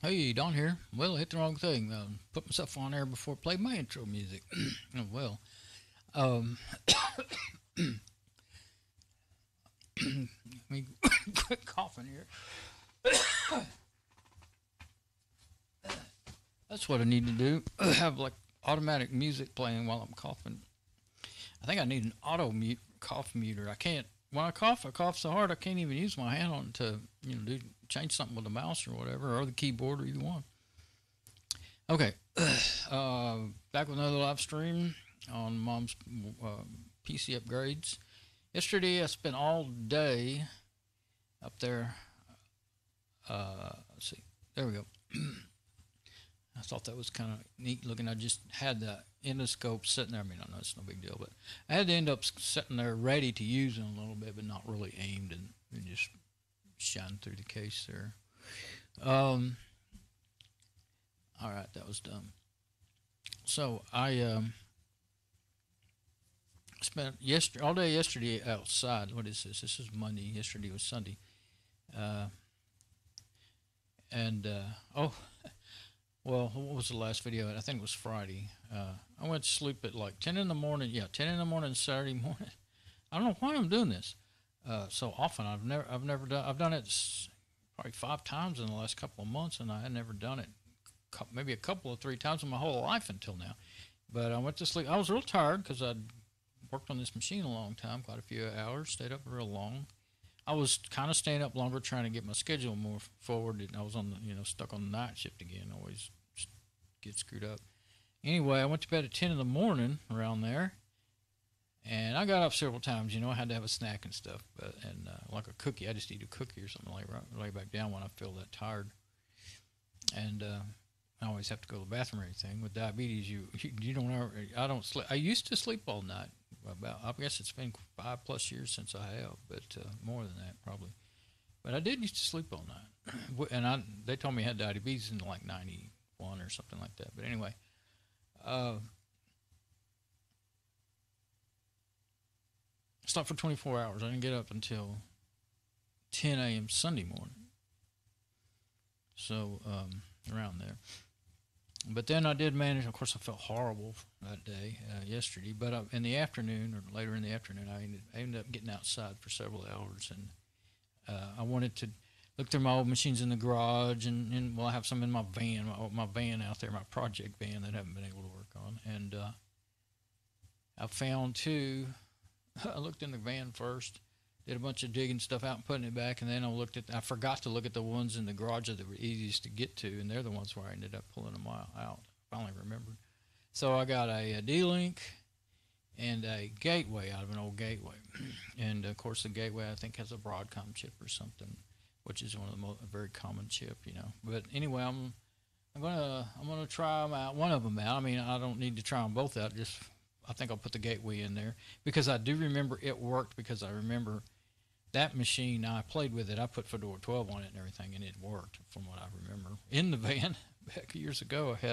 Hey, Don here. Well, I hit the wrong thing. Put myself on there before I played my intro music. Oh, well, um, let me quit coughing here. That's what I need to do. Have like automatic music playing while I'm coughing. I think I need an auto mute cough muter. I can't. When I cough so hard I can't even use my hand on to change something with the mouse or whatever or the keyboard or either one. Okay, back with another live stream on Mom's PC upgrades. Yesterday I spent all day up there. Let's see, there we go. I thought that was kind of neat looking. I just had the endoscope sitting there. I mean, I know it's no big deal, but I had the end up sitting there ready to use it a little bit, but not really aimed and just shine through the case there. All right, that was done. So I spent all day yesterday outside. What is this? This is Monday. Yesterday was Sunday. Uh, and oh, well, what was the last video? I think it was Friday. I went to sleep at like 10 in the morning. Yeah, 10 in the morning Saturday morning. I don't know why I'm doing this so often. I've done it probably 5 times in the last couple of months, and I had never done it maybe a couple of 3 times in my whole life until now. But I went to sleep. I was real tired because I'd worked on this machine a long time, quite a few hours, stayed up real long. I was kind of staying up longer trying to get my schedule more forward. And I was on the, stuck on the night shift again. Always get screwed up. Anyway, I went to bed at 10 in the morning around there. And I got up several times. I had to have a snack and stuff. And like a cookie. I just eat a cookie or something like that. Lay back down when I feel that tired. And I always have to go to the bathroom or anything. With diabetes, you don't ever. I don't sleep. I used to sleep all night. I guess it's been 5+ years since I have, but more than that probably. But I did used to sleep all night, and they told me I had diabetes in like 91 or something like that. But anyway, I slept for 24 hours. I didn't get up until 10 a.m. Sunday morning. So around there. But then I did manage. Of course, I felt horrible that day, yesterday. But in the afternoon, or later in the afternoon, I ended up getting outside for several hours, and I wanted to look through my old machines in the garage, and well, I have some in my van, my van out there, my project van that I haven't been able to work on, and I found two. I looked in the van first, did a bunch of digging stuff out and putting it back, and then I forgot to look at the ones in the garage that were easiest to get to, and they're the ones where I ended up pulling them out. Finally remembered. So I got a D-Link and a gateway out of an old gateway, and of course the gateway I think has a Broadcom chip or something, which is one of a very common chip, But anyway, I'm gonna try them out, one of them out. I mean, I don't need to try them both out. I think I'll put the gateway in there because I do remember it worked, because I remember that machine, I played with it. I put Fedora 12 on it and everything, and it worked from what I remember. In the van back years ago, I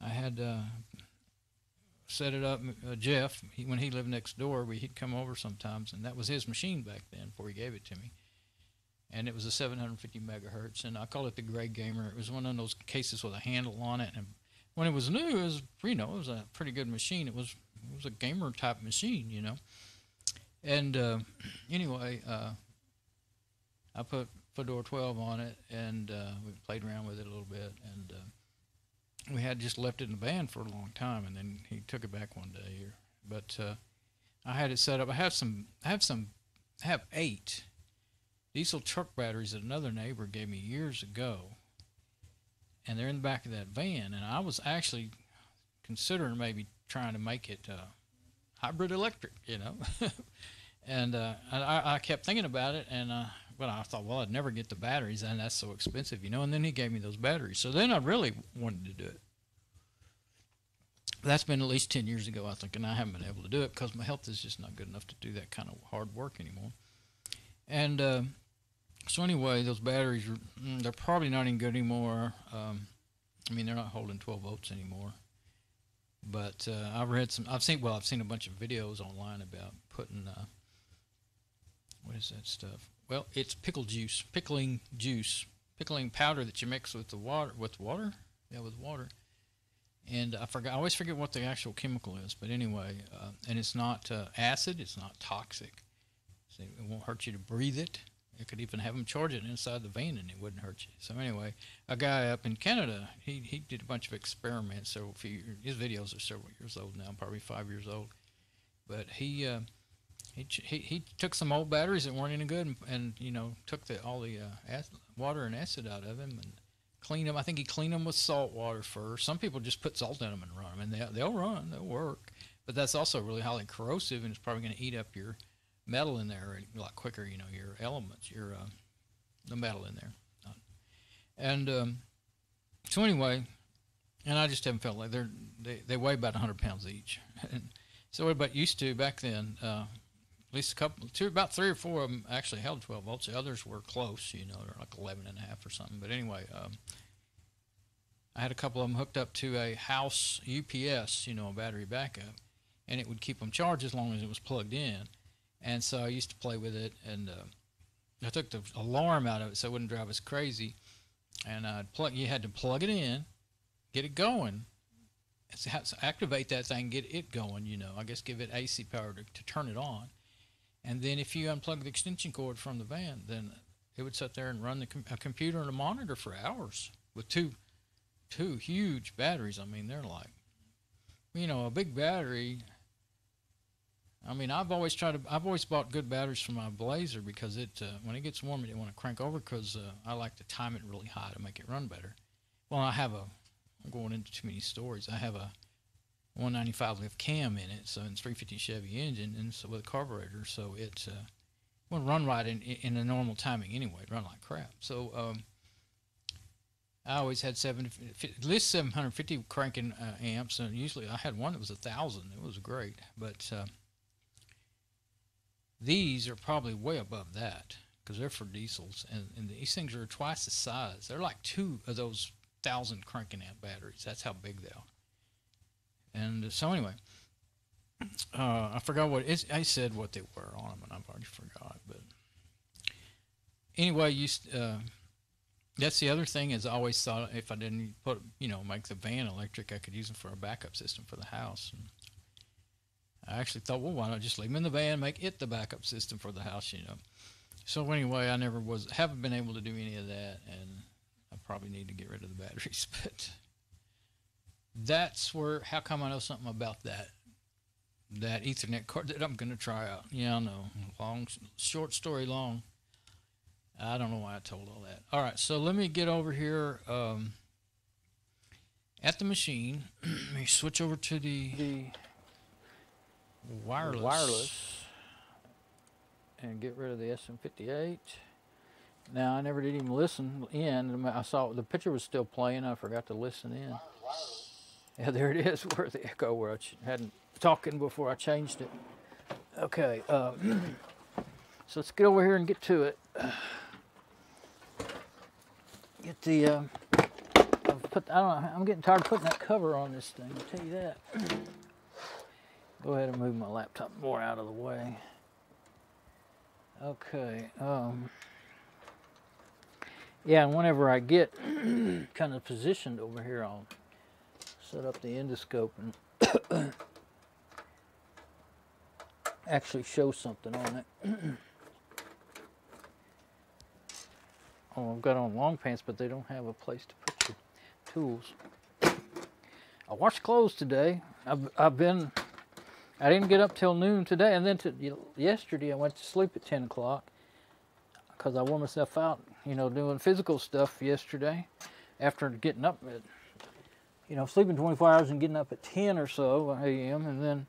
had set it up. Jeff, when he lived next door, he'd come over sometimes, and that was his machine back then before he gave it to me. And it was a 750 megahertz, and I call it the Gray Gamer. It was one of those cases with a handle on it, and when it was new, it was a pretty good machine. It was a gamer type machine, And anyway, I put Fedora 12 on it, and we played around with it a little bit, and we had just left it in the van for a long time, and then he took it back one day here. But I had it set up. I have 8 diesel truck batteries that another neighbor gave me years ago, and they're in the back of that van. And I was actually considering maybe trying to make it hybrid electric, And I kept thinking about it, and but I thought, well, I'd never get the batteries, and that's so expensive, And then he gave me those batteries, so then I really wanted to do it. That's been at least 10 years ago, I think, and I haven't been able to do it because my health is just not good enough to do that kind of hard work anymore. And so anyway, those batteries, they're probably not any good anymore. I mean, they're not holding 12 volts anymore. But I've seen a bunch of videos online about putting, what is that stuff? Well, it's pickling juice, pickling powder that you mix with the water. With water? Yeah, with water. And I always forget what the actual chemical is. But anyway, and it's not acid. It's not toxic. So it won't hurt you to breathe it. You could even have them charge it inside the vein, and it wouldn't hurt you. So anyway, a guy up in Canada, he did a bunch of experiments. His videos are several years old now, probably 5 years old. But he took some old batteries that weren't any good, and you know, took all the water and acid out of them and cleaned them. I think he cleaned them with salt water first. Some people just put salt in them and run them, and they'll run, they'll work. But that's also really highly corrosive, and it's probably going to eat up your metal in there a lot quicker. You know, your elements, the metal in there. And so anyway, and I just haven't felt like they weigh about 100 pounds each. And so what used to back then, at least about 3 or 4 of them actually held 12 volts. The others were close, you know, they're like 11 and a half or something. But anyway, I had a couple of them hooked up to a house UPS, you know, a battery backup, and it would keep them charged as long as it was plugged in. And so I used to play with it, and I took the alarm out of it so it wouldn't drive us crazy. And you had to plug it in, get it going, so activate that thing, get it going, you know, I guess give it AC power to turn it on. And then if you unplug the extension cord from the van, then it would sit there and run a computer and a monitor for hours with two huge batteries. I mean, they're like, you know, a big battery. I mean, I've always bought good batteries for my Blazer because when it gets warm, I didn't want to crank over because I like to time it really high to make it run better. Well, I'm going into too many stories. I have a 195 lift cam in it, so it's 350 Chevy engine, and so with a carburetor, so it wouldn't run right in a normal timing anyway. It'd run like crap. So I always had at least 750 cranking amps, and usually I had one that was 1,000. It was great, but these are probably way above that because they're for diesels, and these things are twice the size. They're like 2 of those 1,000 cranking amp batteries. That's how big they are. And so anyway, I forgot I said what they were on them, and I've already forgot. But anyway, that's the other thing is I always thought if I didn't make the van electric, I could use them for a backup system for the house. And I actually thought, well, why not just leave them in the van, make it the backup system for the house, you know. So anyway, I haven't been able to do any of that, and I probably need to get rid of the batteries. But that's how come I know something about that Ethernet card that I'm going to try out. Yeah, I know. Short story long. I don't know why I told all that. All right, so let me get over here at the machine. Let me switch over to the wireless and get rid of the SM58. Now, I never did even listen in. I saw the picture was still playing. I forgot to listen in. Yeah, there it is, where the echo, where I hadn't talking before I changed it. Okay, so let's get over here and get to it. Get the, I'm getting tired of putting that cover on this thing, I'll tell you that. Go ahead and move my laptop more out of the way. Okay, yeah, and whenever I get kind of positioned over here, I'll set up the endoscope and actually show something on it. Oh, I've got on long pants, but they don't have a place to put your tools. I washed clothes today. I didn't get up till noon today, and then yesterday I went to sleep at 10 o'clock because I wore myself out, doing physical stuff yesterday after getting up at, sleeping 24 hours and getting up at 10 or so a.m. and then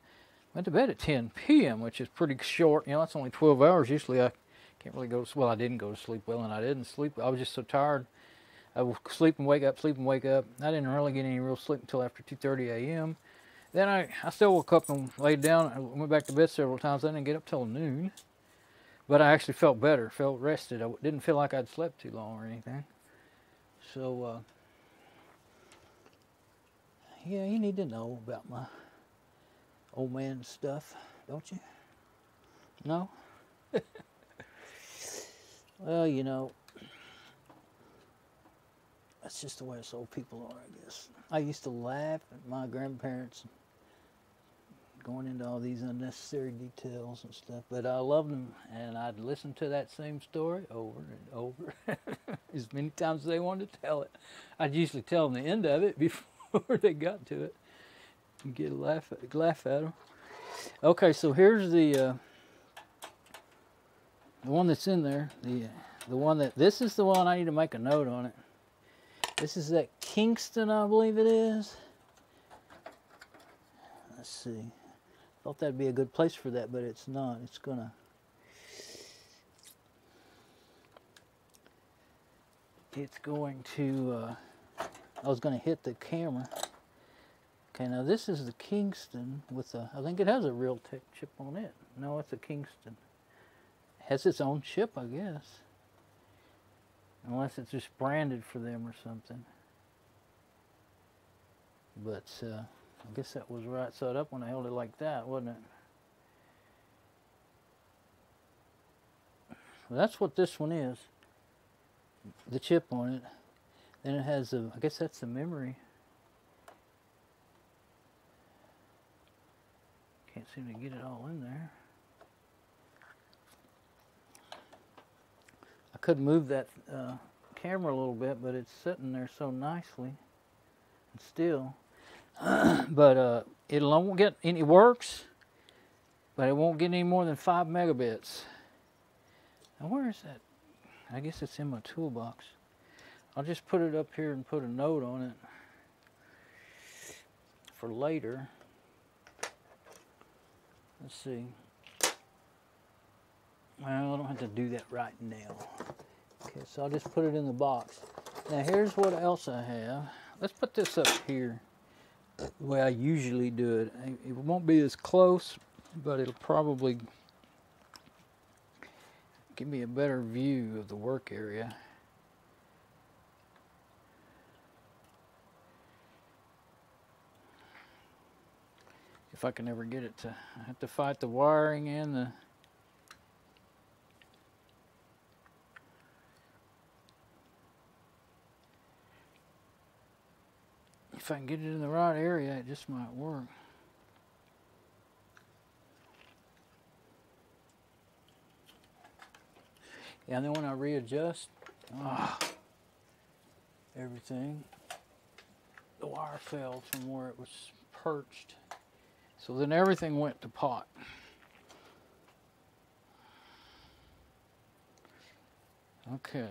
went to bed at 10 p.m., which is pretty short. That's only 12 hours. Usually I can't really go to sleep. Well, I didn't go to sleep well, and I didn't sleep. I was just so tired. I would sleep and wake up, sleep and wake up. I didn't really get any real sleep until after 2:30 a.m. Then I still woke up and laid down. I went back to bed several times. I didn't get up till noon. But I actually felt better, felt rested. I didn't feel like I'd slept too long or anything. So, yeah, you need to know about my old man stuff, don't you? No? Well, That's just the way us old people are, I guess. I used to laugh at my grandparents going into all these unnecessary details and stuff, but I loved them, and I'd listen to that same story over and over as many times as they wanted to tell it. I'd usually tell them the end of it before they got to it and get a laugh at them. Okay, so here's the one that's in there. The one that, this is the one I need to make a note on it. This is that Kingston, I believe it is. Let's see. Thought that'd be a good place for that, but it's not. It's gonna. It's going to. I was gonna hit the camera. Okay, now this is the Kingston with a. I think it has a Realtek chip on it. No, it's a Kingston. It has its own chip, I guess. Unless it's just branded for them or something. But I guess that was right side up when I held it like that, wasn't it? Well, that's what this one is. The chip on it. Then it has a, I guess that's the memory. Can't seem to get it all in there. I could move that camera a little bit, but it's sitting there so nicely and still. But it won't get any, works, but it won't get any more than 5 megabits. Now where is that? I guess it's in my toolbox. I'll just put it up here and put a note on it for later. Let's see. Well, I don't have to do that right now. Okay, so I'll just put it in the box. Now here's what else I have. Let's put this up here the way I usually do it. It won't be as close, but it'll probably give me a better view of the work area. If I can ever get it to, I have to fight the wiring and the if I can get it in the right area, it just might work. Yeah, and then when I readjust everything, the wire fell from where it was perched. So then everything went to pot. Okay.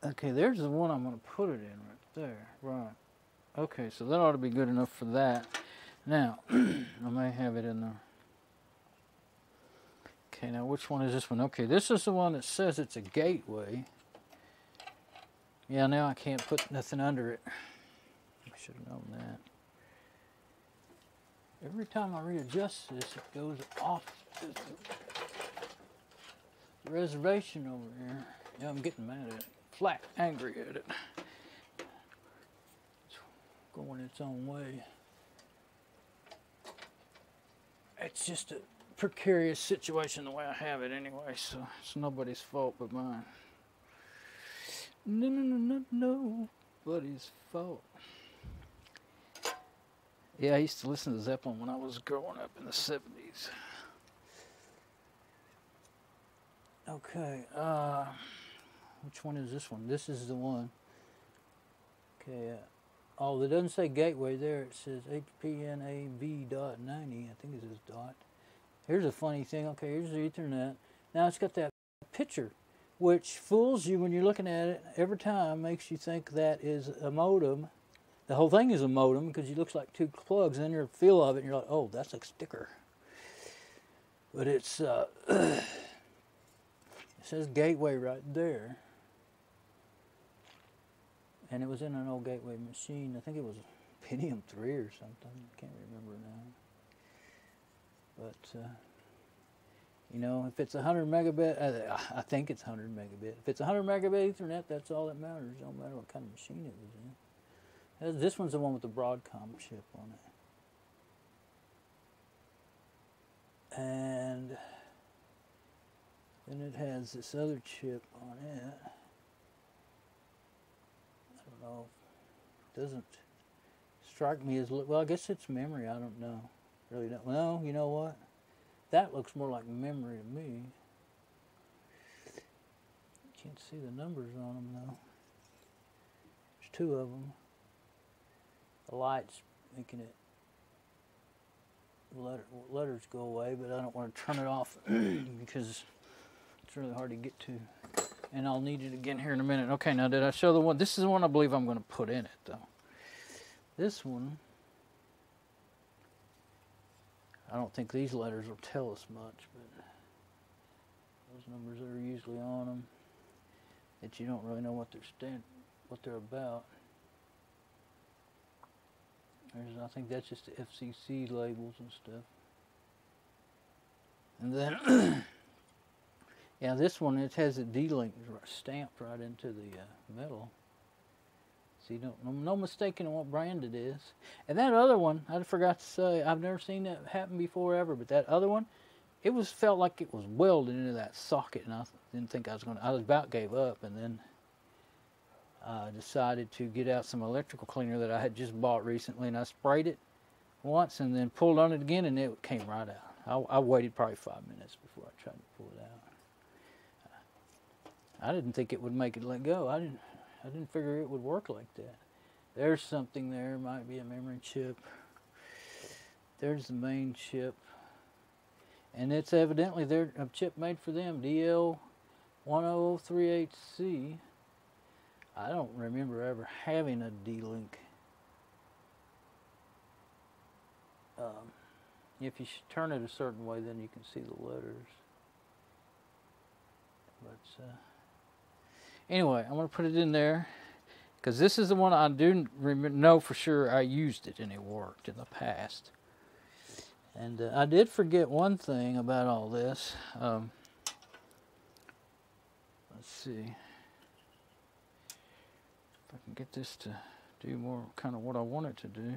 Okay, there's the one I'm going to put it in right there. Right. Okay, so that ought to be good enough for that. Now, I may have it in there. Okay, now which one is this one? Okay, this is the one that says it's a gateway. Yeah, now I can't put nothing under it. I should have known that. Every time I readjust this, it goes off the reservation over here. Yeah, I'm getting mad at it. Flat angry at it. It's going its own way. It's just a precarious situation the way I have it anyway, so it's nobody's fault but mine. Nobody's fault. Yeah, I used to listen to Zeppelin when I was growing up in the 70s. Okay, which one is this one? This is the one. Okay, oh, it doesn't say gateway there. It says HPNAV.90. I think it says dot. Here's a funny thing. Okay, here's the Ethernet. Now it's got that picture, which fools you when you're looking at it every time, makes you think that is a modem. The whole thing is a modem because it looks like two plugs, and then your feel of it, and you're like, oh, that's a sticker. But it's, it says gateway right there. And it was in an old gateway machine. I think it was Pentium 3 or something. I can't remember now. But, you know, if it's 100 megabit, I think it's 100 megabit. If it's 100 megabit Ethernet, that's all that matters. It don't matter what kind of machine it was in. This one's the one with the Broadcom chip on it. And Then it has this other chip on it. I don't know. It doesn't strike me as, well, I guess it's memory. I don't know. Really don't. Well, you know what? That looks more like memory to me. Can't see the numbers on them though. There's two of them. The light's making it letters go away, but I don't want to turn it off because it's really hard to get to. And I'll need it again here in a minute. Okay, now did I show the one? This is the one I believe I'm going to put in it though. This one, I don't think these letters will tell us much, but those numbers that are usually on them, that you don't really know what they're about. I think that's just the FCC labels and stuff. And then, yeah, this one, it has a D-Link stamped right into the metal. So you don't, no mistaking what brand it is. And that other one, I forgot to say, I've never seen that happen before ever, but that other one, felt like it was welded into that socket, and I didn't think I was about gave up, and then I decided to get out some electrical cleaner that I had just bought recently, and I sprayed it once and then pulled on it again, and it came right out. I waited probably 5 minutes before I tried to pull it out. I didn't think it would make it let go. I didn't figure it would work like that. There's something there, might be a memory chip. There's the main chip. And it's evidently a chip made for them, DL8038C. I don't remember ever having a D-Link. If you turn it a certain way, then you can see the letters. But anyway, I'm going to put it in there because this is the one I do know for sure I used it and it worked in the past. And I did forget one thing about all this. Let's see if I can get this to do more kind of what I want it to do.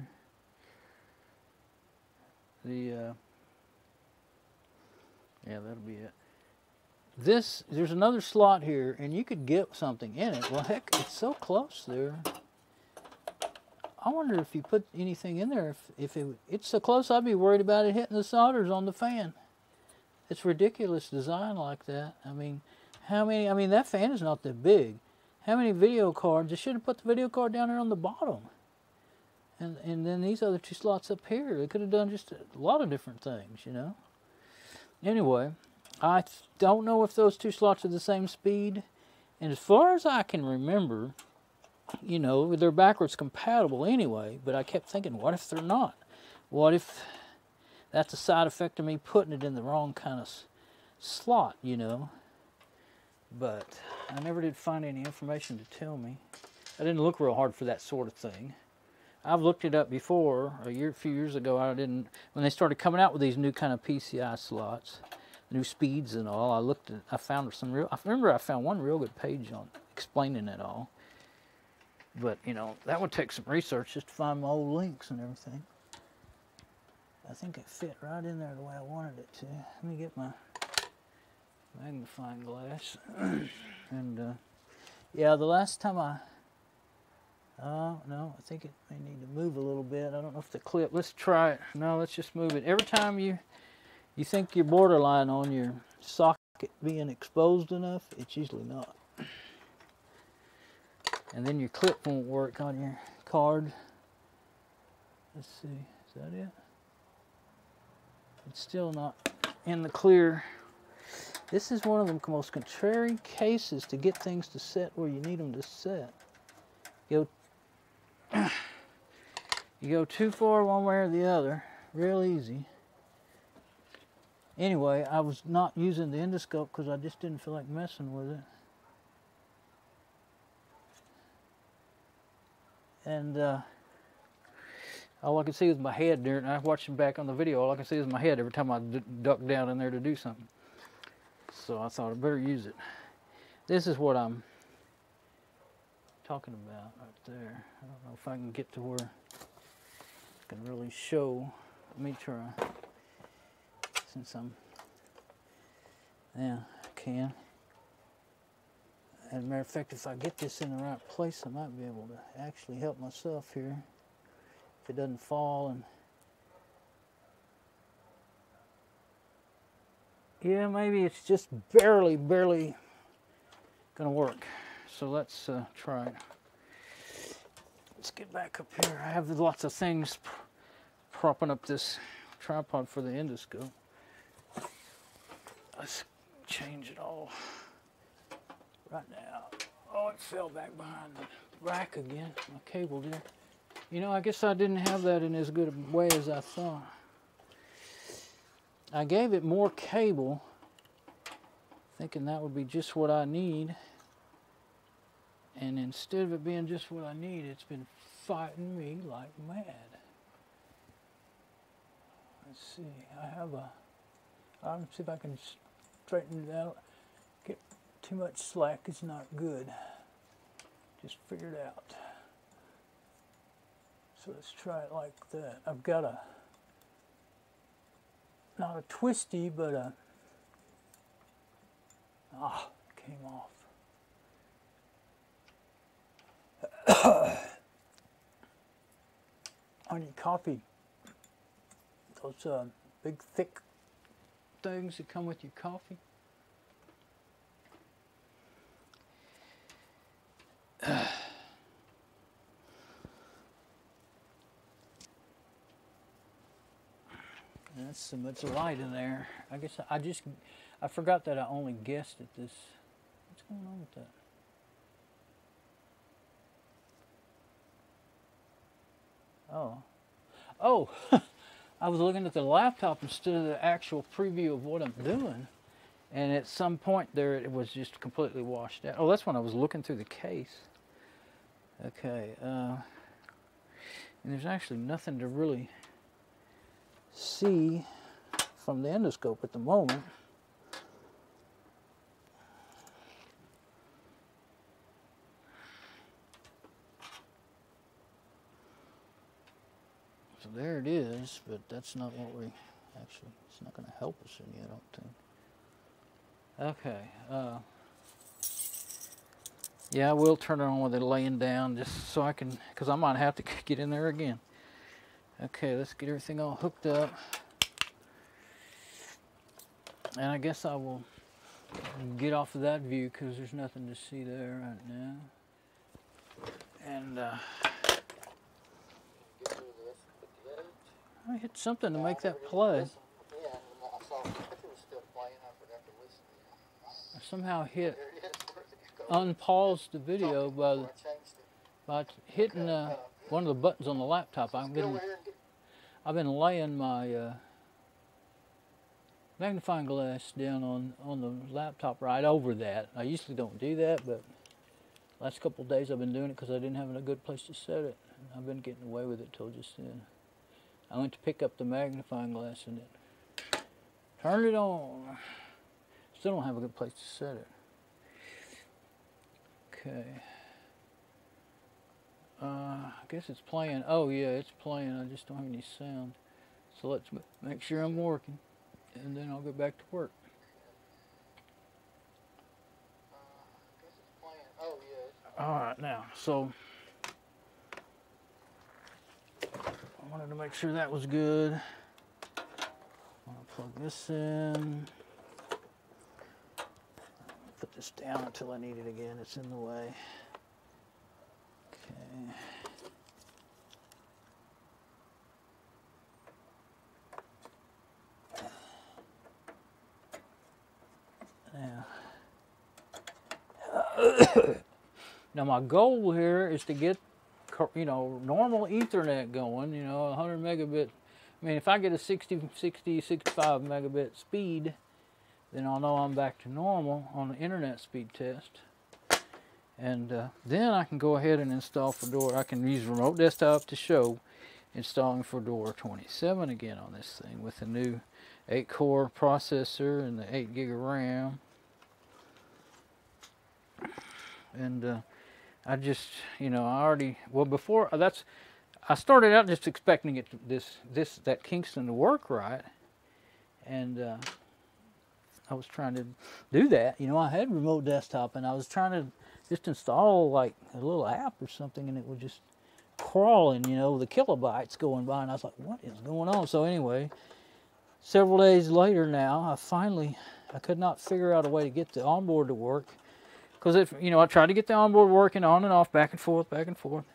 Yeah, that'll be it. There's another slot here, and you could get something in it. Well, heck, it's so close there. I wonder if you put anything in there, it's so close I'd be worried about it hitting the solders on the fan. It's ridiculous design like that. I mean, that fan is not that big. How many video cards? They should have put the video card down there on the bottom. And then these other two slots up here, they could have done just a lot of different things, you know. Anyway, I don't know if those two slots are the same speed. And as far as I can remember, you know, they're backwards compatible anyway, but I kept thinking, what if they're not? What if that's a side effect of me putting it in the wrong kind of slot, you know? But I never did find any information to tell me. I didn't look real hard for that sort of thing. I've looked it up before, a few years ago. When they started coming out with these new kind of PCI slots, new speeds and all, I found one real good page on explaining it all. But, you know, that would take some research just to find my old links and everything. I think it fit right in there the way I wanted it to. Let me get my magnifying glass. And, yeah, the last time no, I think it may need to move a little bit. I don't know if the clip, let's try it. No, let's just move it. Every time you think you're borderline on your socket being exposed enough, it's usually not. And then your clip won't work on your card. Let's see, is that it? It's still not in the clear. This is one of the most contrary cases to get things to set where you need them to set. You go too far one way or the other, real easy. Anyway, I was not using the endoscope because I just didn't feel like messing with it. And all I could see was my head I watched him back on the video. All I could see was my head every time I ducked down in there to do something. So I thought I better use it. This is what I'm talking about right there. I don't know if I can get to where I can really show. Let me try. Since yeah, okay. can. As a matter of fact, if I get this in the right place, I might be able to actually help myself here. If it doesn't fall and... Yeah, maybe it's just barely gonna work. So let's try it. Let's get back up here. I have lots of things propping up this tripod for the endoscope. Let's change it all right now. Oh, it fell back behind the rack again. My cable there. You know, I guess I didn't have that in as good a way as I thought. I gave it more cable, thinking that would be just what I need. And instead of it being just what I need, it's been fighting me like mad. Let's see, I'll see if I can straighten it out. Get too much slack is not good. Just figure it out. So let's try it like that. I've got not a twisty, but it came off. On your coffee, those big thick things that come with your coffee. That's so much light in there. I guess I forgot that I only guessed at this. What's going on with that? Oh, I was looking at the laptop instead of the actual preview of what I'm doing. And at some point there, it was just completely washed out. Oh, that's when I was looking through the case. Okay, and there's actually nothing to really see from the endoscope at the moment. So there it is, but that's not what we actually, it's not going to help us any, I don't think. Okay, yeah, I will turn it on with it laying down just so I can, because I might have to get in there again. Okay, let's get everything all hooked up. And I guess I will get off of that view because there's nothing to see there right now. And I hit something to make that play. I somehow hit unpause the video by hitting one of the buttons on the laptop. I've been laying my magnifying glass down on the laptop right over that. I usually don't do that, but last couple of days I've been doing it because I didn't have a good place to set it. I've been getting away with it till just then. I went to pick up the magnifying glass and it turned it on. Still don't have a good place to set it. Okay. I guess it's playing. Oh yeah, it's playing. I just don't have any sound. So let's make sure I'm working, and then I'll go back to work. All right, now, so I wanted to make sure that was good. I'm gonna plug this in. Put this down until I need it again. It's in the way. Okay. Now my goal here is to get, normal Ethernet going, 100 megabit. I mean, if I get a 65 megabit speed, then I'll know I'm back to normal on the internet speed test. And then I can go ahead and install Fedora. I can use remote desktop to show installing Fedora 27 again on this thing with the new 8-core processor and the 8 gig of RAM. And I just, before that's, I started out just expecting it that Kingston to work right, and I was trying to do that. You know, I had remote desktop, and I was trying to just install like a little app or something, and it was just crawling, you know, the kilobytes going by, and I was like, what is going on? So anyway, several days later now, I could not figure out a way to get the onboard to work, because you know, I tried to get the onboard working on and off, back and forth, back and forth.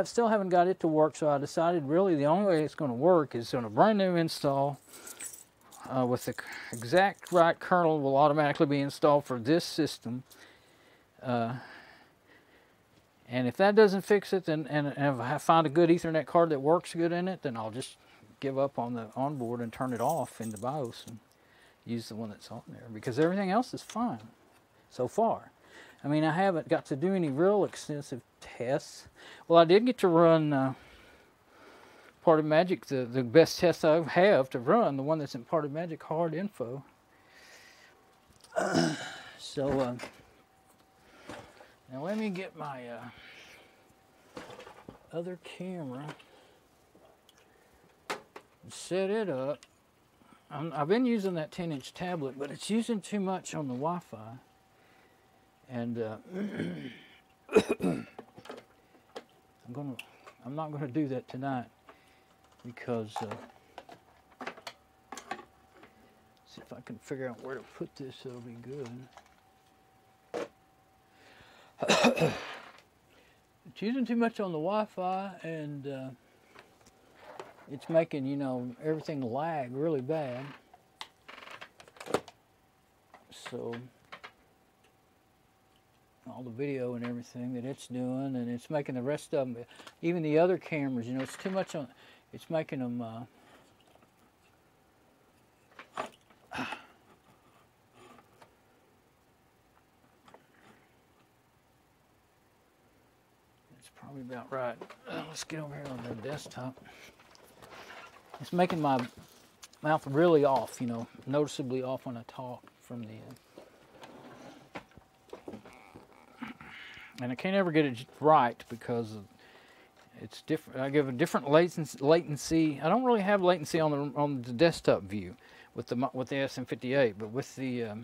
Still haven't got it to work, so I decided really the only way it's going to work is on a brand new install with the exact right kernel will automatically be installed for this system. And if that doesn't fix it, then and if I find a good Ethernet card that works good in it, then I'll just give up on the onboard and turn it off in the BIOS and use the one that's on there, because everything else is fine so far. I mean, I haven't got to do any real extensive tests. Well, I did get to run Part of Magic, the best test I have to run, the one that's in Part of Magic hard info. So, now let me get my other camera and set it up. I've been using that 10-inch tablet, but it's using too much on the Wi-Fi. And I'm not gonna do that tonight, because see if I can figure out where to put this. It'll be good. It's using too much on the Wi-Fi, and it's making, you know, everything lag really bad. So all the video and everything that it's doing, and it's making the rest of them, even the other cameras, you know, it's too much on, it's making them it's probably about right. Let's get over here on the desktop. It's making my mouth really off, you know, noticeably off when I talk from the and I can't ever get it right because it's different. I give a different latency. I don't really have latency on the desktop view with the SM58, but with the okay,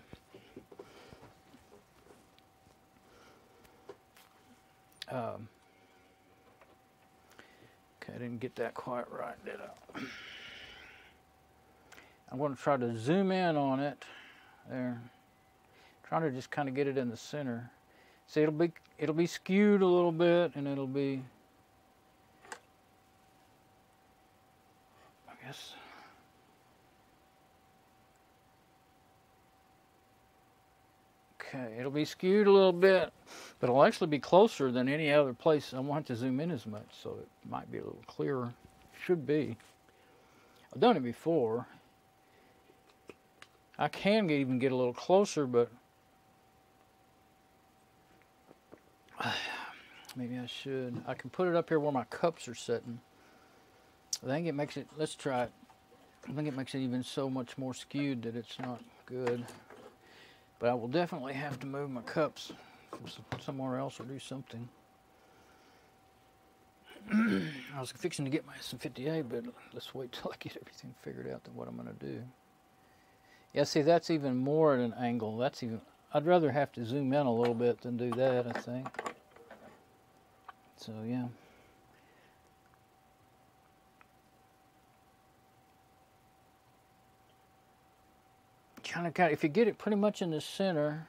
I didn't get that quite right, did I? I'm going to try to zoom in on it there. Trying to just kind of get it in the center. See, it'll be skewed a little bit, and it'll be, I guess, okay, it'll be skewed a little bit, but it'll actually be closer than any other place. I won't have to zoom in as much, so it might be a little clearer. Should be. I've done it before. I can even get a little closer, but maybe I should. I can put it up here where my cups are sitting. I think it makes it, let's try it. I think it makes it even so much more skewed that it's not good. But I will definitely have to move my cups from somewhere else or do something. I was fixing to get my SM58, but let's wait till I get everything figured out than what I'm going to do. Yeah, see, that's even more at an angle. That's even, I'd rather have to zoom in a little bit than do that, I think. So, yeah. Kind of, if you get it pretty much in the center,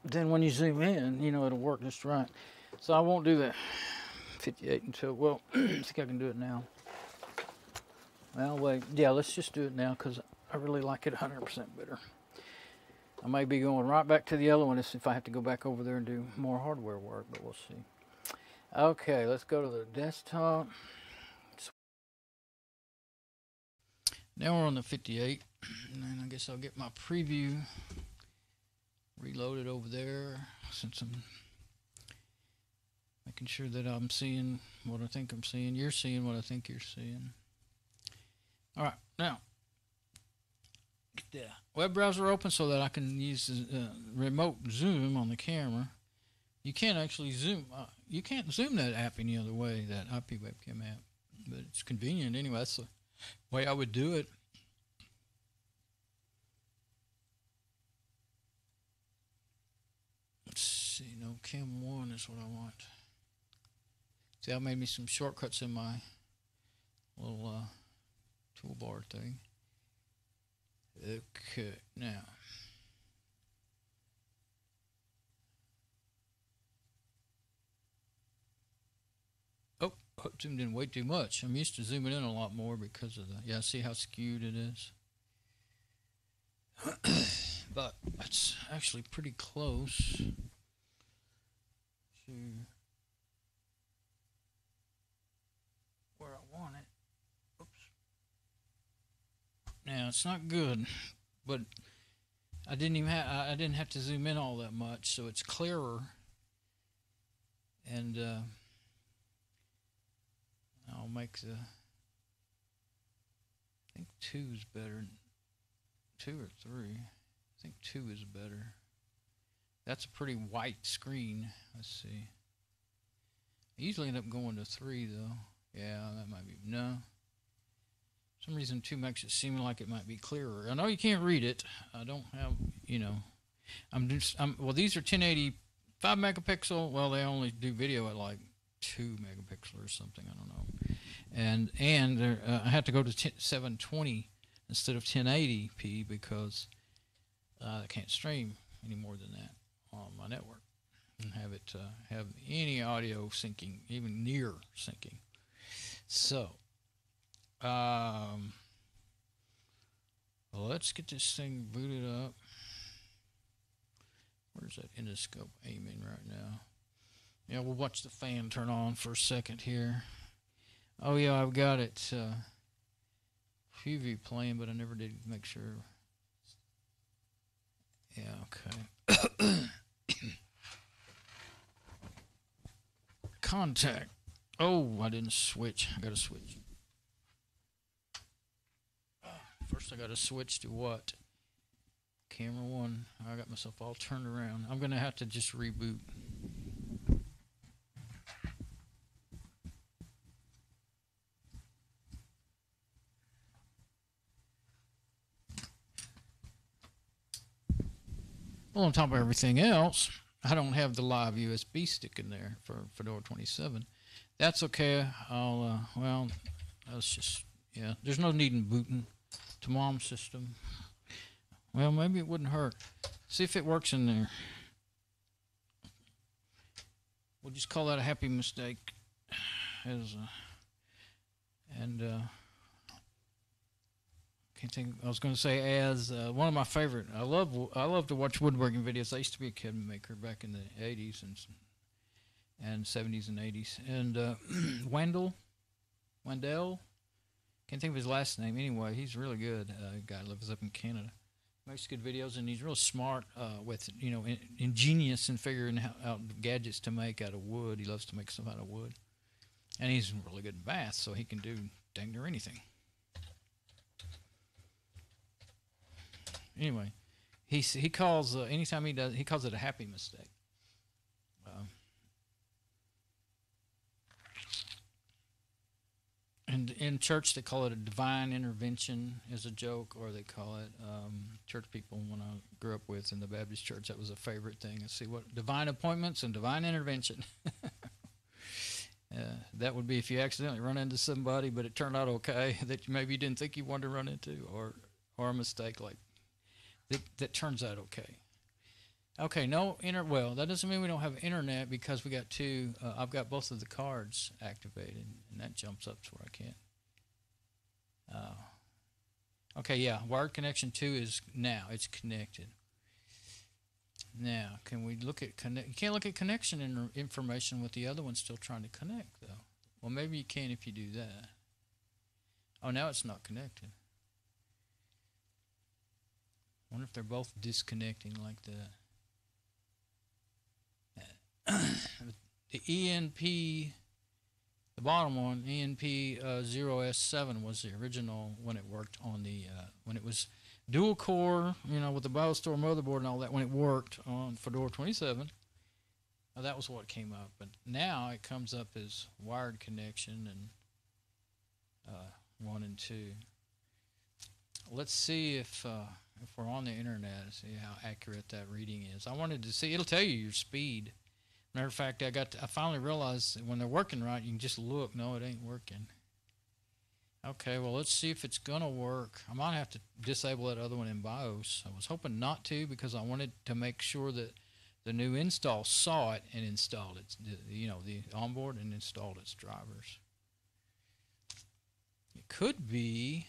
then when you zoom in, you know, it'll work just right. So I won't do the 58 until, well, I think I can do it now. Well, wait, yeah, let's just do it now because I really like it 100% better. I may be going right back to the other one if I have to go back over there and do more hardware work, but we'll see. Okay, let's go to the desktop. Now we're on the 58, and then I guess I'll get my preview reloaded over there since I'm making sure that I'm seeing what I think I'm seeing. You're seeing what I think you're seeing. All right, now get the web browser open so that I can use the remote zoom on the camera. You can't actually zoom. You can't zoom that app any other way, that IP webcam app, but it's convenient anyway. That's way I would do it. Let's see, no, Chem 1 is what I want. See, I made me some shortcuts in my little toolbar thing. Okay, now. Oh, zoomed in way too much. I'm used to zooming in a lot more because of the, yeah, see how skewed it is? But that's actually pretty close to where I want it. Oops. Now it's not good, but I didn't have to zoom in all that much, so it's clearer. And I'll make the, I think 2 is better. 2 or 3. I think 2 is better. That's a pretty white screen. Let's see. I usually end up going to 3 though. Yeah, that might be, no. For some reason 2 makes it seem like it might be clearer. I know you can't read it. I don't have, you know, well, these are 1080 5 megapixel. Well, they only do video at like 2 megapixel or something. I don't know. And I had to go to 720 instead of 1080p because I can't stream any more than that on my network and have it have any audio syncing, even near syncing. So, let's get this thing booted up. Where's that endoscope aiming right now? Yeah, we'll watch the fan turn on for a second here. Oh yeah, I've got it preview playing, but I never did make sure. Yeah, okay. Contact. Oh, I didn't switch. I gotta switch. First I gotta switch to what? Camera 1. I got myself all turned around. I'm gonna have to just reboot. Well, on top of everything else, I don't have the live USB stick in there for Fedora 27. That's okay. I'll, well, that's just, yeah, there's no need in booting to mom's system. Well, maybe it wouldn't hurt. See if it works in there. We'll just call that a happy mistake. Can't think. I was going to say as one of my favorite. I love to watch woodworking videos. I used to be a cabinet maker back in the 80s and 70s and 80s. And Wendell, can't think of his last name. Anyway, he's really good. Guy lives up in Canada. Makes good videos, and he's real smart with, you know, ingenious in figuring out gadgets to make out of wood. He loves to make stuff out of wood, and he's really good in baths, so he can do dang near anything. Anyway, he calls anytime he does, he calls it a happy mistake. And in church they call it a divine intervention as a joke, or they call it church people when I grew up with in the Baptist church, that was a favorite thing. See what divine appointments and divine intervention. That would be if you accidentally run into somebody, but it turned out okay that maybe you didn't think you wanted to run into, or a mistake like. That turns out okay. Okay, no well, that doesn't mean we don't have internet because we got two. I've got both of the cards activated, and that jumps up to where I can't. Okay, yeah, wired connection 2 is now. It's connected. Now, can we look at connect? You can't look at connection information with the other one still trying to connect, though. Well, maybe you can if you do that. Oh, now it's not connected. I wonder if they're both disconnecting like that. The ENP, the bottom one, ENP0S7 was the original when it worked on the, when it was dual core, you know, with the BioStore motherboard and all that, when it worked on Fedora 27. That was what came up. But now it comes up as wired connection, and 1 and 2. Let's see if we're on the internet and see how accurate that reading is. I wanted to see. It'll tell you your speed. Matter of fact, I finally realized that when they're working right, you can just look. No, it ain't working. Okay, well, let's see if it's going to work. I might have to disable that other one in BIOS. I was hoping not to because I wanted to make sure that the new install saw it and installed it, the onboard, and installed its drivers. It could be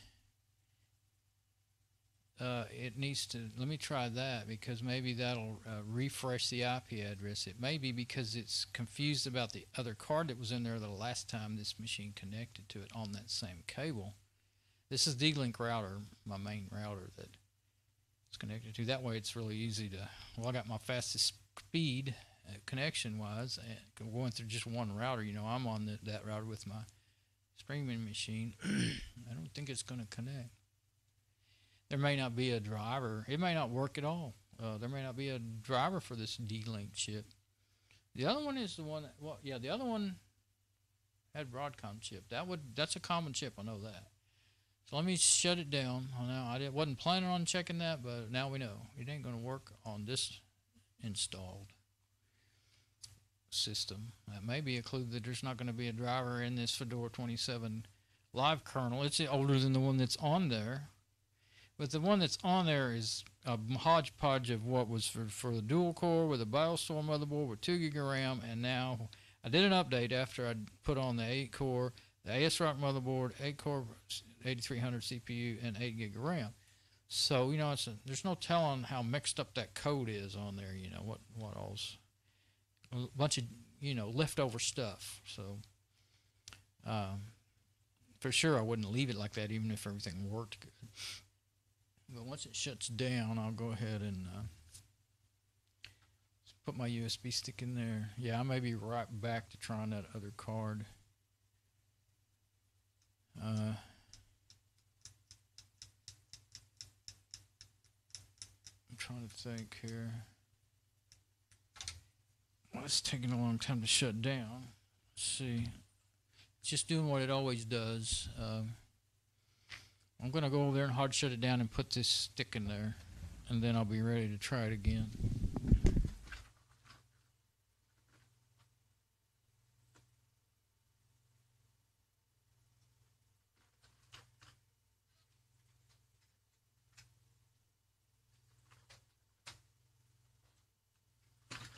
it needs to, let me try that because maybe that'll refresh the IP address. It may be because it's confused about the other card that was in there the last time this machine connected to it on that same cable. This is D-Link router, my main router that it's connected to. That way it's really easy to, well, I got my fastest speed connection-wise going through just one router. I'm on that router with my streaming machine. I don't think it's going to connect. There may not be a driver. It may not work at all. There may not be a driver for this D-Link chip. The other one is the one that, well, yeah, the other one had Broadcom chip. That's a common chip. I know that. So let me shut it down. Now I wasn't planning on checking that, but now we know it ain't going to work on this installed system. That may be a clue that there's not going to be a driver in this Fedora 27 live kernel. It's older than the one that's on there. But the one that's on there is a hodgepodge of what was for the dual core with a BioStore motherboard with 2 GB of RAM, and now I did an update after I put on the 8-core, the ASRock motherboard, 8-core 8300 CPU, and 8 GB of RAM. So there's no telling how mixed up that code is on there. What all's a bunch of leftover stuff. So for sure I wouldn't leave it like that even if everything worked good. But once it shuts down, I'll go ahead and put my USB stick in there. Yeah, I may be right back to trying that other card. I'm trying to think here. Well, it's taking a long time to shut down. Let's see. It's just doing what it always does. I'm going to go over there and hard shut it down and put this stick in there, and then I'll be ready to try it again.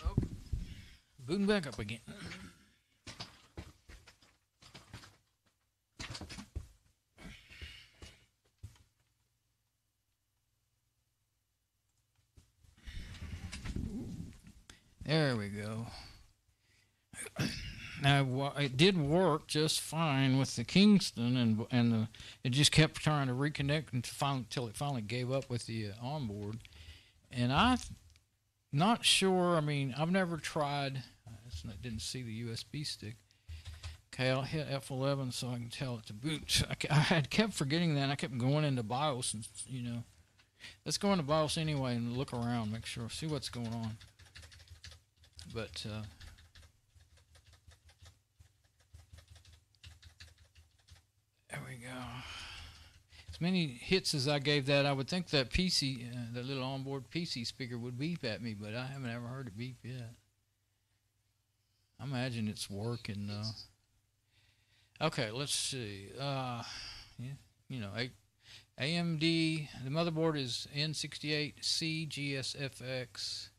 Oh, booting back up again. There we go. Now it did work just fine with the Kingston, and it just kept trying to reconnect until it finally gave up with the onboard. And I'm not sure. I mean, I've never tried. I didn't see the USB stick. Okay, I'll hit F11 so I can tell it to boot. I had kept forgetting that. I kept going into BIOS, and let's go into BIOS anyway and look around, make sure, see what's going on. But there we go. As many hits as I gave that, I would think that PC, the little onboard PC speaker would beep at me, but I haven't ever heard it beep yet. I imagine it's working though. Okay, let's see. AMD, the motherboard is N68C-GS FX.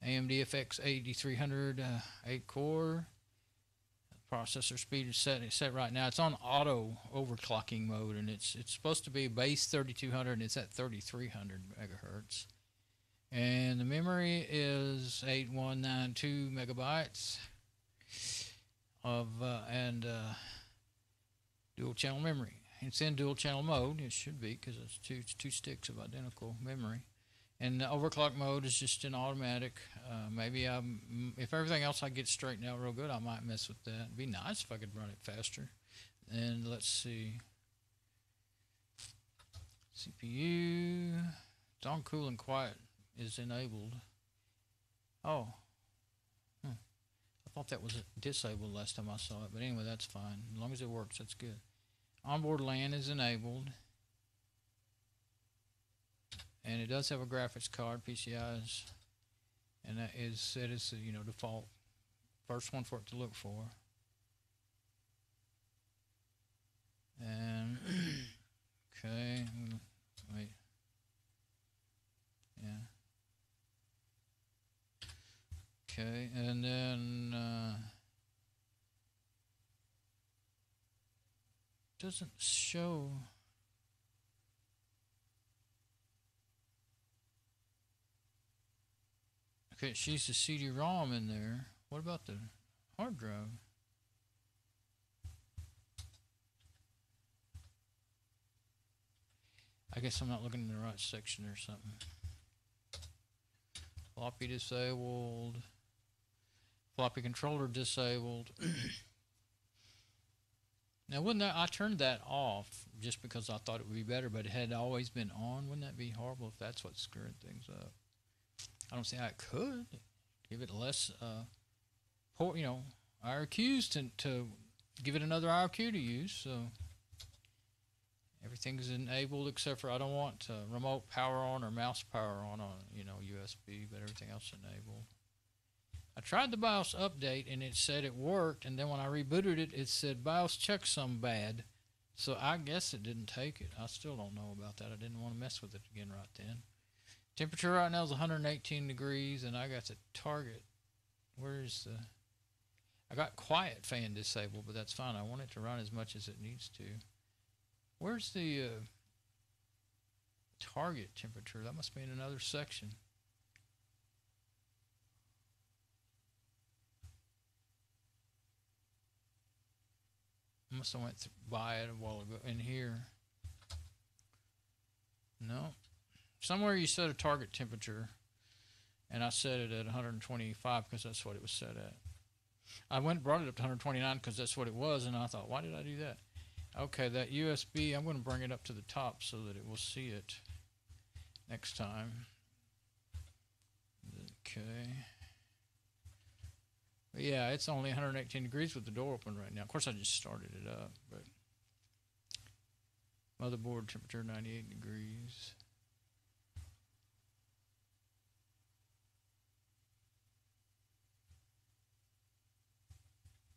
AMD FX 8300 8-core. Processor speed is set right now. It's on auto overclocking mode, and it's supposed to be base 3200, and it's at 3300 megahertz. And the memory is 8192 megabytes of dual channel memory. It's in dual channel mode. It should be because it's two sticks of identical memory. And the overclock mode is just an automatic. Maybe if everything else I get straightened out real good, I might mess with that. It'd be nice if I could run it faster. And let's see. CPU. It's on cool and quiet is enabled. Oh. I thought that was disabled last time I saw it. But anyway, that's fine. As long as it works, that's good. Onboard LAN is enabled. And it does have a graphics card, PCI's, and that is set as the, default first one for it to look for. And okay, wait, yeah, okay, and then doesn't show. Okay, it sees the CD-ROM in there. What about the hard drive? I guess I'm not looking in the right section or something. Floppy disabled. Floppy controller disabled. Now, wouldn't that, I turned that off just because I thought it would be better, but it had always been on. Wouldn't that be horrible if that's what's screwing things up? I don't see how it could. Give it less, IRQs to give it another IRQ to use. So everything's enabled except for I don't want remote power on or mouse power on USB, but everything else enabled. I tried the BIOS update and it said it worked, and then when I rebooted it, it said BIOS checksum bad. So I guess it didn't take it. I still don't know about that. I didn't want to mess with it again right then. Temperature right now is 118 degrees, and I got the target. Where's the... I got quiet fan disabled, but that's fine. I want it to run as much as it needs to. Where's the target temperature? That must be in another section. I must have went by it a while ago. In here. No. Somewhere you set a target temperature, and I set it at 125 because that's what it was set at. I went and brought it up to 129 because that's what it was, and I thought, why did I do that? Okay, that USB, I'm going to bring it up to the top so that it will see it next time. Okay. But yeah, it's only 118 degrees with the door open right now. Of course, I just started it up, but motherboard temperature 98 degrees.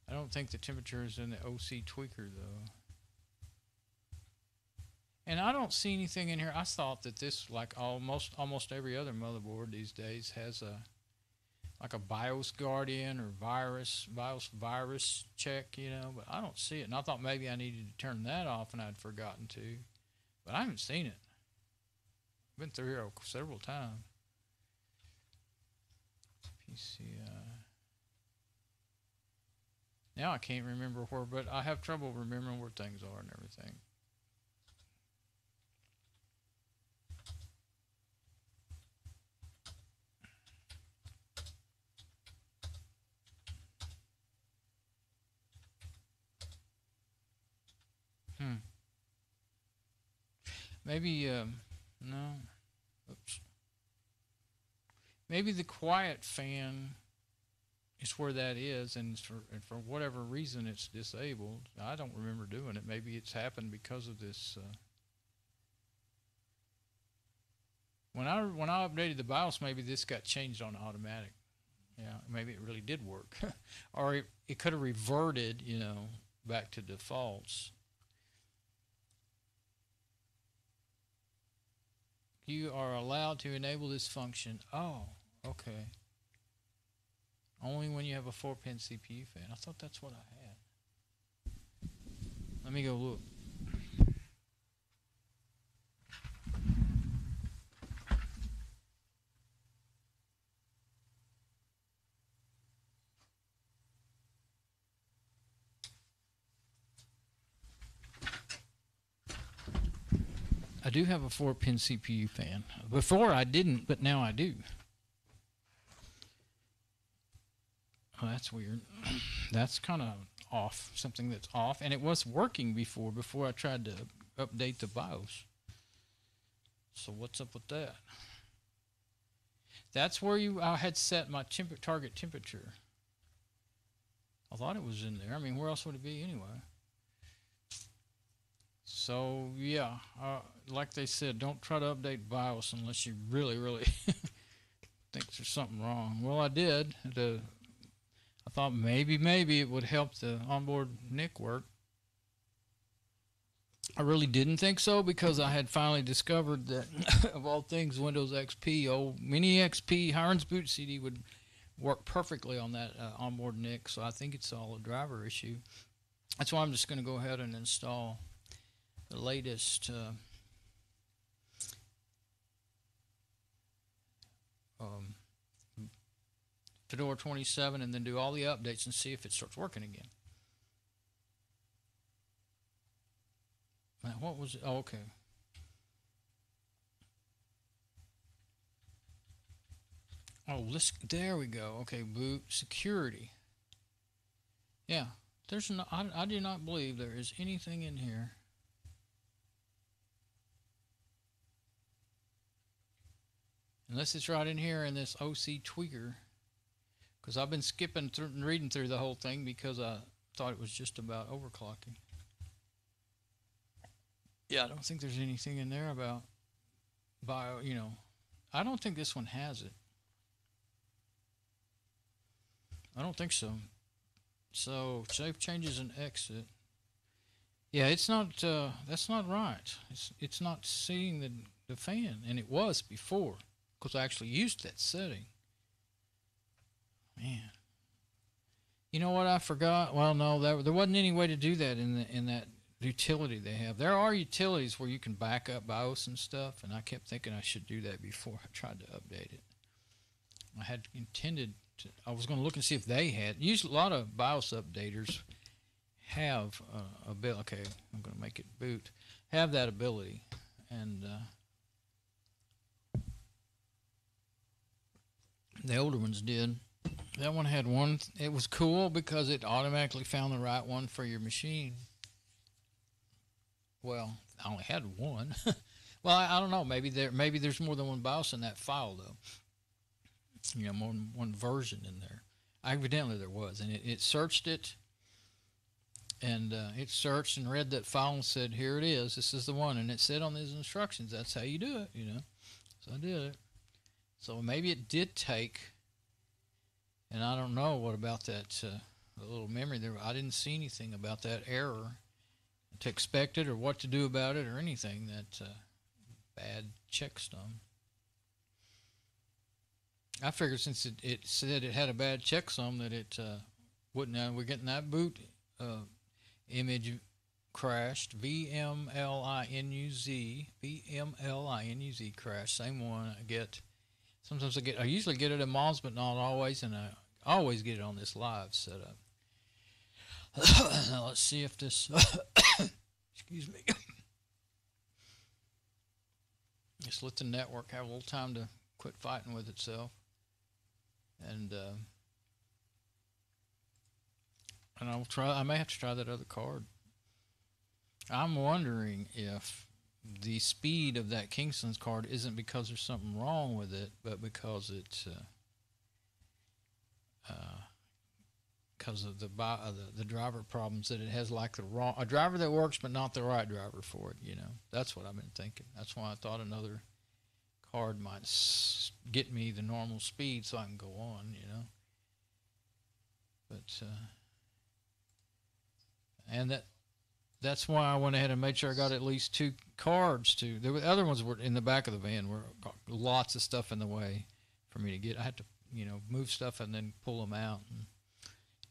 I don't think the temperature is in the OC tweaker though. And I don't see anything in here. I thought that this, like almost every other motherboard these days, has like a BIOS Guardian or BIOS virus check, but I don't see it. And I thought maybe I needed to turn that off, and I'd forgotten to. But I haven't seen it. I've been through here several times. PCI. Now I can't remember where, but I have trouble remembering where things are and everything. Maybe, no. Oops. Maybe the quiet fan is where that is, and for whatever reason it's disabled. I don't remember doing it. Maybe it's happened because of this. When I updated the BIOS, maybe this got changed on automatic. Yeah, maybe it really did work. Or it could have reverted, back to defaults. You are allowed to enable this function. Oh, okay. Only when you have a 4-pin CPU fan. I thought that's what I had. Let me go look. I do have a 4-pin CPU fan. Before I didn't, but now I do. Oh, that's weird. That's kind of off, something that's off. And it was working before I tried to update the BIOS. So what's up with that? That's where I had set my target temperature. I thought it was in there. I mean, where else would it be anyway? So yeah, like they said, don't try to update BIOS unless you really, really think there's something wrong. Well, I did. I thought maybe it would help the onboard NIC work. I really didn't think so because I had finally discovered that, of all things, Windows XP, old Mini XP, Hiren's Boot CD would work perfectly on that onboard NIC. So I think it's all a driver issue. That's why I'm just going to go ahead and install the latest Fedora 27 and then do all the updates and see if it starts working again. Now, what was it? Oh, okay. Oh, there we go. Okay, boot security. Yeah, there's no. I do not believe there is anything in here. Unless it's right in here in this OC tweaker. Because I've been skipping through and reading through the whole thing because I thought it was just about overclocking. Yeah, I don't think there's anything in there about bio, I don't think this one has it. I don't think so. So, save changes and exit. Yeah, it's not, that's not right. It's not seeing the fan, and it was before, because I actually used that setting. Man. You know what I forgot? Well, no, there wasn't any way to do that in that utility they have. There are utilities where you can back up BIOS and stuff, and I kept thinking I should do that before I tried to update it. I had intended to, I was going to look and see if they had. Usually, a lot of BIOS updaters have a bit. Okay, I'm going to make it boot. Have that ability, and the older ones did. That one had one. It was cool because it automatically found the right one for your machine. Well, I only had one. Well, I don't know. Maybe there's more than one BIOS in that file, though. More than one version in there. Evidently there was, and it searched it, and it searched and read that file and said, "Here it is. This is the one." And it said on these instructions, "That's how you do it." So I did it. So maybe it did take. And I don't know what about that the little memory there. I didn't see anything about that error to expect it or what to do about it or anything. That bad checksum. I figured since it said it had a bad checksum that it wouldn't. We're getting that boot image crashed. VMLINUZ crash. Same one I get. Sometimes I usually get it at malls, but not always, and I always get it on this live setup. Now let's see if this, excuse me, just let the network have a little time to quit fighting with itself, and I'll try. I may have to try that other card. I'm wondering if the speed of that Kingston's card isn't because there's something wrong with it, but because it's because of the driver problems that it has, like a driver that works but not the right driver for it. That's what I've been thinking. That's why I thought another card might get me the normal speed so I can go on. But and that's why I went ahead and made sure I got at least 2 cards too. The other ones were in the back of the van, were lots of stuff in the way for me to get. I had to, move stuff and then pull them out.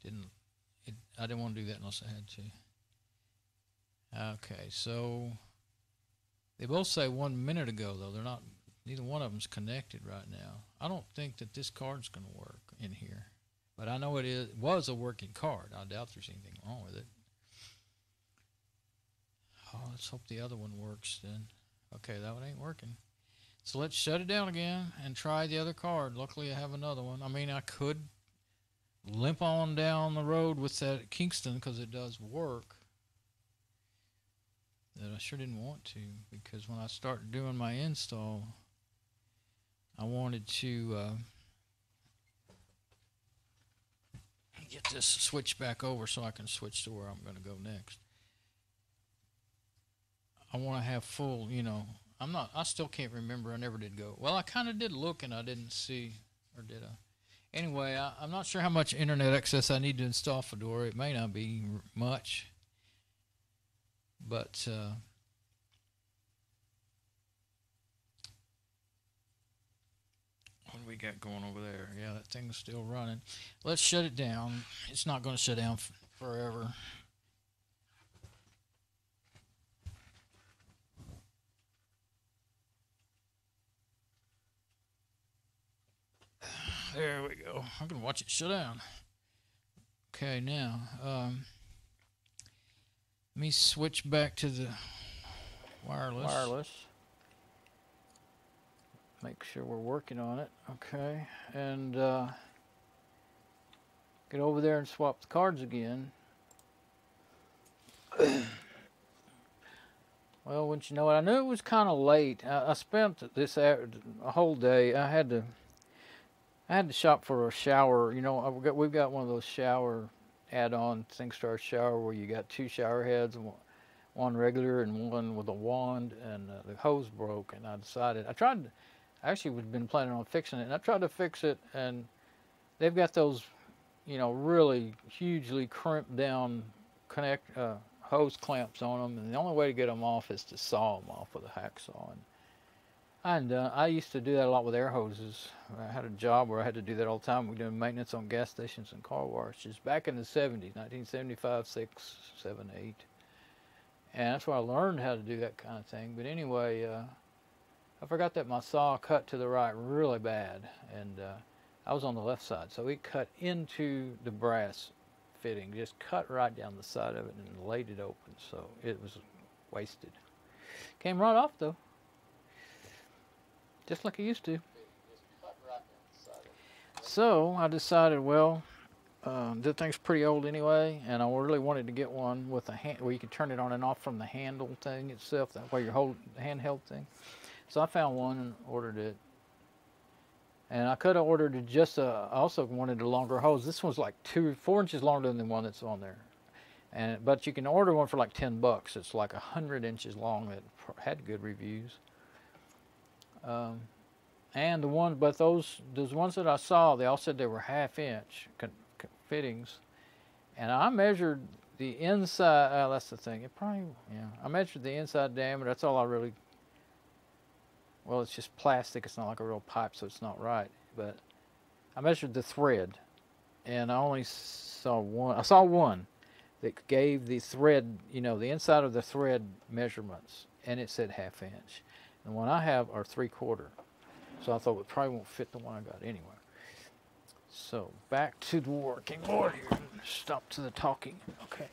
And I didn't want to do that unless I had to. Okay, so they both say 1 minute ago though. They're not. Neither one of them's connected right now. I don't think that this card's going to work in here, but I know it was a working card. I doubt there's anything wrong with it. Oh, let's hope the other one works then. Okay, that one ain't working. So let's shut it down again and try the other card. Luckily, I have another one. I mean, I could limp on down the road with that Kingston because it does work. That I sure didn't want to, because when I started doing my install, I wanted to get this switch back over so I can switch to where I'm going to go next. I want to have full, you know, I still can't remember. I never did go. Well, I kind of did look and I didn't see, or did I? Anyway, I'm not sure how much internet access I need to install Fedora. It may not be much, but what do we got going over there? Yeah, that thing's still running. Let's shut it down. It's not going to shut down forever. There we go. I'm going to watch it shut down. Okay, now, let me switch back to the wireless. Make sure we're working on it. Okay, and get over there and swap the cards again. Well, wouldn't you know it? I knew it was kind of late. I spent this a whole day. I had to shop for a shower. You know, we've got one of those shower add-on things to our shower where you got 2 shower heads, and one regular and one with a wand, and the hose broke, and I decided, I actually was been planning on fixing it, and I tried to fix it, and they've got those, you know, really hugely crimped down hose clamps on them, and the only way to get them off is to saw them off with a hacksaw. And I used to do that a lot with air hoses. I had a job where I had to do that all the time. We were doing maintenance on gas stations and car washes back in the 70s, 1975, 6, 7, 8. And that's where I learned how to do that kind of thing. But anyway, I forgot that my saw cut to the right really bad. And I was on the left side. So it cut into the brass fitting, just cut right down the side of it and laid it open. So it was wasted. Came right off though. Just like it used to. So I decided, well, that thing's pretty old anyway, and I really wanted to get one with a hand where you can turn it on and off from the handle thing itself, that way you hold the handheld thing. So I found one and ordered it. And I could have ordered it just I also wanted a longer hose. This one's like 4 inches longer than the one that's on there. But you can order one for like $10. It's like 100 inches long. That had good reviews. And those ones that I saw, they all said they were 1/2 inch fittings, and I measured the inside. That's the thing. I measured the inside diameter. That's all I really. Well, it's just plastic. It's not like a real pipe, so it's not right. But I measured the thread, and I only saw one. I saw one that gave the thread, you know, the inside of the thread measurements, and it said 1/2 inch. The one I have are 3/4. So I thought it probably won't fit the one I got anyway. So back to the working board here. Stop to the talking. Okay.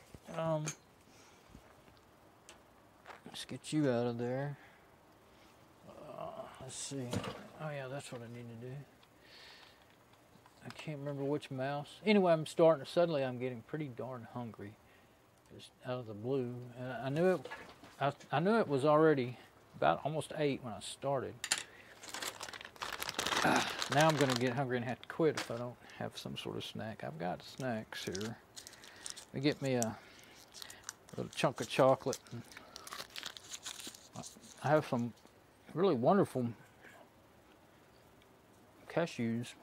Let's get you out of there. Let's see. Oh yeah, that's what I need to do. I can't remember which mouse. Anyway, suddenly I'm getting pretty darn hungry. Just out of the blue. And I knew it was already about almost 8 when I started. Now I'm going to get hungry and have to quit if I don't have some sort of snack. I've got snacks here. Let me get me a little chunk of chocolate. I have some really wonderful cashews.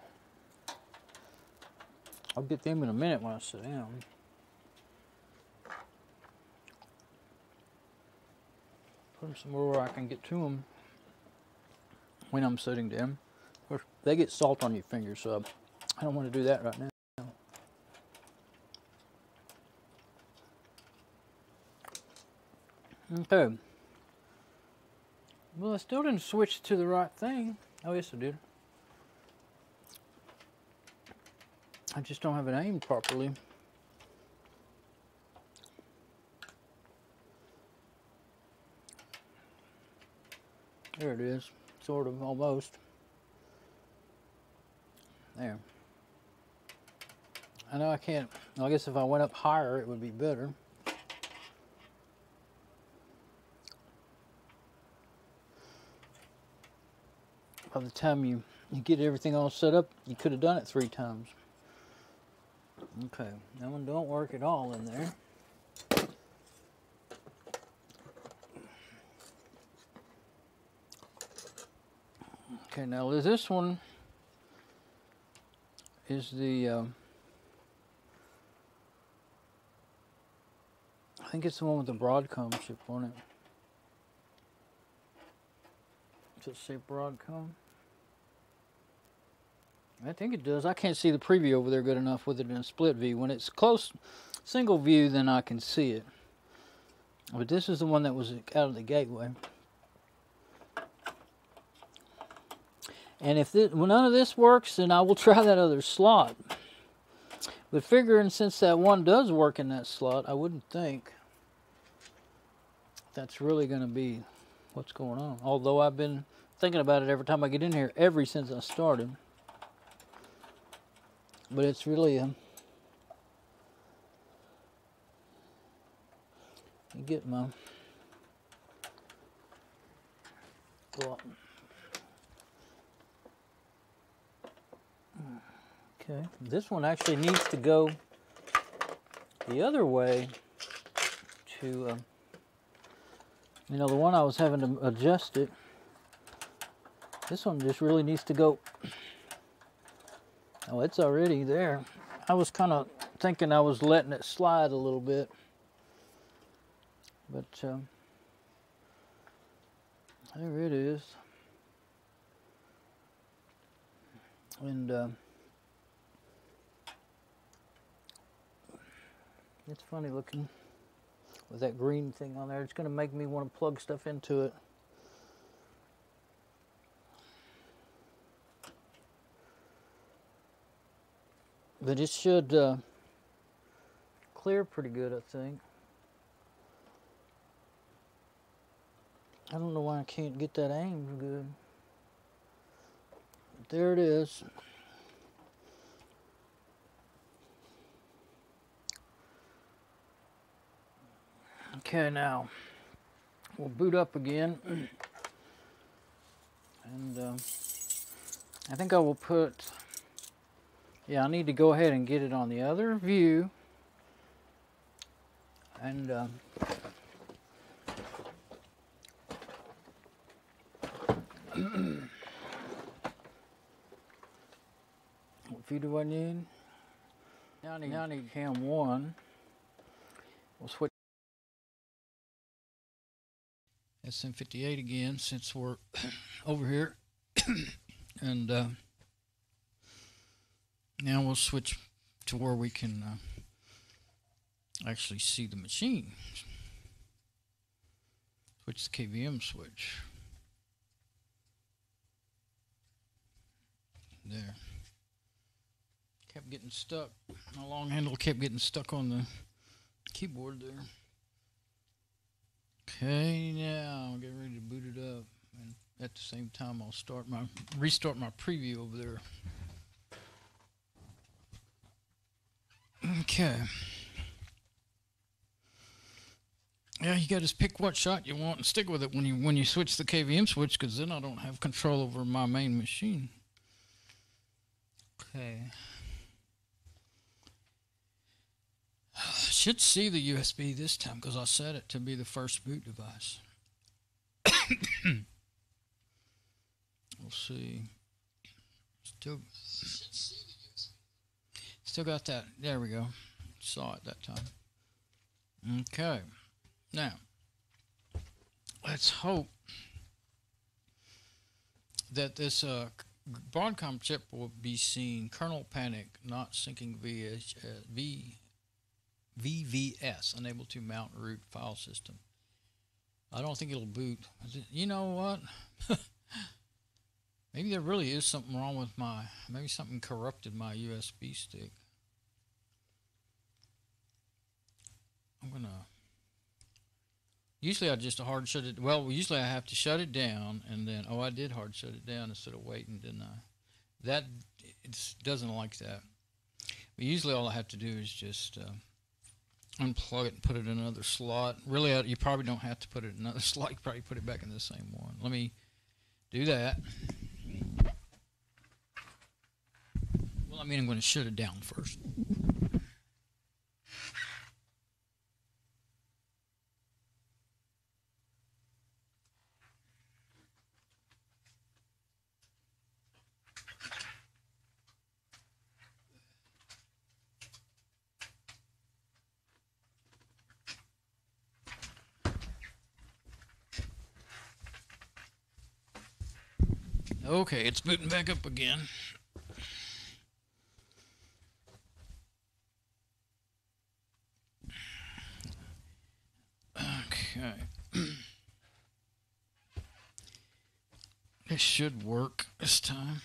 I'll get them in a minute when I sit down. Put them somewhere where I can get to them when I'm sitting down. Of course, they get salt on your fingers, so I don't want to do that right now. Okay. Well, I still didn't switch to the right thing. Oh, yes, I did. I just don't have it aimed properly. There it is, sort of, almost. There. I know I can't, I guess if I went up higher it would be better. By the time you get everything all set up, you could have done it 3 times. Okay, that one don't work at all in there. Okay, now this one is the, I think it's the one with the Broadcom chip on it. Does it say Broadcom? I think it does. I can't see the preview over there good enough with it in a split view. When it's close, single view, then I can see it. But this is the one that was out of the gateway. And if well, none of this works, then I will try that other slot. But figuring since that one does work in that slot, I wouldn't think that's really going to be what's going on. Although I've been thinking about it every time I get in here, ever since I started. But it's really you get my okay, this one actually needs to go the other way to you know, the one I was having to adjust it. This one just really needs to go. Oh, it's already there. I was kind of thinking I was letting it slide a little bit. But there it is. And it's funny looking with that green thing on there. It's going to make me want to plug stuff into it. But it should clear pretty good, I think. I don't know why I can't get that aimed good. But there it is. Okay, now we'll boot up again. And I think I will put... Yeah, I need to go ahead and get it on the other view. And what view do I need? Now I need cam 1. We'll switch SM58 again since we're over here. And now we'll switch to where we can actually see the machine. Switch the KVM switch. There. Kept getting stuck. My long handle kept getting stuck on the keyboard there. Okay, now I'll get ready to boot it up. And at the same time, I'll restart my preview over there. Okay. Yeah, you got to just pick what shot you want and stick with it when you switch the KVM switch, because then I don't have control over my main machine. Okay. Should see the USB this time because I set it to be the first boot device. We'll see. Still got that. There we go. Saw it that time. Okay. Now, let's hope that this Broadcom chip will be seeing kernel panic, not syncing VVS, unable to mount root file system. I don't think it'll boot. You know what? Maybe there really is something wrong with maybe something corrupted my USB stick. Usually I just hard shut it. Well, usually I have to shut it down and then, I did hard shut it down instead of waiting, didn't I? That, it doesn't like that. But usually all I have to do is just unplug it and put it in another slot. Really, you probably don't have to put it in another slot. You probably put it back in the same one. Let me do that. Well, I'm going to shut it down first. Okay, it's booting back up again. Okay. It should work this time.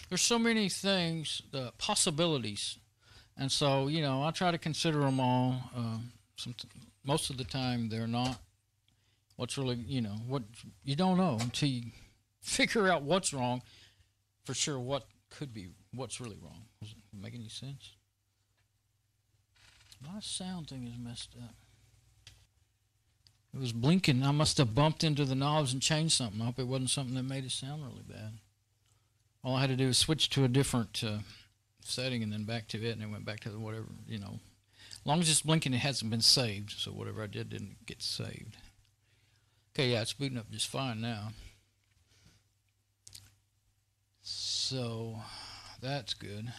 There's so many things, the possibilities, and so I try to consider them all. Most of the time, they're not. What's really, what you don't know until you figure out what's wrong. For sure, what's really wrong. Does it make any sense? My sound thing is messed up. It was blinking. I must have bumped into the knobs and changed something. I hope it wasn't something that made it sound really bad. All I had to do was switch to a different setting and then back to it, and it went back to whatever, As long as it's blinking, it hasn't been saved, so whatever I did didn't get saved. Okay, yeah, it's booting up just fine now. So that's good.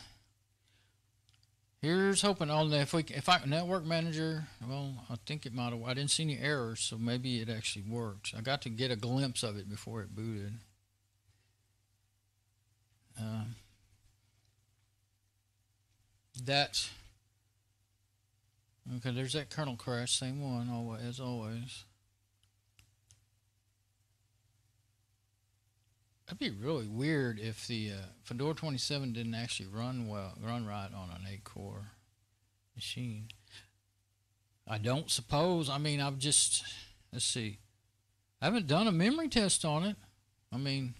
Here's hoping if I network manager, well, I think it might have. I didn't see any errors, so maybe it actually works. I got to get a glimpse of it before it booted. That's okay. There's that kernel crash, same one, as always. That'd be really weird if the Fedora 27 didn't actually run right on an 8-core machine. I don't suppose. I mean, let's see. I haven't done a memory test on it. I mean,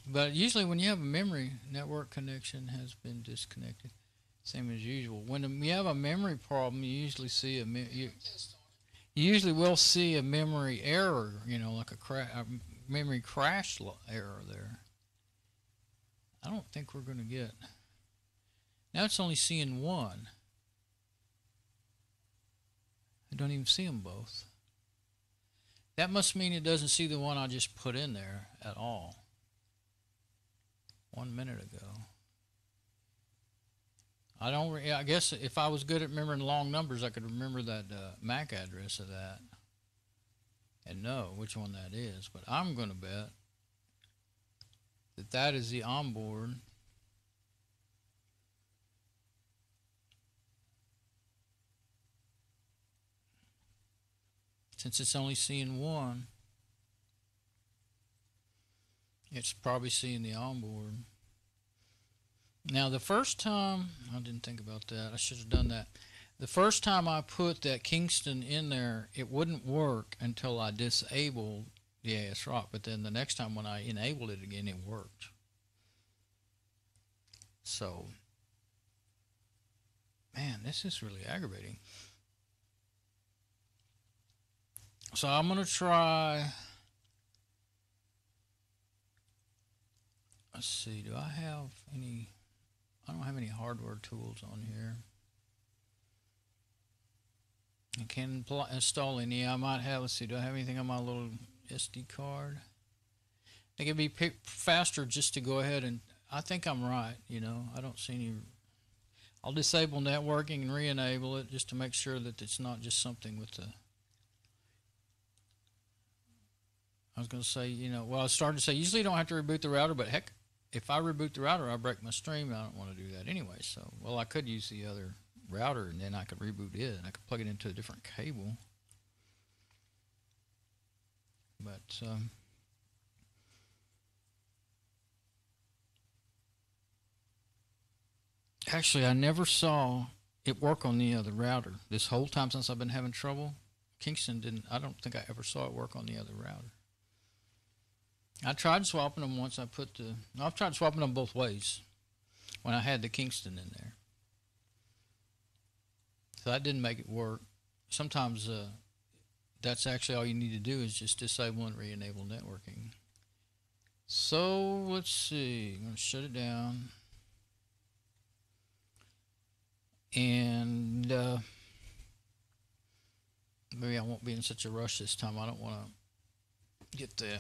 but usually when you have a memory, network connection has been disconnected. Same as usual. When you have a memory problem, you usually see you usually will see a memory error, like a memory crash error there. I don't think we're going to get. Now it's only seeing one. I don't even see them both. That must mean it doesn't see the one I just put in there at all. 1 minute ago. I guess if I was good at remembering long numbers, I could remember that MAC address of that and know which one that is. But I'm going to bet that is the onboard. Since it's only seeing one, it's probably seeing the onboard. Now, the first time, I didn't think about that. I should have done that. The first time I put that Kingston in there, it wouldn't work until I disabled the ASRock. But then the next time when I enabled it again, it worked. So, man, this is really aggravating. So I'm going to try. Let's see, do I have any? I don't have any hardware tools on here. I can't install any. I might have, let's see, do I have anything on my little SD card? I think it'd be faster just to go ahead and, I think I'm right, I don't see any. I'll disable networking and re-enable it just to make sure that it's not just something with the, I was going to say, well, I started to say, usually you don't have to reboot the router, but heck, if I reboot the router, I break my stream. I don't want to do that anyway. So, well, I could use the other router, and then I could reboot it, and I could plug it into a different cable. But actually, I never saw it work on the other router. This whole time since I've been having trouble, Kingston didn't. I don't think I ever saw it work on the other router. I tried swapping them once. I've tried swapping them both ways when I had the Kingston in there. So that didn't make it work. Sometimes that's actually all you need to do is just disable and re-enable networking. So let's see. I'm going to shut it down. And maybe I won't be in such a rush this time. I don't want to get the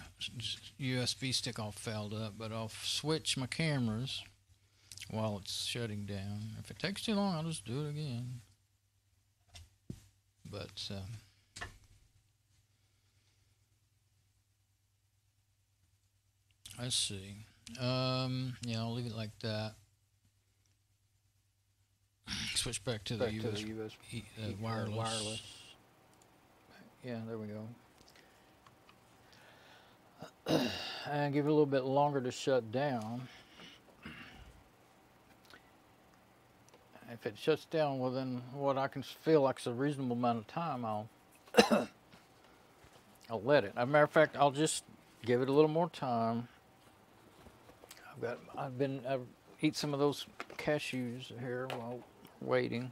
USB stick all fouled up, but I'll switch my cameras while it's shutting down. If it takes too long, I'll just do it again. But let's see. Yeah, I'll leave it like that. Switch back to the USB wireless. Yeah, there we go. And give it a little bit longer to shut down. If it shuts down within what I can feel like is a reasonable amount of time, I'll I'll let it. As a matter of fact, I'll just give it a little more time. I eat some of those cashews here while waiting.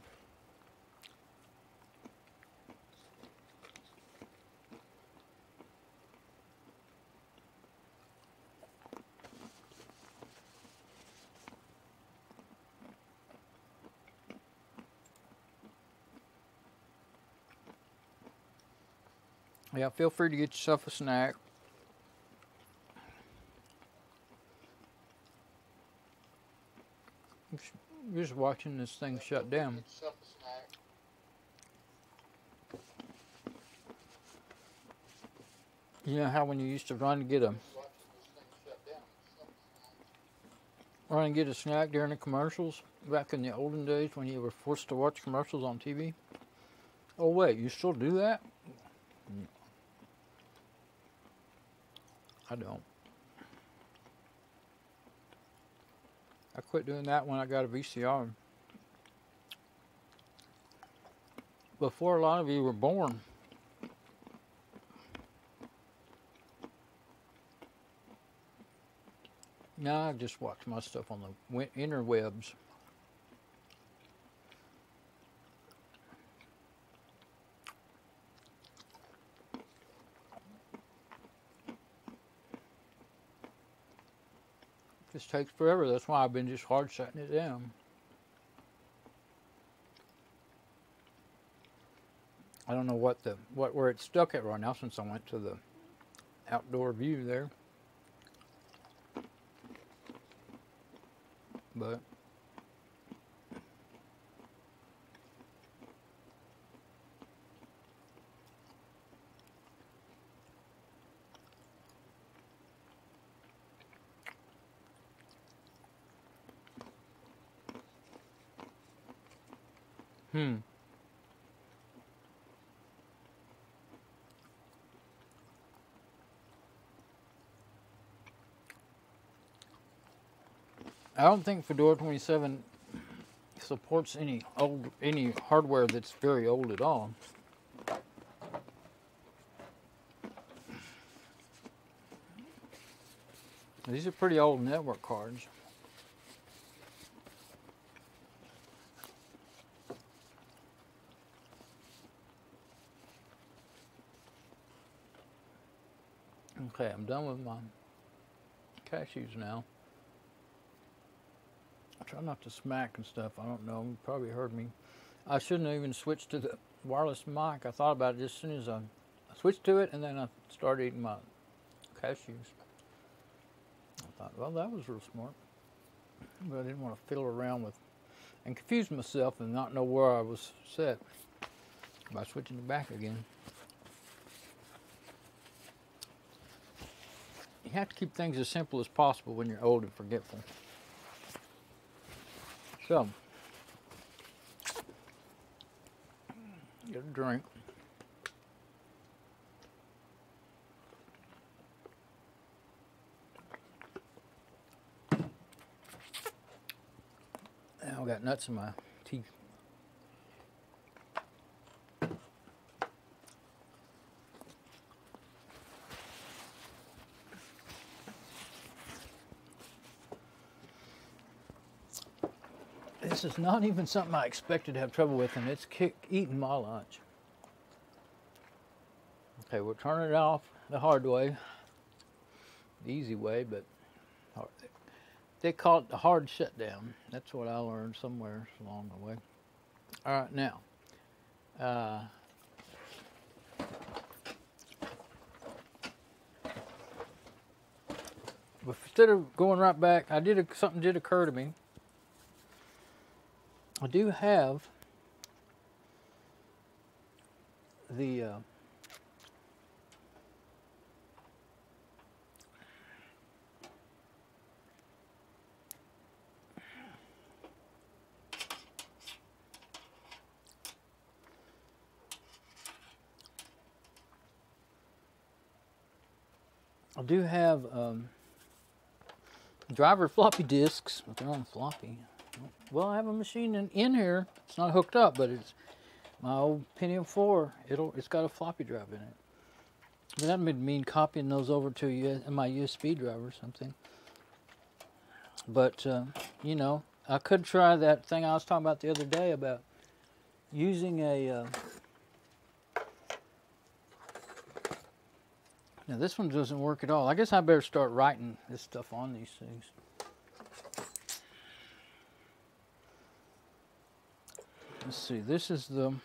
Yeah, feel free to get yourself a snack. You're just watching this thing shut down. You know how when you used to run and get a snack during the commercials back in the olden days when you were forced to watch commercials on TV? Oh wait, you still do that? I don't. I quit doing that when I got a VCR. Before a lot of you were born. Now I just watch my stuff on the interwebs. Just takes forever. That's why I've been just hard shutting it down. I don't know where it's stuck at right now since I went to the outdoor view there. But I don't think Fedora 27 supports any hardware that's very old at all. These are pretty old network cards. Okay, I'm done with my cashews now. I try not to smack and stuff. I don't know. You probably heard me. I shouldn't have even switched to the wireless mic. I thought about it just as soon as I switched to it, and then I started eating my cashews. I thought, well, that was real smart. But I didn't want to fiddle around with and confuse myself and not know where I was set by switching it back again. You have to keep things as simple as possible when you're old and forgetful. So, get a drink. Now I got nuts in my teeth. This is not even something I expected to have trouble with, and it's eating my lunch. Okay, we'll turn it off the hard way, the easy way, but hard. They call it the hard shutdown. That's what I learned somewhere along the way. All right, now, instead of going right back, something did occur to me. I do have the I do have driver floppy disks, but they're on floppy. Well, I have a machine in here. It's not hooked up, but it's my old Pentium 4. It's got a floppy drive in it. But that would mean copying those over to my USB drive or something. But you know, I could try that thing I was talking about the other day about using a. Now this one doesn't work at all. I guess I better start writing this stuff on these things. Let's see, this is the, I'm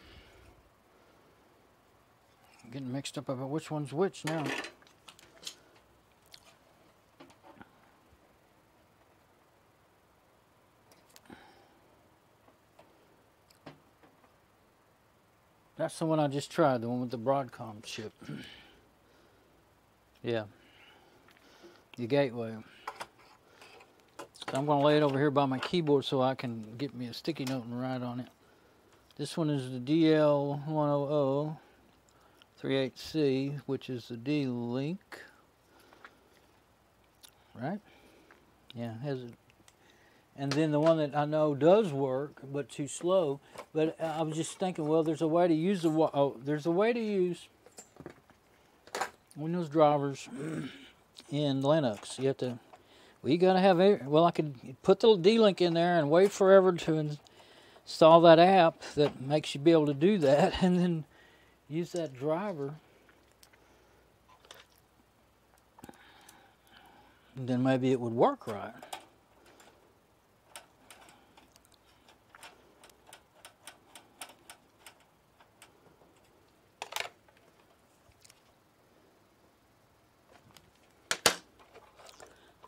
getting mixed up about which one's which now. That's the one I just tried, the one with the Broadcom chip. Yeah, the gateway. So I'm going to lay it over here by my keyboard so I can get me a sticky note and write on it. This one is the DL1038C, which is the D-Link. Right? Yeah, has it. And then the one that I know does work, but too slow. But I was just thinking, well, there's a way to use there's a way to use Windows drivers in Linux. You have to, well, you gotta have, well, I could put the D-Link in there and wait forever to install that app that makes you be able to do that, and then use that driver. And then maybe it would work right.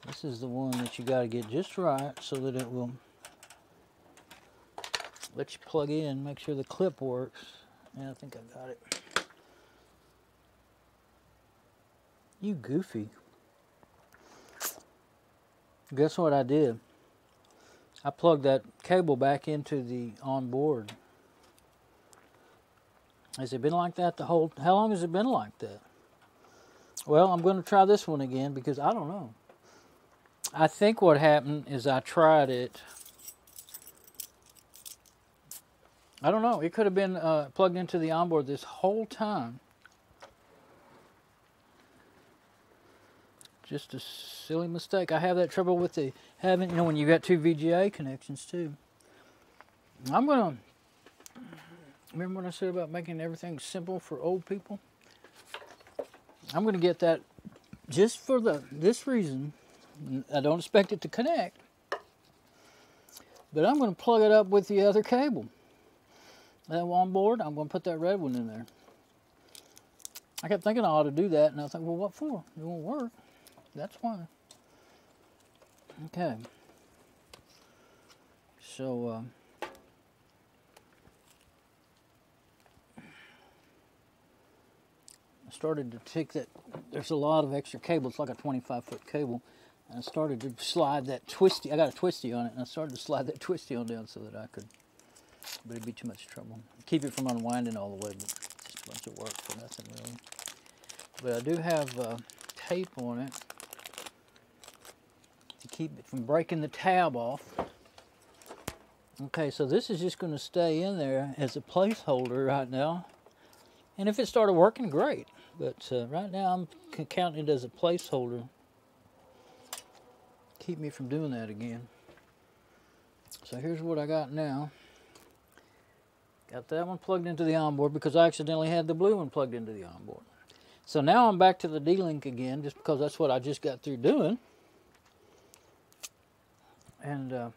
This is the one that you got to get just right so that it will let you plug in, make sure the clip works. Yeah, I think I got it. You goofy. Guess what I did? I plugged that cable back into the onboard. Has it been like that how long has it been like that? Well, I'm going to try this one again because I don't know. I think what happened is I tried it. I don't know. It could have been plugged into the onboard this whole time. Just a silly mistake. I have that trouble with the having, when you got two VGA connections too. I'm gonna remember what I said about making everything simple for old people. I'm gonna get that just for this reason. I don't expect it to connect, but I'm going to plug it up with the other cable. That on board, I'm going to put that red one in there. I kept thinking I ought to do that, and I thought, well, what for? It won't work. That's why. Okay. So, I started to take that. There's a lot of extra cable. It's like a 25-foot cable. I started to slide that twisty. I got a twisty on it, and I started to slide that twisty on down so that I could. But it'd be too much trouble. Keep it from unwinding all the way, but just a bunch of work for nothing really. But I do have tape on it to keep it from breaking the tab off. Okay, so this is just going to stay in there as a placeholder right now. And if it started working, great. But right now I'm counting it as a placeholder. Keep me from doing that again. So here's what I got now. Got that one plugged into the onboard because I accidentally had the blue one plugged into the onboard. So now I'm back to the D-Link again just because that's what I just got through doing. And I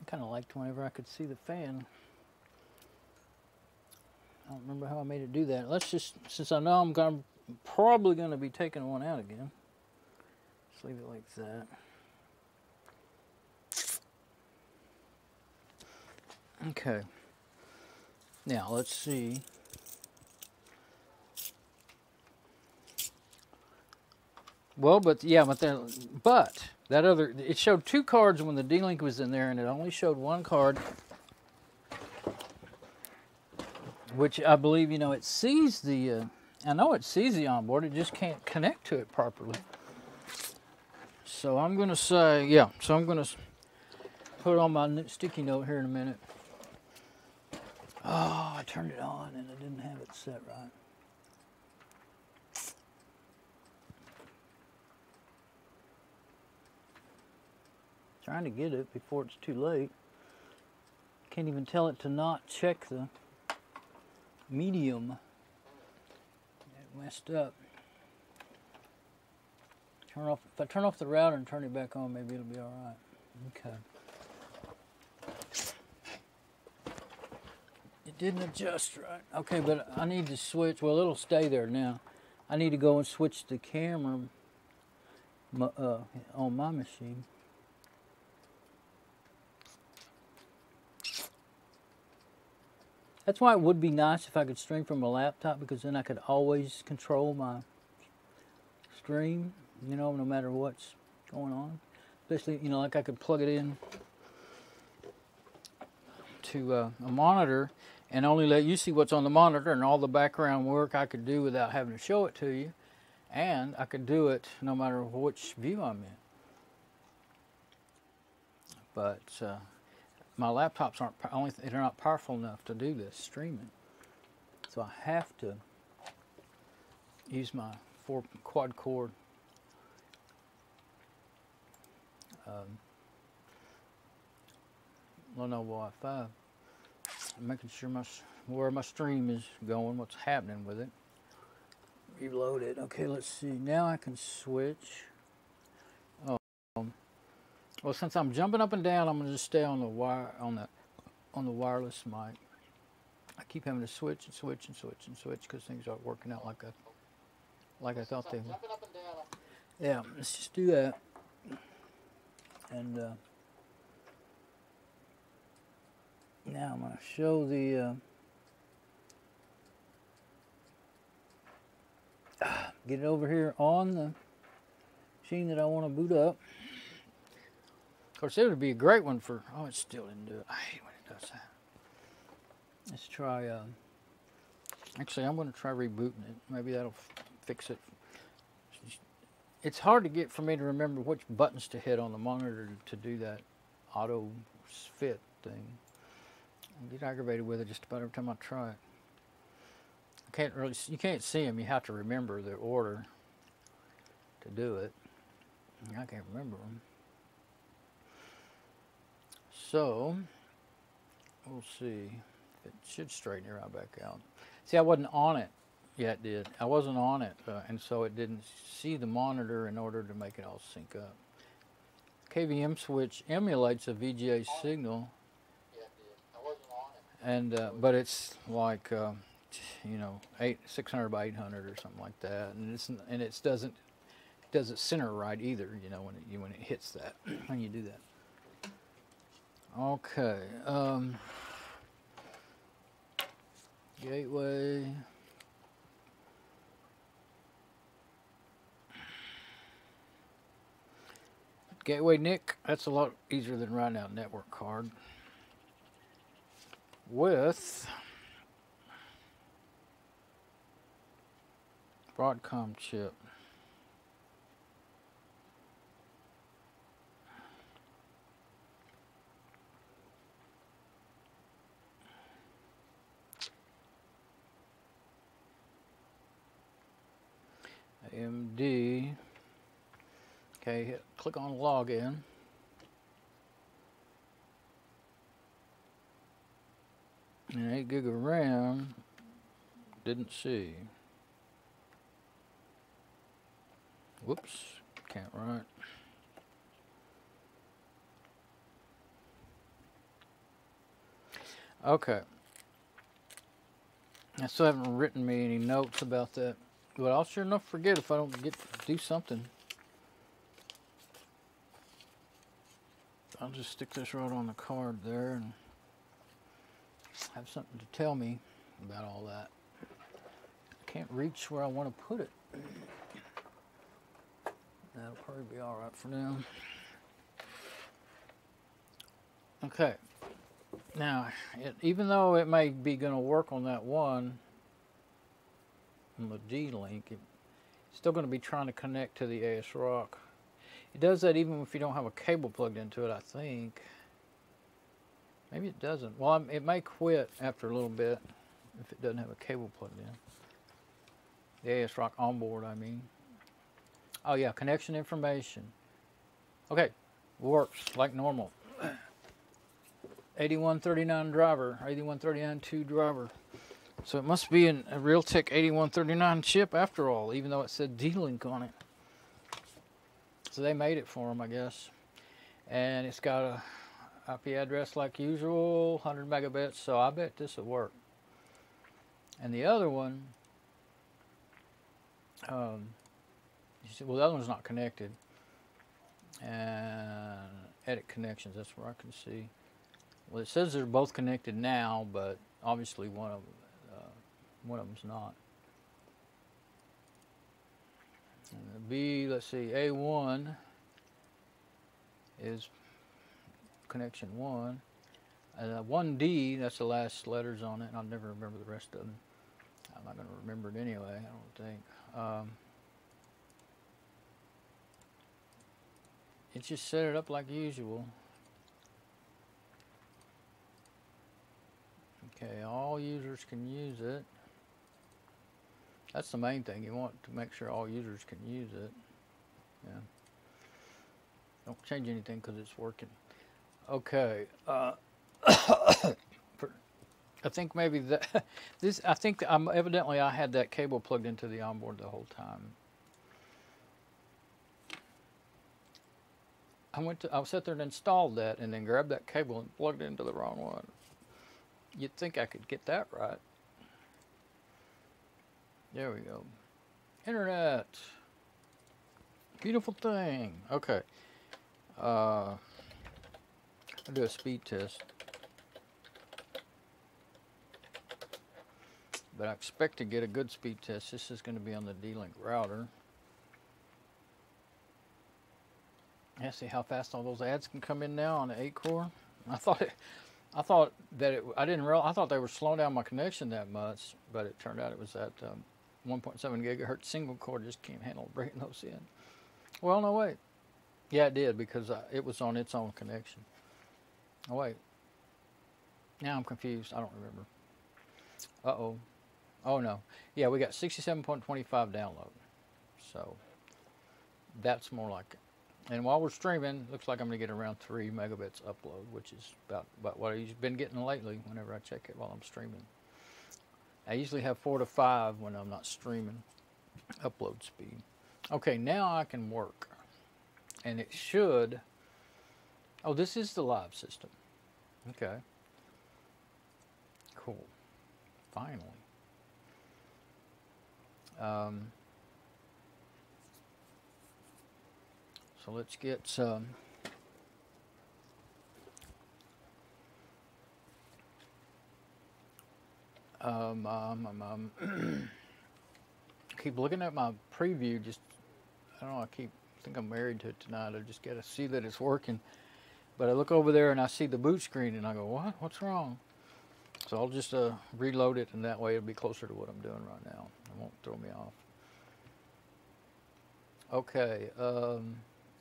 kind of liked whenever I could see the fan. I don't remember how I made it do that. Let's just, since I know I'm probably going to be taking one out again, just leave it like that. Okay. Now let's see. Well, but that other, it showed two cards when the D-Link was in there, and it only showed one card. which I believe, you know, it sees the, I know it sees the onboard, it just can't connect to it properly. So I'm going to say, yeah, so I'm going to put it on my sticky note here in a minute. Oh, I turned it on and I didn't have it set right. Trying to get it before it's too late. Can't even tell it to not check the medium. It messed up. Turn off. If I turn off the router and turn it back on, maybe it'll be all right. Okay. It didn't adjust right. Okay, but I need to switch. Well, it'll stay there now. I need to go and switch the camera on my machine. That's why it would be nice if I could stream from a laptop, because then I could always control my stream, you know, no matter what's going on. Especially, you know, like I could plug it in to a monitor and only let you see what's on the monitor, and all the background work I could do without having to show it to you. And I could do it no matter which view I'm in. But my laptops they're not powerful enough to do this streaming. So I have to use my quad core Lenovo i5. I'm making sure where my stream is going, what's happening with it. Reload it. Okay, let's see. Now I can switch. Oh, well, since I'm jumping up and down, I'm going to just stay on the wire on the wireless mic. I keep having to switch and switch and switch and switch because things aren't working out like I thought they would. Yeah, let's just do that. And now I'm going to show the get it over here on the machine that I want to boot up. Of course, it would be a great one for, oh, it still didn't do it. I hate when it does that. Let's try, actually, I'm going to try rebooting it. Maybe that'll fix it. It's hard to get for me to remember which buttons to hit on the monitor to do that auto fit thing. I get aggravated with it just about every time I try it. You can't see them. You have to remember the order to do it. I can't remember them. So, we'll see. It should straighten it right back out. See, I wasn't on it yet, I wasn't on it, and so it didn't see the monitor in order to make it all sync up. KVM switch emulates a VGA signal. And but it's like you know, 600 by 800 or something like that, and it doesn't center right either. You know, when it hits that when you do that. Okay, gateway. Gateway NIC. That's a lot easier than writing out network card. With Broadcom chip. AMD. Okay, click on login. And 8 gig of RAM, didn't see. Whoops, can't write. Okay. I still haven't written me any notes about that, but I'll sure enough forget if I don't get to do something. I'll just stick this right on the card there and have something to tell me about all that. I can't reach where I want to put it. That'll probably be all right for now. Okay. Now, even though it may be going to work on that one, on the D-Link, it's still going to be trying to connect to the ASRock. It does that even if you don't have a cable plugged into it, I think. Maybe it doesn't. Well, it may quit after a little bit if it doesn't have a cable plugged in. The ASRock onboard, I mean. Oh yeah, connection information. Okay, works like normal. 8139 driver, 8139.2 driver. So it must be a Realtek 8139 chip after all, even though it said D-Link on it. So they made it for them, I guess. And it's got a IP address like usual, 100 megabits, so I bet this will work. And the other one, well, the other one's not connected. And edit connections, that's where I can see. Well, it says they're both connected now, but obviously one of them's not. And the B, let's see, A1 is connection 1. And 1D, that's the last letters on it, and I'll never remember the rest of them. I'm not going to remember it anyway, I don't think. It just set it up like usual. Okay, all users can use it. That's the main thing. You want to make sure all users can use it. Yeah. Don't change anything because it's working. Okay. I think maybe that I think evidently I had that cable plugged into the onboard the whole time. I sat there and installed that and then grabbed that cable and plugged it into the wrong one. You'd think I could get that right. There we go. Internet. Beautiful thing. Okay. I'll do a speed test. But I expect to get a good speed test. This is going to be on the D-Link router. Yeah, see how fast all those ads can come in now on the 8-core? I thought they were slowing down my connection that much, but it turned out it was that 1.7 gigahertz single core just can't handle breaking those in. Well, no, wait. Yeah, it did because it was on its own connection. Oh, wait. Now I'm confused. I don't remember. Uh-oh. Oh, no. Yeah, we got 67.25 download. So that's more like it. And while we're streaming, looks like I'm going to get around 3 megabits upload, which is about what I've been getting lately whenever I check it while I'm streaming. I usually have 4 to 5 when I'm not streaming upload speed. Okay, now I can work. And it should... Oh, this is the live system. Okay. Cool. Finally. So let's get some... keep looking at my preview, just, I don't know, I think I'm married to it tonight. I just got to see that it's working. But I look over there and I see the boot screen and I go, what? What's wrong? So I'll just reload it, and that way it'll be closer to what I'm doing right now. It won't throw me off. Okay,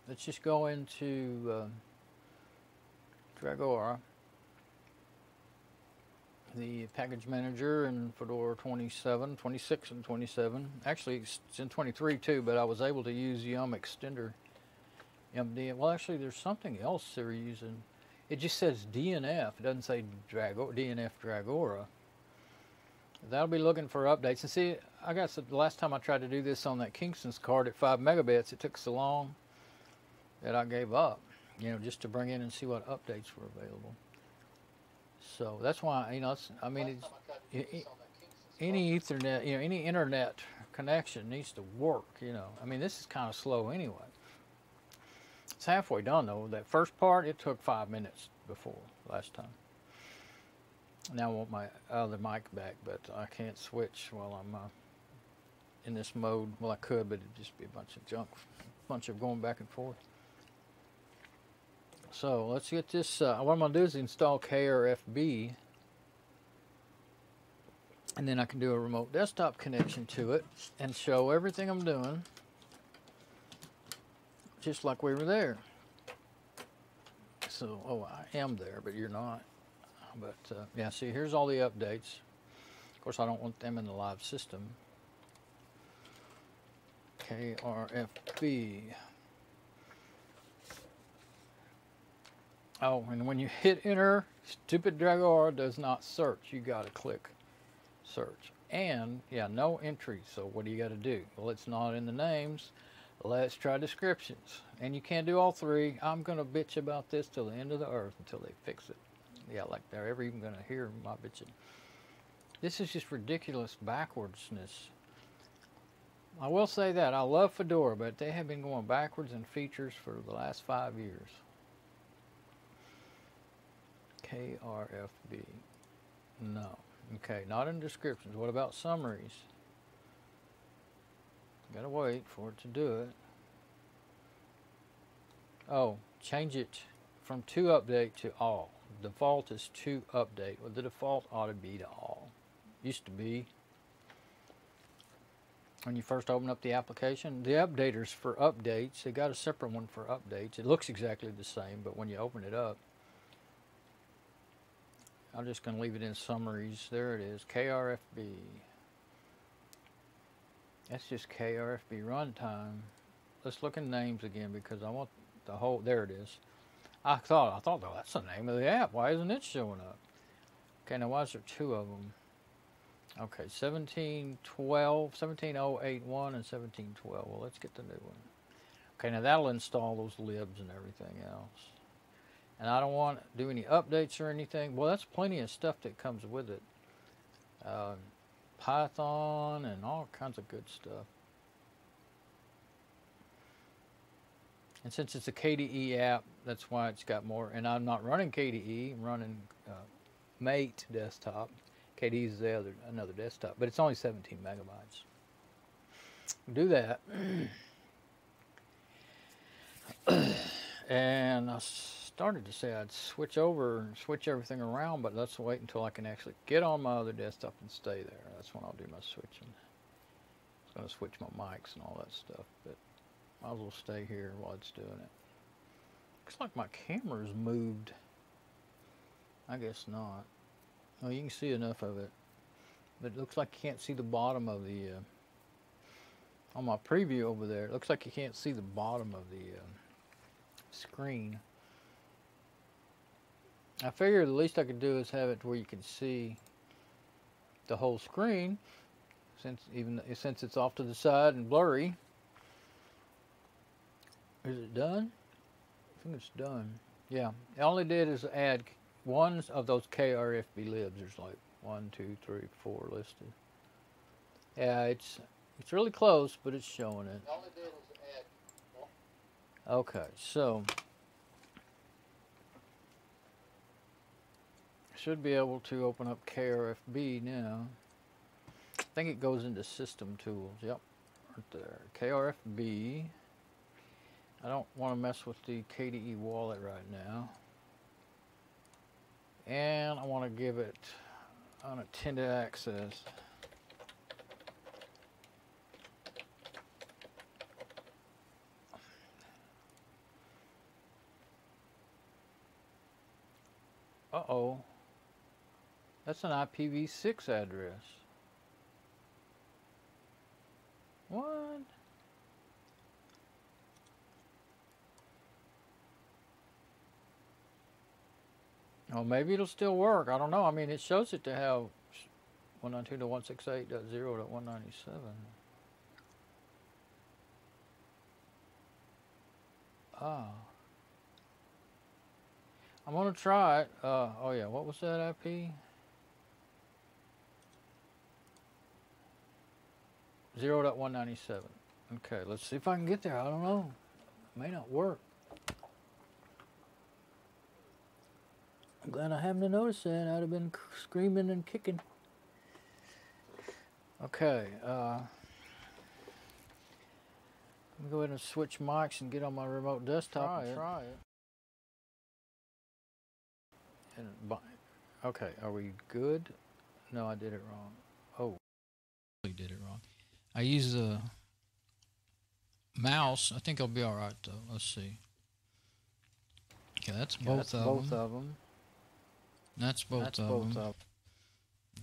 let's just go into Dragora, the package manager in Fedora 27, 26 and 27. Actually, it's in 23 too, but I was able to use Yum Extender. MD. Well, actually, there's something else they're using. It just says DNF. It doesn't say DNF Dragora. That'll be looking for updates. And see, I guess the last time I tried to do this on that Kingston's card at 5 megabits, it took so long that I gave up, you know, just to bring in and see what updates were available. So that's why, you know, I mean, any Ethernet, you know, any internet connection needs to work, you know. I mean, this is kind of slow anyway. It's halfway done, though. That first part, it took 5 minutes before last time. Now I want my other mic back, but I can't switch while I'm in this mode. Well, I could, but it'd just be a bunch of junk, bunch of going back and forth. So let's get this. What I'm going to do is install KRFB, and then I can do a remote desktop connection to it and show everything I'm doing, just like we were there. So, oh, I am there, but you're not. But yeah, see, here's all the updates. Of course, I don't want them in the live system. KRFB. Oh, and when you hit enter, stupid Dragora does not search. You got to click search. And yeah, no entry. So what do you got to do? Well, it's not in the names. Let's try descriptions. And you can't do all three. I'm going to bitch about this till the end of the earth until they fix it. Yeah, like they're ever even going to hear my bitching. This is just ridiculous backwardsness. I will say that. I love Fedora, but they have been going backwards in features for the last 5 years. KRFB. No. Okay, not in descriptions. What about summaries? Gotta wait for it to do it. Oh, change it from to update to all. Default is to update. Well, the default ought to be to all. Used to be. When you first open up the application, the updaters for updates, they got a separate one for updates. It looks exactly the same, but when you open it up, I'm just going to leave it in summaries. There it is, KRFB. That's just KRFB runtime. Let's look in names again because I want the whole, there it is. I thought, well, that's the name of the app. Why isn't it showing up? Okay, now why is there two of them? Okay, 1712, 17081 and 1712. Well, let's get the new one. Okay, now that'll install those libs and everything else. And I don't want to do any updates or anything. Well, that's plenty of stuff that comes with it. Python and all kinds of good stuff. And since it's a KDE app, that's why it's got more. And I'm not running KDE. I'm running Mate desktop. KDE is another desktop, but it's only 17 megabytes. Do that. And I started to say I'd switch everything around, but let's wait until I can actually get on my other desktop and stay there. That's when I'll do my switching. I was going to switch my mics and all that stuff, but might as well stay here while it's doing it. Looks like my camera's moved. I guess not. Well, you can see enough of it, but it looks like you can't see the bottom of the, on my preview over there, it looks like you can't see the bottom of the screen. I figured the least I could do is have it where you can see the whole screen, since it's off to the side and blurry. Is it done? I think it's done. Yeah, all it did is add one of those KRFB libs. There's like 1, 2, 3, 4 listed. Yeah, it's really close, but it's showing it. All it did was add one. Okay, so should be able to open up KRFB now. I think it goes into System Tools. Yep, right there. KRFB. I don't want to mess with the KDE wallet right now. And I want to give it unattended access. Uh-oh. That's an IPv6 address. What? Well, maybe it'll still work. I don't know. I mean, it shows it to have 192.168.0.197. Ah. I'm going to try it. Oh, yeah. What was that IP? 0.197. Okay, let's see if I can get there. I don't know. It may not work. I'm glad I happened to notice that. I'd have been screaming and kicking. Okay. Let me go ahead and switch mics and get on my remote desktop and try it. Okay, are we good? No, I did it wrong. Oh, I did it wrong. I use the mouse. I think I'll be all right though. Let's see. Okay, that's both of them. That's both of them.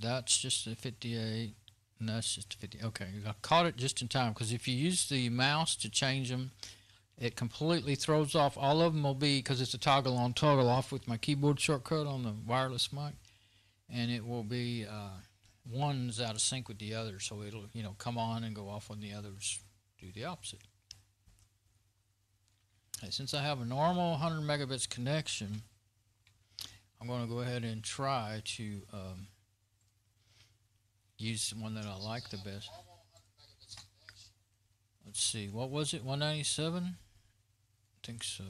That's just a 58, and that's just a 50. Okay, I caught it just in time, because if you use the mouse to change them, it completely throws off. All of them will be, because it's a toggle on, toggle off with my keyboard shortcut on the wireless mic, and it will be one's out of sync with the other, so it'll come on and go off when the others do the opposite. Okay, since I have a normal 100 megabits connection, I'm going to go ahead and try to use one that I like the best. Let's see, what was it? 197? I think so. I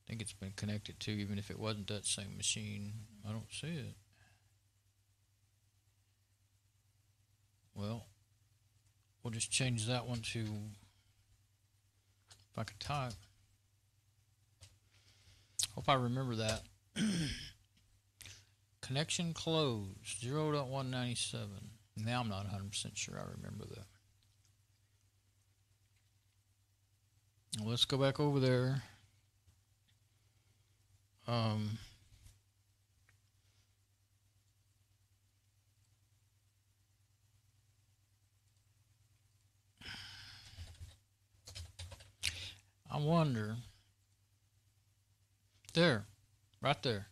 think it's been connected to, even if it wasn't that same machine. I don't see it. Well, we'll just change that one to, if I could type. Hope I remember that. Connection closed, 0.197. Now I'm not 100% sure I remember that. Well, let's go back over there. I wonder. There, right there.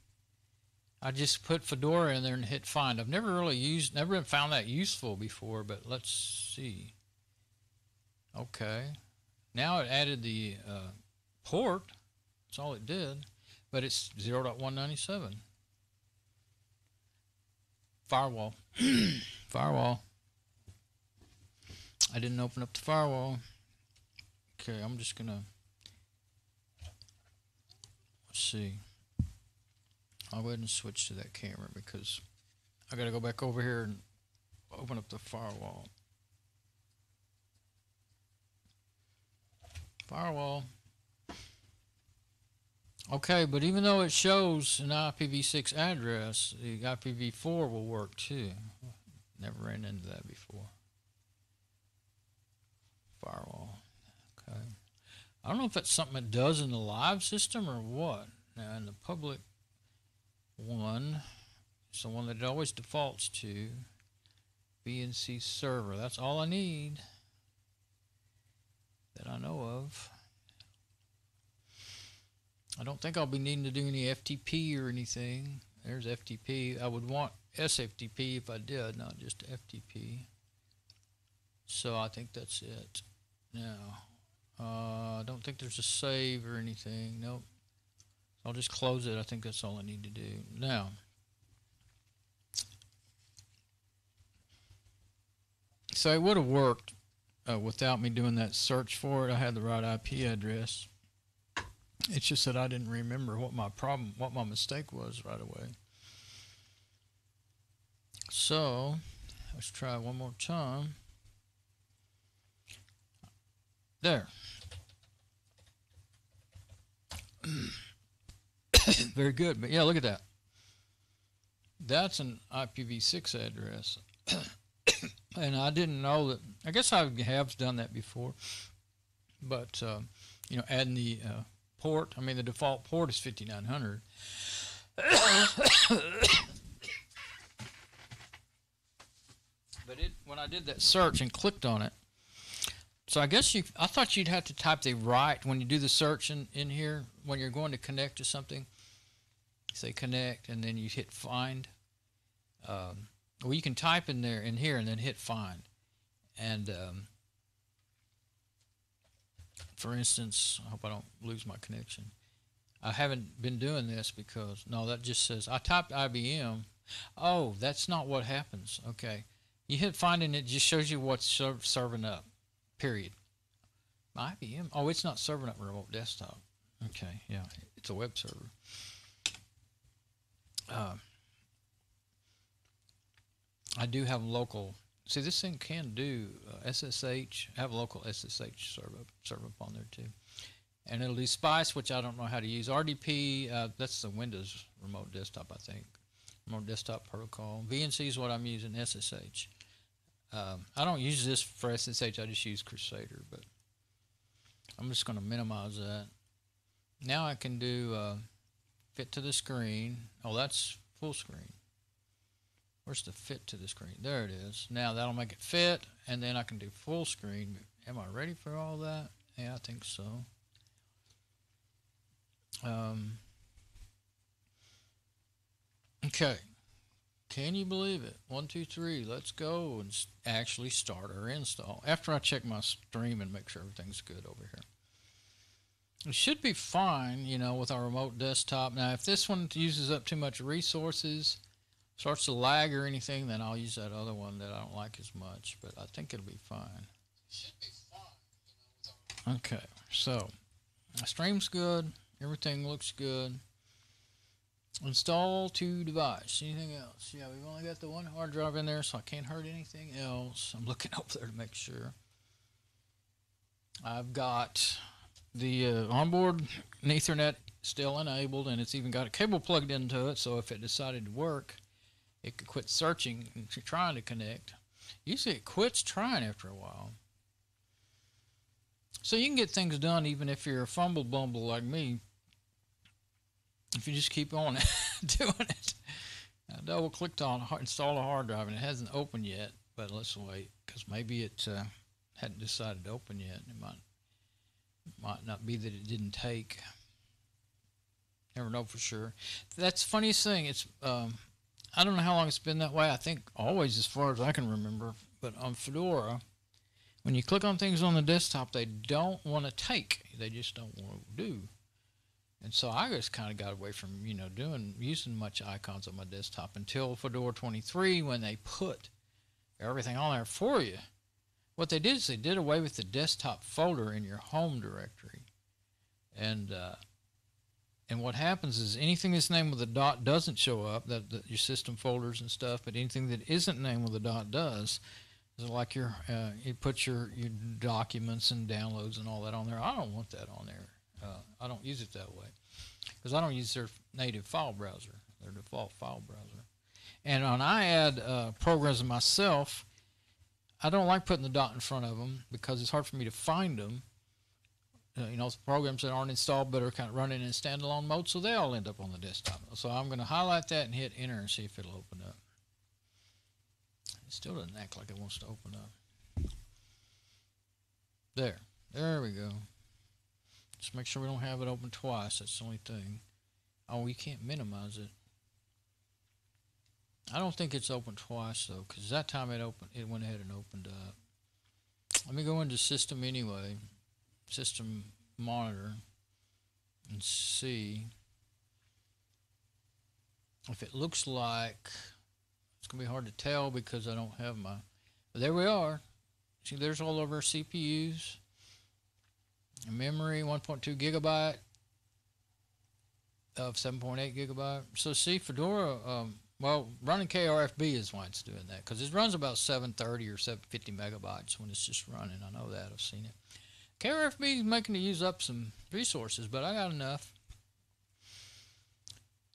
I just put Fedora in there and hit find. I've never found that useful before, but let's see. Okay. Now it added the port. That's all it did. But it's 0.197. Firewall. Firewall. I didn't open up the firewall. Okay, I'm just going to, let's see. I'll go ahead and switch to that camera because I got to go back over here and open up the firewall. Firewall. Okay, but even though it shows an IPv6 address, the IPv4 will work too. Never ran into that before. Firewall. Okay. I don't know if that's something it does in the live system or what. Now in the public one, it's the one that it always defaults to. BNC server. That's all I need that I know of. I don't think I'll be needing to do any FTP or anything. There's FTP. I would want SFTP if I did, not just FTP. So I think that's it. Now, I don't think there's a save or anything. Nope. I'll just close it. I think that's all I need to do. Now, so it would have worked without me doing that search for it. I had the right IP address. It's just that I didn't remember what my mistake was right away. So, let's try one more time. There. Very good. But yeah, look at that. That's an IPv6 address. And I didn't know that. I guess I have done that before. But, adding the port, the default port is 5900. But when I did that search and clicked on it, so I guess I thought you'd have to type the right, when you do the search in here, when you're going to connect to something, say connect, and then you hit find. Well, you can type in here, and then hit find. And for instance, I hope I don't lose my connection. I haven't been doing this because, no, that just says, I typed IBM. Oh, that's not what happens. Okay. You hit find, and it just shows you what's serving up. Period. My IBM. Oh, it's not serving up remote desktop. Okay, yeah, it's a web server. I do have local. See, this thing can do SSH. I have local SSH server up on there too. And it'll do Spice, which I don't know how to use. RDP, that's the Windows remote desktop, I think. Remote desktop protocol. VNC is what I'm using, SSH. I don't use this for SSH, I just use Crusader, but I'm just going to minimize that. Now I can do fit to the screen. Oh, that's full screen. Where's the fit to the screen? There it is. Now that'll make it fit, and then I can do full screen. Am I ready for all that? Yeah, I think so. Okay. Can you believe it? 1, 2, 3. Let's go and actually start our install. After I check my stream and make sure everything's good over here. It should be fine, you know, with our remote desktop. Now, if this one uses up too much resources, starts to lag or anything, then I'll use that other one that I don't like as much. But I think it'll be fine. It should be fine. Okay, so my stream's good. Everything looks good. Install to device. Anything else? Yeah, we've only got the one hard drive in there, so I can't hurt anything else. I'm looking over there to make sure. I've got the onboard Ethernet still enabled, and it's even got a cable plugged into it, so if it decided to work, it could quit searching and trying to connect. Usually it quits trying after a while. So you can get things done even if you're a fumble bumble like me, if you just keep on doing it. I double clicked on install a hard drive, and it hasn't opened yet, but let's wait, because maybe it hadn't decided to open yet. It might not be that it didn't take. Never know for sure. That's the funniest thing. It's I don't know how long it's been that way. I think always, as far as I can remember. But on Fedora, when you click on things on the desktop, they don't want to take. They just don't want to do. And so I just kind of got away from, you know, using much icons on my desktop until Fedora 23, when they put everything on there for you. What they did is they did away with the desktop folder in your home directory. And what happens is anything that's named with a dot doesn't show up, that your system folders and stuff, but anything that isn't named with a dot does. So like you put your documents and downloads and all that on there. I don't want that on there. I don't use it that way because I don't use their native file browser, their default file browser. And when I add programs myself, I don't like putting the dot in front of them because it's hard for me to find them. You know, programs that aren't installed but are kind of running in standalone mode, so they all end up on the desktop. So I'm going to highlight that and hit enter and see if it'll open up. It still doesn't act like it wants to open up. There we go. Just make sure we don't have it open twice. That's the only thing. Oh, we can't minimize it. I don't think it's open twice though, because that time it went ahead and opened up. Let me go into system anyway, system monitor, and see if it looks like it's gonna be hard to tell because I don't have my. But there we are. See, there's all of our CPUs. Memory 1.2 gigabyte of 7.8 gigabyte. So see, Fedora, well, running KRFB is why it's doing that, because it runs about 730 or 750 megabytes when it's just running. I know that. I've seen it. KRFB is making it use up some resources, but I got enough.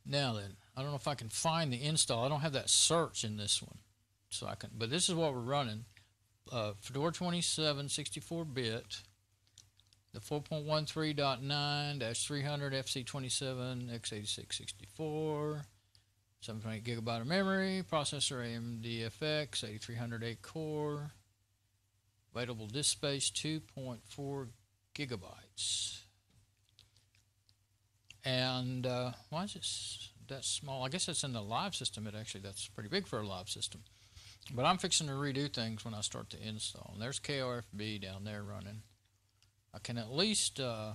Now then, I don't know if I can find the install. I don't have that search in this one, so I can. But this is what we're running: Fedora 27 64-bit. The 4.13.9-300 FC27 x86-64, 7.8 gigabyte of memory, processor AMD FX 8308 core, available disk space 2.4 gigabytes. And why is it that small? I guess it's in the live system. That's pretty big for a live system. But I'm fixing to redo things when I start to install. And there's KRFB down there running. I can at least try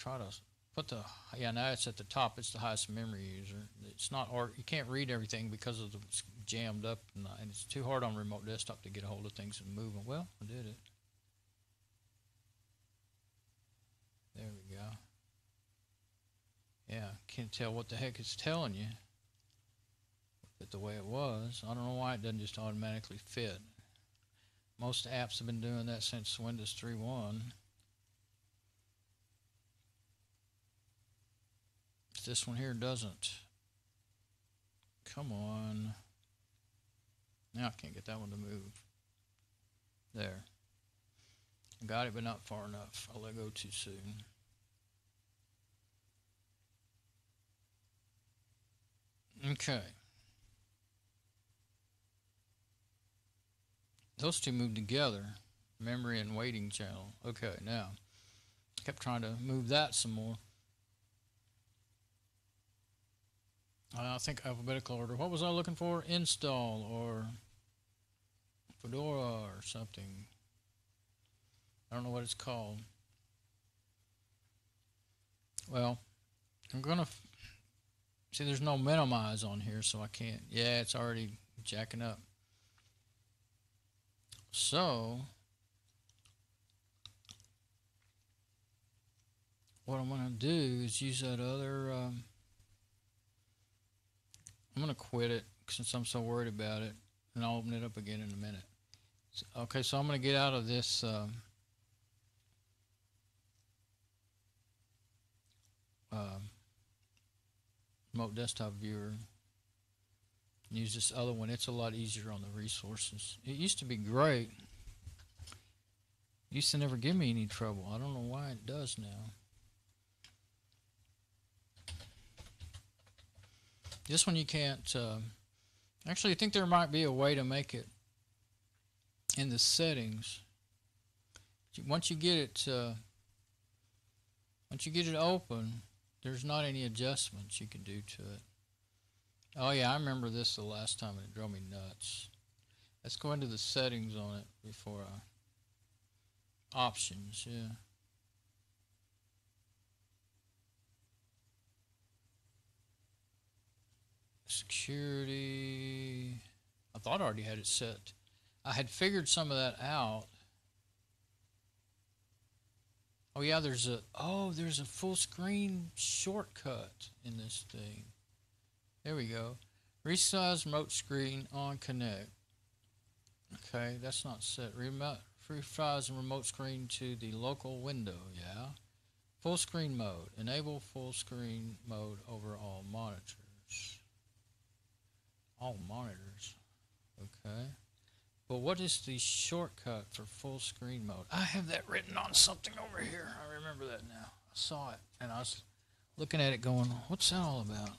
to put the, now it's at the top. It's the highest memory user. It's not, or you can't read everything because of it's jammed up, and it's too hard on remote desktop to get a hold of things and move them. Well, I did it. There we go. Yeah, can't tell what the heck it's telling you. But the way it was, I don't know why it doesn't just automatically fit. Most apps have been doing that since Windows 3.1. if this one here doesn't. Come on. Now I can't get that one to move. There. I got it, but not far enough. I let go too soon. Okay. Those two move together. Memory and waiting channel. Okay, now. Kept trying to move that some more. I think alphabetical order. What was I looking for? Install or Fedora or something. I don't know what it's called. Well, I'm going to... See, there's no minimize on here, so I can't... Yeah, it's already jacking up. So, what I'm going to do is use that other... I'm going to quit it since I'm so worried about it, and I'll open it up again in a minute. So, okay, so I'm going to get out of this remote desktop viewer and use this other one. It's a lot easier on the resources. It used to be great. It used to never give me any trouble. I don't know why it does now. This one you can't... actually, I think there might be a way to make it in the settings. Once you get it open, there's not any adjustments you can do to it. Oh yeah, I remember this the last time and it drove me nuts. Let's go into the settings on it before options, yeah. Security. I thought I already had it set. I had figured some of that out. Oh yeah, there's a full screen shortcut in this thing. There we go. Resize remote screen on connect. Okay, that's not set. Resize remote screen to the local window, yeah. Full screen mode. Enable full screen mode over all monitors. All monitors. Okay. But what is the shortcut for full screen mode? I have that written on something over here. I remember that now. I saw it and I was looking at it going, what's that all about?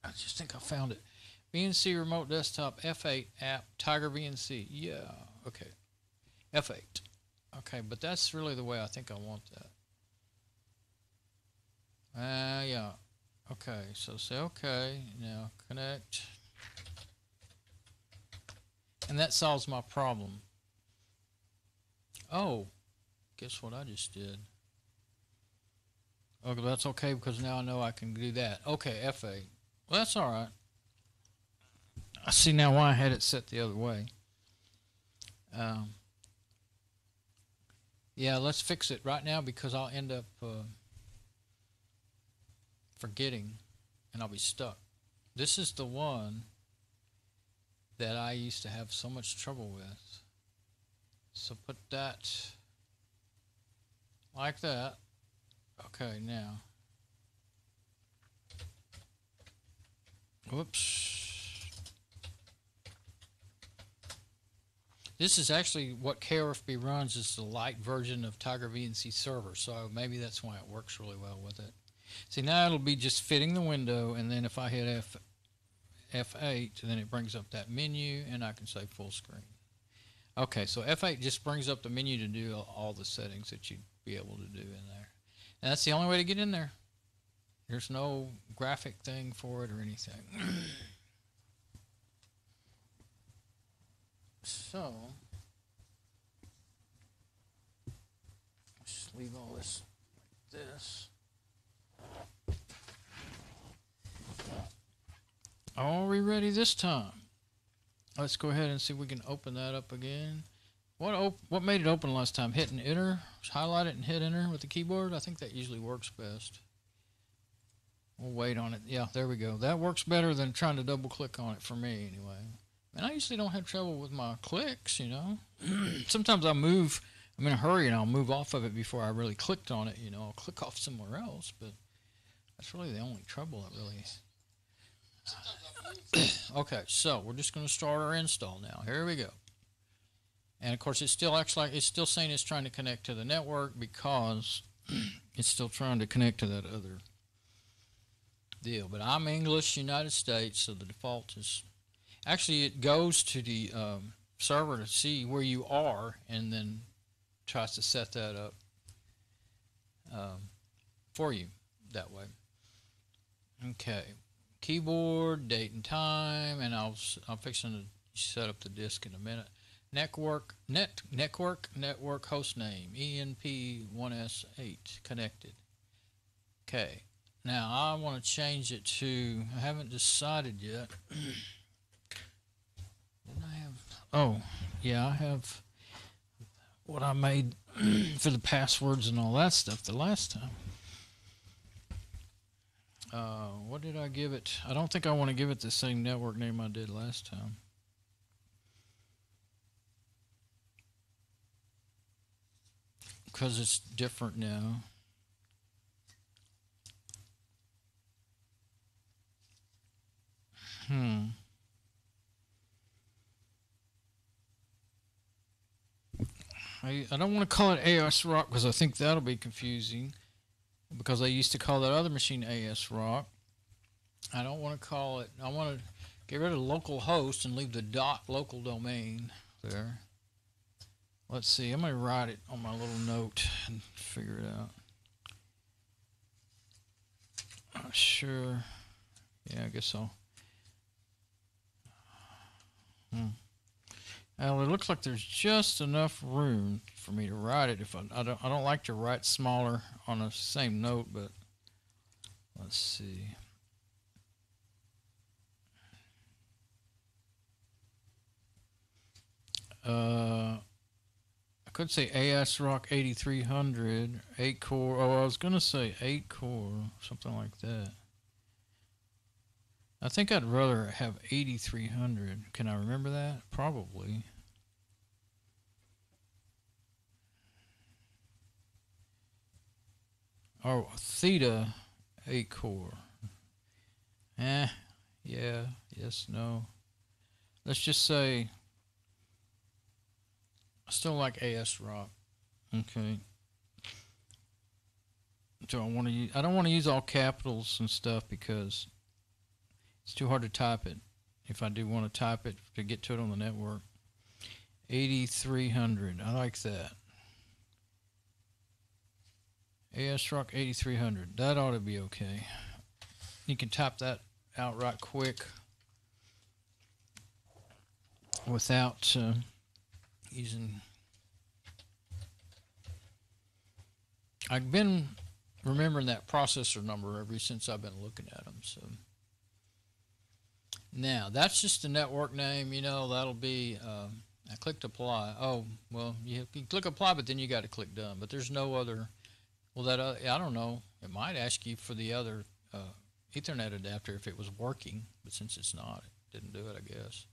I just think I found it. VNC remote desktop F8 app Tiger VNC. Yeah. Okay. F8. Okay, but that's really the way I think I want that. Yeah. Okay, so say okay. Now connect. And that solves my problem. Oh, guess what I just did? Okay, that's okay because now I know I can do that. Okay, F8. Well, that's all right. I see now why I had it set the other way. Yeah, let's fix it right now because I'll end up forgetting and I'll be stuck. This is the one that I used to have so much trouble with. So put that like that. Okay, now. Whoops. This is actually what KRFB runs is the light version of Tiger VNC server, so maybe that's why it works really well with it. See, now it'll be just fitting the window, and then if I hit F8, then it brings up that menu, and I can say full screen. Okay, so F8 just brings up the menu to do all the settings that you'd be able to do in there. And that's the only way to get in there. There's no graphic thing for it or anything. So, just leave all this like this. Are we ready this time? Let's go ahead and see if we can open that up again. What made it open last time? Hitting enter? Just highlight it and hit enter with the keyboard? I think that usually works best. We'll wait on it. Yeah, there we go. That works better than trying to double click on it for me anyway. And I usually don't have trouble with my clicks, you know. Sometimes I move I'm in a hurry and I'll move off of it before I really clicked on it. You know, I'll click off somewhere else, but that's really the only trouble it really is. Okay, so we're just going to start our install now. Here we go. And of course, it's still saying it's trying to connect to the network because it's still trying to connect to that other deal. But I'm English, United States, so the default is actually it goes to the server to see where you are and then tries to set that up for you that way. Okay, keyboard, date and time, and I'm fixing to set up the disk in a minute. Network host name ENP1S8 connected. Okay, now I want to change it to, I haven't decided yet. Didn't I have, oh yeah, I have what I made for the passwords and all that stuff the last time. What did I give it? I don't think I want to give it the same network name I did last time. Because it's different now. I don't want to call it ASRock because I think that'll be confusing, because I used to call that other machine ASRock. I don't want to call it, I want to get rid of local host and leave the .local domain there. Let's see, I'm going to write it on my little note and figure it out. Not sure. Yeah, I guess I'll. Well, it looks like there's just enough room for me to write it. If I don't like to write smaller on the same note, but let's see. I could say ASRock 8300, 8 core. Oh, I was going to say 8 core, something like that. I think I'd rather have 8300. Can I remember that? Probably. Oh, Theta 8 core. Yeah, yes, no. Let's just say I still like ASRock. Okay. So I don't want to use all capitals and stuff because it's too hard to type it. If I do want to type it to get to it on the network. 8300. I like that. ASRock 8300. That ought to be okay. You can type that out right quick without using. I've been remembering that processor number ever since I've been looking at them. So now that's just the network name. You know, that'll be. I clicked apply. Oh well, you can click apply, but then you got to click done. But there's no other. Well, that I don't know. It might ask you for the other Ethernet adapter if it was working, but since it's not, it didn't do it. I guess.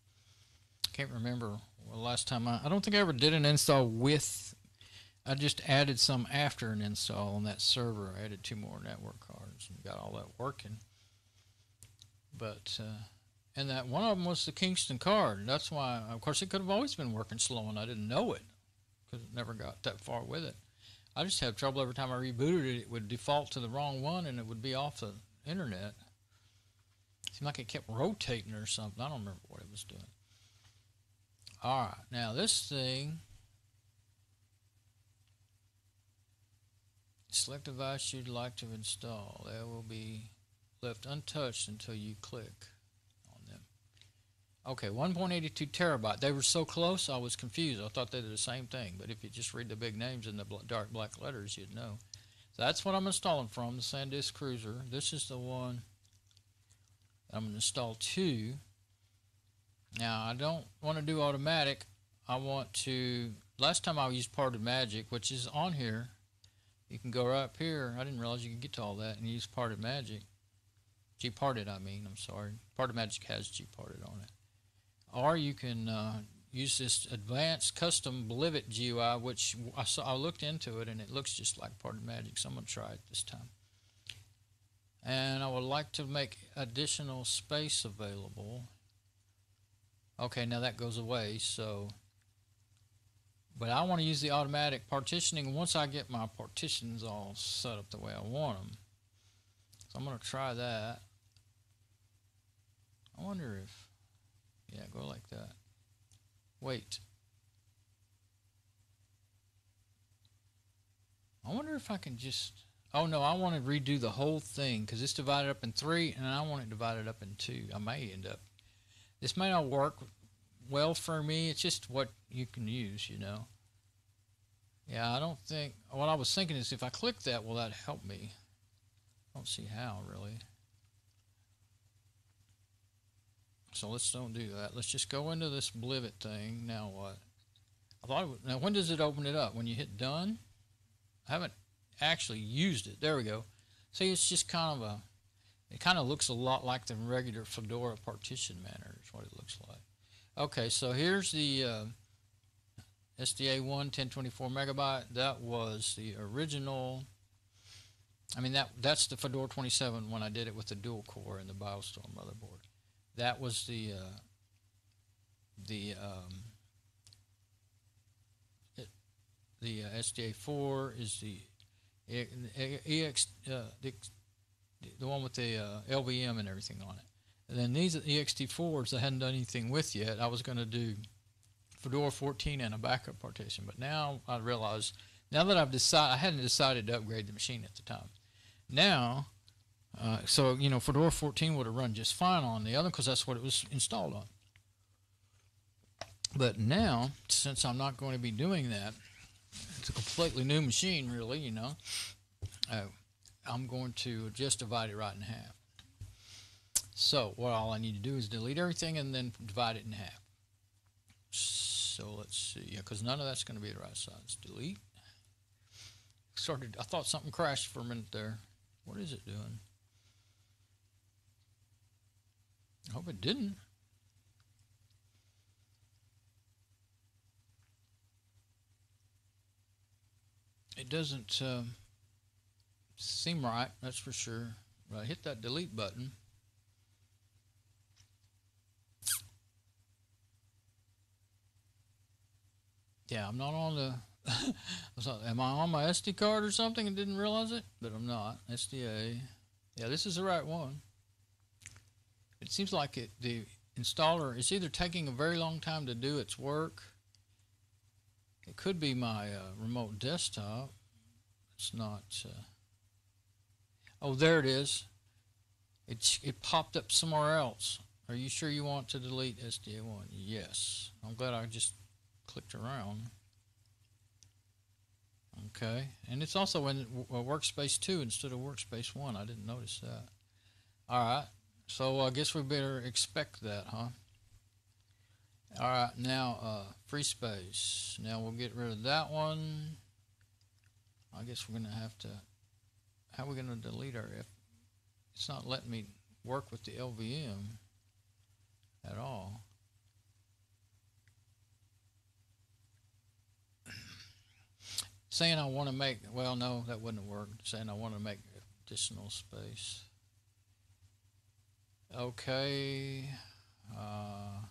I can't remember. Well, last time I don't think I ever did an install with. I just added some after an install on that server. I added 2 more network cards and got all that working. But and that one of them was the Kingston card. That's why, of course, it could have always been working slow, and I didn't know it because it never got that far with it. I just have trouble every time I rebooted it. It would default to the wrong one, and it would be off the internet. It seemed like it kept rotating or something. I don't remember what it was doing. All right, now this thing. Select device you'd like to install. They will be left untouched until you click on them. Okay, 1.82 terabyte. They were so close, I was confused. I thought they did the same thing, but if you just read the big names in the dark black letters, you'd know. So that's what I'm installing from, the SanDisk Cruiser. This is the one I'm going to install to. Now, I don't want to do automatic. I want to, last time I used Parted Magic, which is on here. You can go right up here. I didn't realize you could get to all that and use Parted Magic. Gparted, I mean. I'm sorry. Parted Magic has Gparted on it. Or you can use this advanced custom Blivet GUI, which I looked into it and it looks just like Part of Magic, so I'm going to try it this time. And I would like to make additional space available. Okay, now that goes away, so, but I want to use the automatic partitioning once I get my partitions all set up the way I want them. So I'm going to try that. I wonder if, yeah, go like that. Wait. I wonder if I can just, oh no, I want to redo the whole thing because it's divided up in 3 and I want it divided up in 2. I may end up, this may not work well for me. It's just what you can use, you know. Yeah, I don't think, what I was thinking is if I click that, will that help me? I don't see how really. So let's don't do that. Let's just go into this Blivet thing. Now what? I thought it would, now when does it open it up? When you hit done? I haven't actually used it. There we go. See, it's just kind of a, it kind of looks a lot like the regular Fedora partition manner is what it looks like. Okay, so here's the SDA1 1024 megabyte. That was the original. I mean, that's the Fedora 27 when I did it with the dual core and the BioStorm motherboard. That was the SDA4 is the the one with the LVM and everything on it. And then these are the EXT4s I hadn't done anything with yet. I was going to do Fedora 14 and a backup partition, but now I realize, now that I've decided, I hadn't decided to upgrade the machine at the time. Now, so, you know, Fedora 14 would have run just fine on the other because that's what it was installed on. But now, since I'm not going to be doing that, it's a completely new machine, really, you know. I'm going to just divide it right in half. So, what all I need to do is delete everything and then divide it in half. So, let's see. Yeah, because none of that's going to be the right size. Delete. I thought something crashed for a minute there. What is it doing? I hope it didn't. It doesn't seem right, that's for sure. Right, hit that delete button. Yeah, I'm not on the am I on my SD card or something and didn't realize it? But I'm not. SDA. Yeah, this is the right one. It seems like the installer is either taking a very long time to do its work. It could be my remote desktop. It's not. Oh, there it is. It popped up somewhere else. Are you sure you want to delete SDA1? Yes. I'm glad I just clicked around. Okay, and it's also in workspace 2 instead of workspace 1. I didn't notice that. All right, so I guess we better expect that, huh? All right, now free space. Now we'll get rid of that one. I guess we're going to have to, how are we going to delete our F? It's not letting me work with the LVM at all. Saying I want to make, well, no, that wouldn't have worked. Saying I want to make additional space. Okay. I'll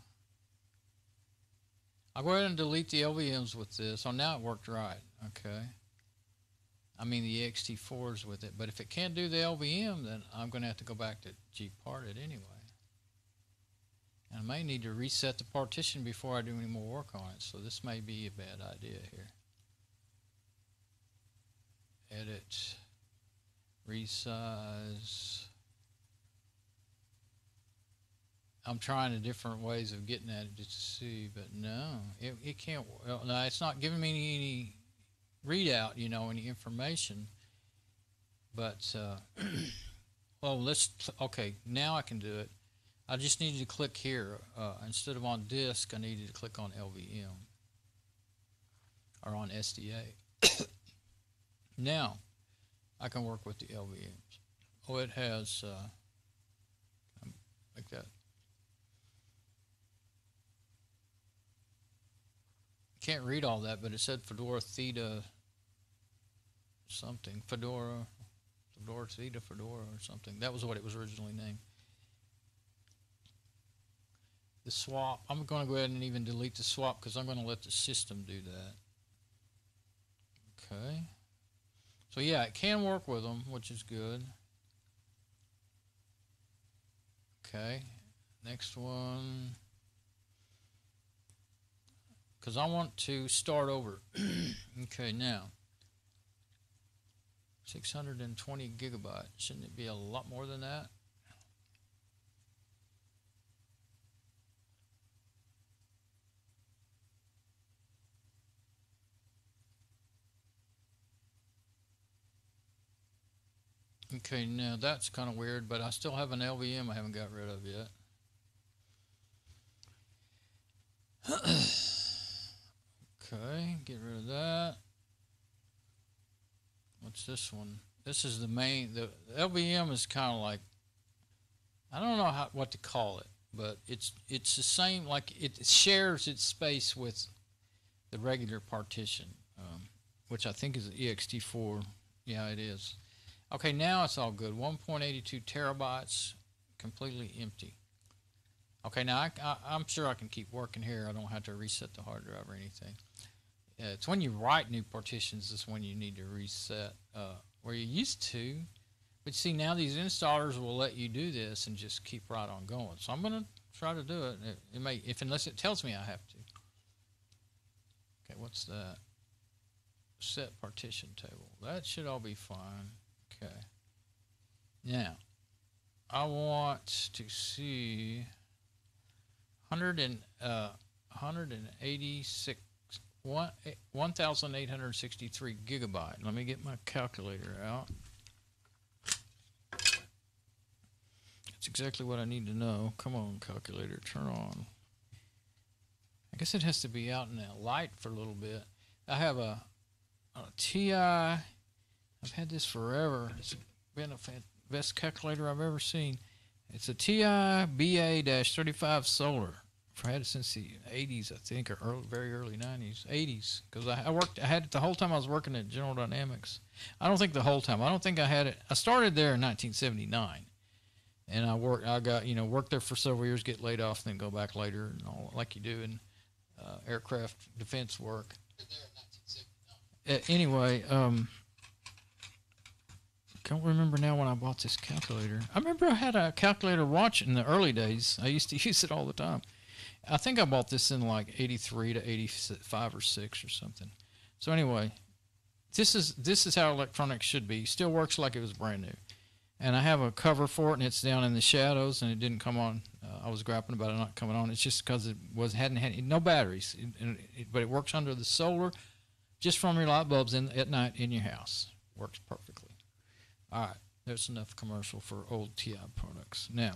go ahead and delete the LVMs with this. Oh, now it worked right. Okay. I mean the EXT4s with it. But if it can't do the LVM, then I'm going to have to go back to gparted anyway. And I may need to reset the partition before I do any more work on it. So this may be a bad idea here. Edit. Resize. I'm trying the different ways of getting at it just to see, but no, it can't. Well, no, it's not giving me any readout, you know, any information. But well, okay, now I can do it. I just needed to click here instead of on disk. I needed to click on LVM or on SDA. Now I can work with the LVMs. Oh, it has like that. can't read all that, but it said Fedora Theta something. Fedora Theta Fedora or something. That was what it was originally named. The swap, I'm going to go ahead and even delete the swap because I'm going to let the system do that. Okay. So yeah, it can work with them, which is good. Okay. Next one. Because I want to start over. Okay, now. 620 gigabytes. Shouldn't it be a lot more than that? Okay, now that's kind of weird, but I still have an LVM I haven't got rid of yet. Okay, get rid of that. What's this one? This is the main. The LVM is kind of like, I don't know what to call it, but it's the same. Like it shares its space with the regular partition, which I think is ext4. Yeah, it is. Okay, now it's all good. 1.82 terabytes, completely empty. Okay, now I'm sure I can keep working here. I don't have to reset the hard drive or anything. It's when you write new partitions is when you need to reset, where you used to. But see, now these installers will let you do this and just keep right on going. So I'm going to try to do it. It may, unless it tells me I have to. Okay, what's that? Set partition table. That should all be fine. Okay. Now, I want to see 1,863 gigabyte. Let me get my calculator out. That's exactly what I need to know. Come on, calculator, turn on. I guess it has to be out in that light for a little bit. I have a TI. I've had this forever. It's been the best calculator I've ever seen. It's a TI BA-35 Solar. I've had it since the 80s, I think, or very early 90s, 80s. Because I had it the whole time I was working at General Dynamics. I don't think the whole time. I don't think I had it. I started there in 1979, and I worked there for several years, get laid off, then go back later, and all like you do in aircraft defense work. Anyway. Can't remember now when I bought this calculator. I remember I had a calculator watch in the early days. I used to use it all the time. I think I bought this in like 83 to 85 or 6 or something. So anyway, this is how electronics should be. Still works like it was brand new. And I have a cover for it, and it's down in the shadows, and it didn't come on. I was griping about it not coming on. It's just because it hadn't had no batteries, but it works under the solar, just from your light bulbs at night in your house. Works perfectly. All right, there's enough commercial for old TI products. Now,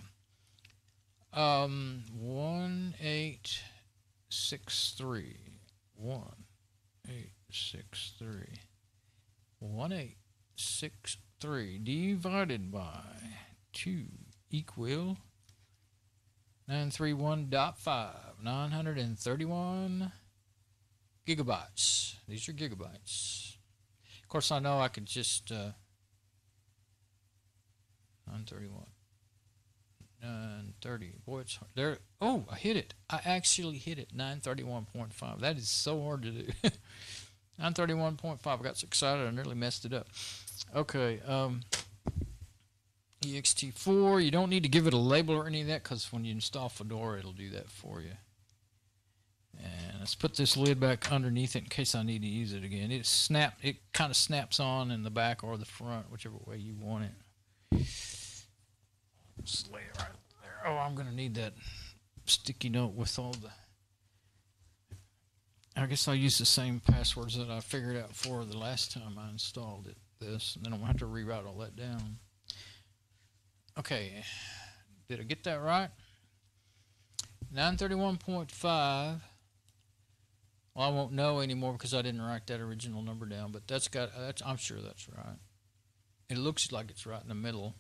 1863 divided by 2 equal 931.5, 931 gigabytes. These are gigabytes. Of course, I know I could just 931. 930. Boy, it's hard. There. Oh, I hit it. I actually hit it. 931.5. That is so hard to do. 931.5. I got so excited I nearly messed it up. Okay. ext4. You don't need to give it a label or any of that because when you install Fedora, it'll do that for you. And let's put this lid back underneath it in case I need to use it again. It kind of snaps on in the back or the front, whichever way you want it. Just lay it right there. Oh, I'm going to need that sticky note with all the... I guess I'll use the same passwords that I figured out for the last time I installed this, and then I'm going to have to rewrite all that down. Okay, did I get that right? 931.5. Well, I won't know anymore because I didn't write that original number down, but I'm sure that's right. It looks like it's right in the middle.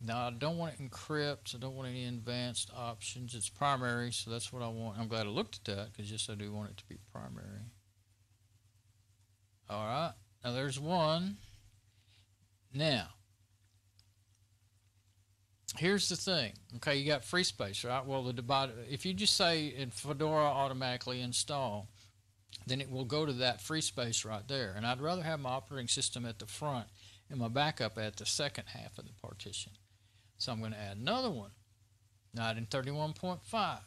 Now, I don't want it encrypt. I don't want any advanced options. It's primary, so that's what I want. I'm glad I looked at that because, yes, I do want it to be primary. All right. Now, there's one. Now, here's the thing. Okay, you got free space, right? Well, if you just say in Fedora automatically install, then it will go to that free space right there. And I'd rather have my operating system at the front and my backup at the second half of the partition. So I'm going to add another one, not in 31.5.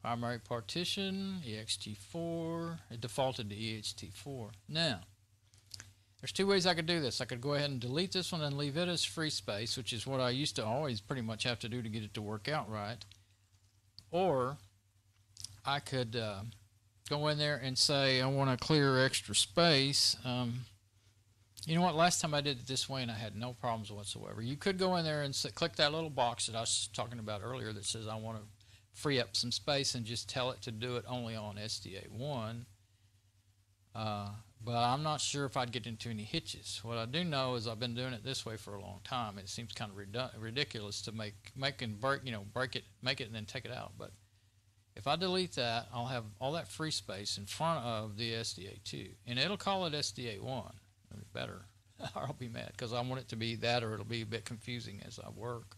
Primary partition, ext4. It defaulted to ext4. Now, there's two ways I could do this. I could go ahead and delete this one and leave it as free space, which is what I used to always pretty much have to do to get it to work out right. Or I could go in there and say I want to clear extra space. You know what? Last time I did it this way and I had no problems whatsoever. You could go in there and click that little box that I was talking about earlier that says I want to free up some space and just tell it to do it only on SDA1. But I'm not sure if I'd get into any hitches. What I do know is I've been doing it this way for a long time. It seems kind of ridiculous to make and break, break it, make it, and then take it out. But if I delete that, I'll have all that free space in front of the SDA2, and it'll call it SDA1. Better, or I'll be mad because I want it to be that, or it'll be a bit confusing as I work.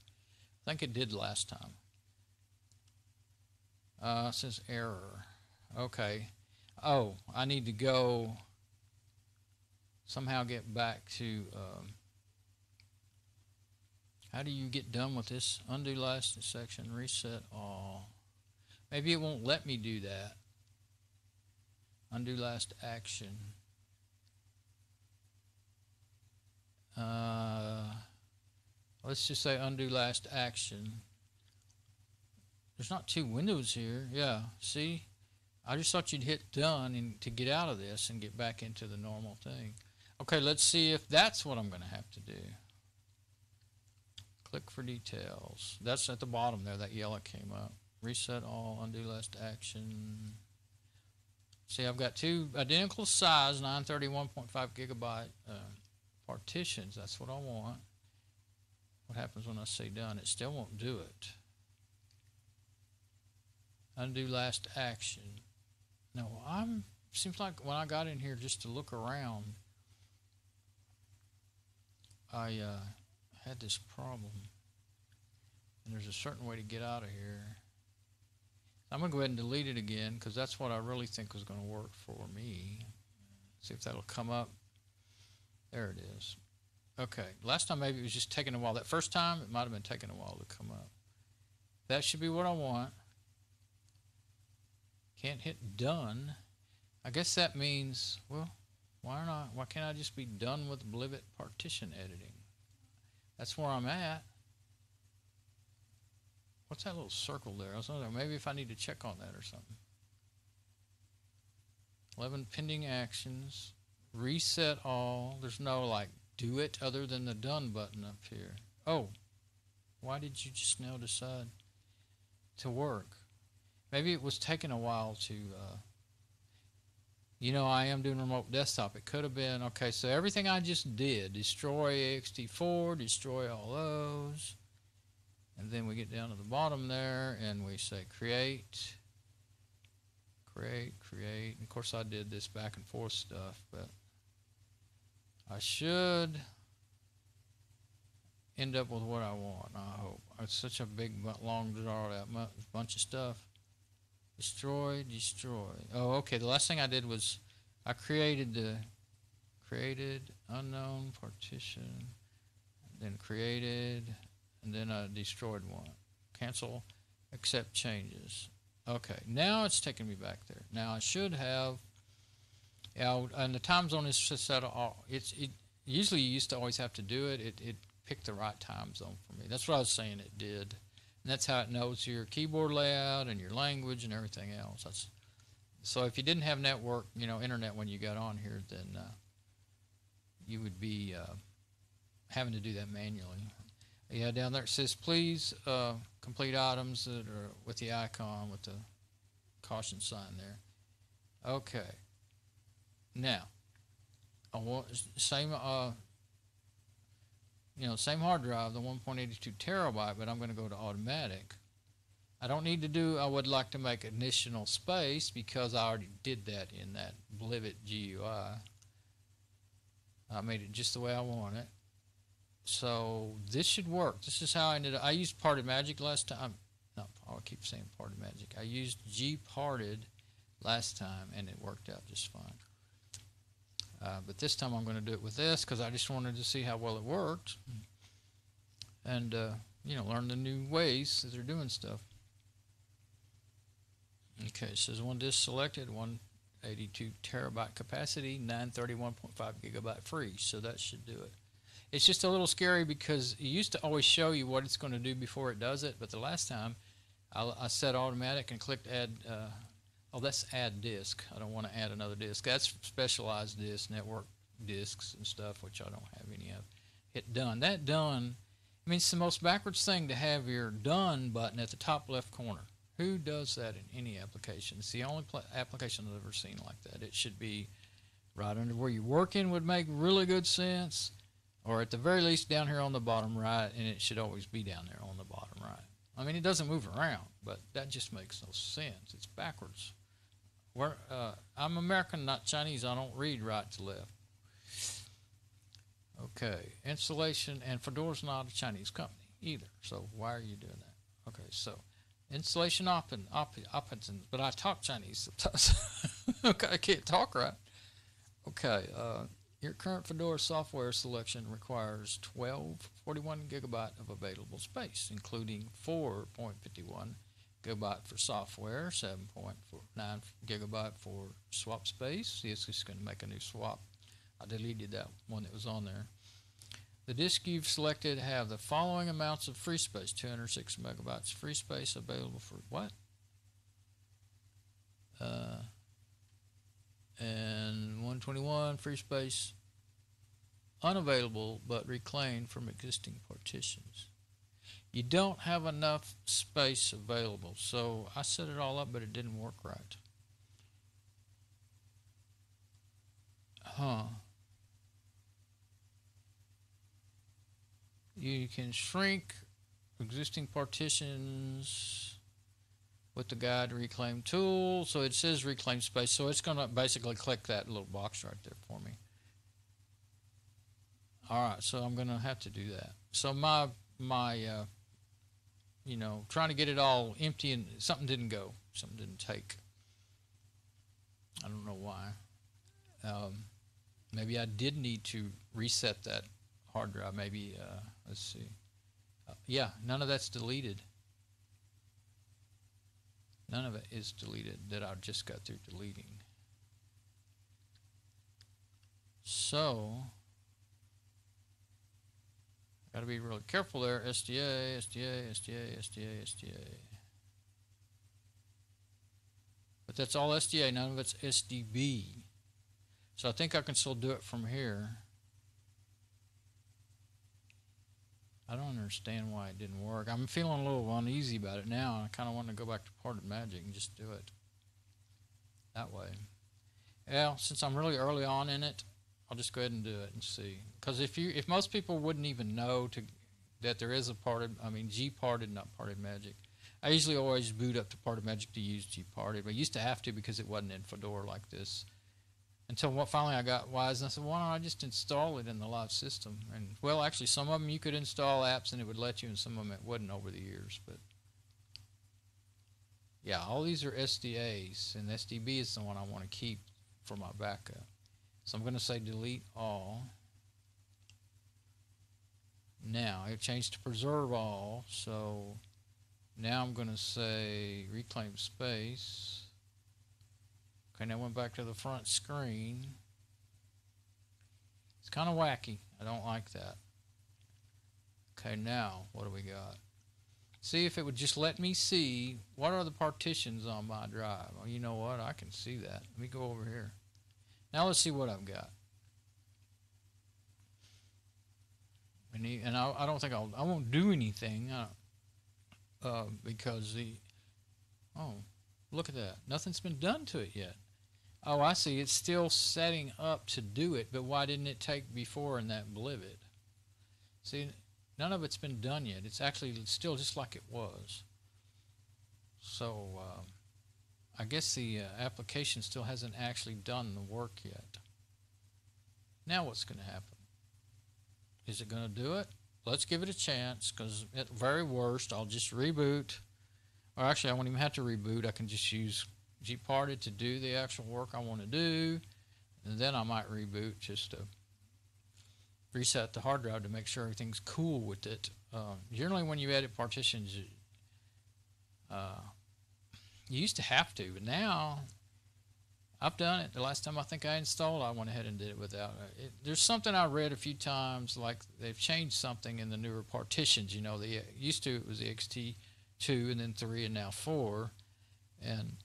I think it did last time. It says error. Okay. Oh, I need to go somehow get back to how do you get done with this? Undo last section, reset all. Maybe it won't let me do that. Undo last action. Let's just say undo last action. There's not two windows here. Yeah, see? I just thought you'd hit done and to get out of this and get back into the normal thing. Okay, let's see if that's what I'm going to have to do. Click for details. That's at the bottom there, that yellow came up. Reset all, undo last action. See, I've got two identical size 931.5 gigabyte partitions. That's what I want. What happens when I say done? It still won't do it. Undo last action. No, seems like when I got in here just to look around, I had this problem. And there's a certain way to get out of here. I'm going to go ahead and delete it again because that's what I really think was going to work for me. See if that'll come up. There it is. Okay, last time maybe it was just taking a while. That first time it might have been taking a while to come up. That should be what I want. Can't hit done. I guess that means, well, why not? Why can't I just be done with Blivet partition editing? That's where I'm at. What's that little circle there? I was wondering maybe if I need to check on that or something. 11 pending actions. Reset all. There's no like do it other than the done button up here. Oh, why did you just now decide to work? Maybe it was taking a while to, I am doing remote desktop. It could have been, okay, so everything I just did, destroy ext4, destroy all those. And then we get down to the bottom there and we say create. And of course I did this back and forth stuff, but I should end up with what I want, I hope. It's such a big, long draw out bunch of stuff. Destroy. Oh, okay, the last thing I did was I created unknown partition, then created, and then I destroyed one. Cancel, accept changes. Okay, now it's taking me back there. Now I should have, and the time zone is set all. Usually you used to always have to do it. It picked the right time zone for me. That's what I was saying it did. And that's how it knows your keyboard layout and your language and everything else. So if you didn't have network, internet when you got on here, then you would be having to do that manually. Yeah, down there it says, please complete items that are with the icon with the caution sign there. Okay. Now, I want same same hard drive, the 1.82 terabyte, but I'm going to go to automatic. I don't need to do, I would like to make additional space because I already did that in that Blivet GUI. I made it just the way I want it. So this should work. This is how I ended up. I used Parted Magic last time. No, I keep saying Parted Magic. I used Gparted last time, and it worked out just fine. But this time I'm going to do it with this because I just wanted to see how well it worked. And, learn the new ways that they're doing stuff. Okay, it says one disk selected, 182 terabyte capacity, 931.5 gigabyte free, so that should do it. It's just a little scary because it used to always show you what it's going to do before it does it, but the last time I set automatic and clicked add, that's add disk. I don't want to add another disk. That's specialized disk, network disks and stuff, which I don't have any of. Hit done. That done, it's the most backwards thing to have your done button at the top left corner. Who does that in any application? It's the only application I've ever seen like that. It should be right under where you're working would make really good sense, or at the very least down here on the bottom right, and it should always be down there on the bottom right. It doesn't move around, but that just makes no sense. It's backwards. I'm American, not Chinese. I don't read right to left. Okay, installation, and Fedora's not a Chinese company either, so why are you doing that? Okay, so installation options, but I talk Chinese sometimes. Okay, I can't talk right. Okay, your current Fedora software selection requires 1241 gigabyte of available space, including 4.51 gigabyte for software, 7.49 gigabyte for swap space. It's just going to make a new swap. I deleted that one that was on there. The disk you've selected have the following amounts of free space: 206 megabytes free space available for what? And 121 free space unavailable but reclaimed from existing partitions. You don't have enough space available, so I set it all up, but it didn't work right. You can shrink existing partitions with the guide reclaim tool. So it says reclaim space, so it's going to basically click that little box right there for me. All right, so I'm going to have to do that. So my trying to get it all empty, and something didn't go, something didn't take. I don't know why. Maybe I did need to reset that hard drive. Maybe let's see. Yeah, none of that's deleted. None of it is deleted that I just got through deleting. So got to be really careful there. SDA, SDA, SDA, SDA, SDA. But that's all SDA. None of it's SDB. So I think I can still do it from here. I don't understand why it didn't work. I'm feeling a little uneasy about it now. I kind of want to go back to Parted Magic and just do it that way. Well, since I'm really early on in it, I'll just go ahead and do it and see. Because if most people wouldn't even know that there is a Gparted, not Parted Magic. I usually always boot up to Parted Magic to use Gparted, but I used to have to because it wasn't in Fedora like this. Until finally I got wise and I said, why don't I just install it in the live system? And well, actually, some of them you could install apps and it would let you, and some of them it wouldn't over the years. But yeah, all these are SDAs, and SDB is the one I want to keep for my backup. So I'm going to say delete all. Now it changed to preserve all, so now I'm going to say reclaim space. Okay, now I went back to the front screen. It's kind of wacky. I don't like that. Okay, now what do we got? See if it would just let me see what are the partitions on my drive. Well, you know what? I can see that. Let me go over here. Now let's see what I've got. And I don't think I won't do anything because look at that. Nothing's been done to it yet. Oh, I see. It's still setting up to do it, but why didn't it take before in that Blivet? See, none of it's been done yet. It's actually still just like it was. So I guess the application still hasn't actually done the work yet. Now what's going to happen? Is it going to do it? Let's give it a chance, because at very worst, I'll just reboot. Or actually, I won't even have to reboot. I can just use gparted to do the actual work I want to do. And then I might reboot just to reset the hard drive to make sure everything's cool with it. Generally, when you edit partitions, you used to have to, but now I've done it. The last time I think I installed, I went ahead and did it without it. There's something I read a few times, like they've changed something in the newer partitions. You know, they used to, it was the XT2 and then 3 and now 4. And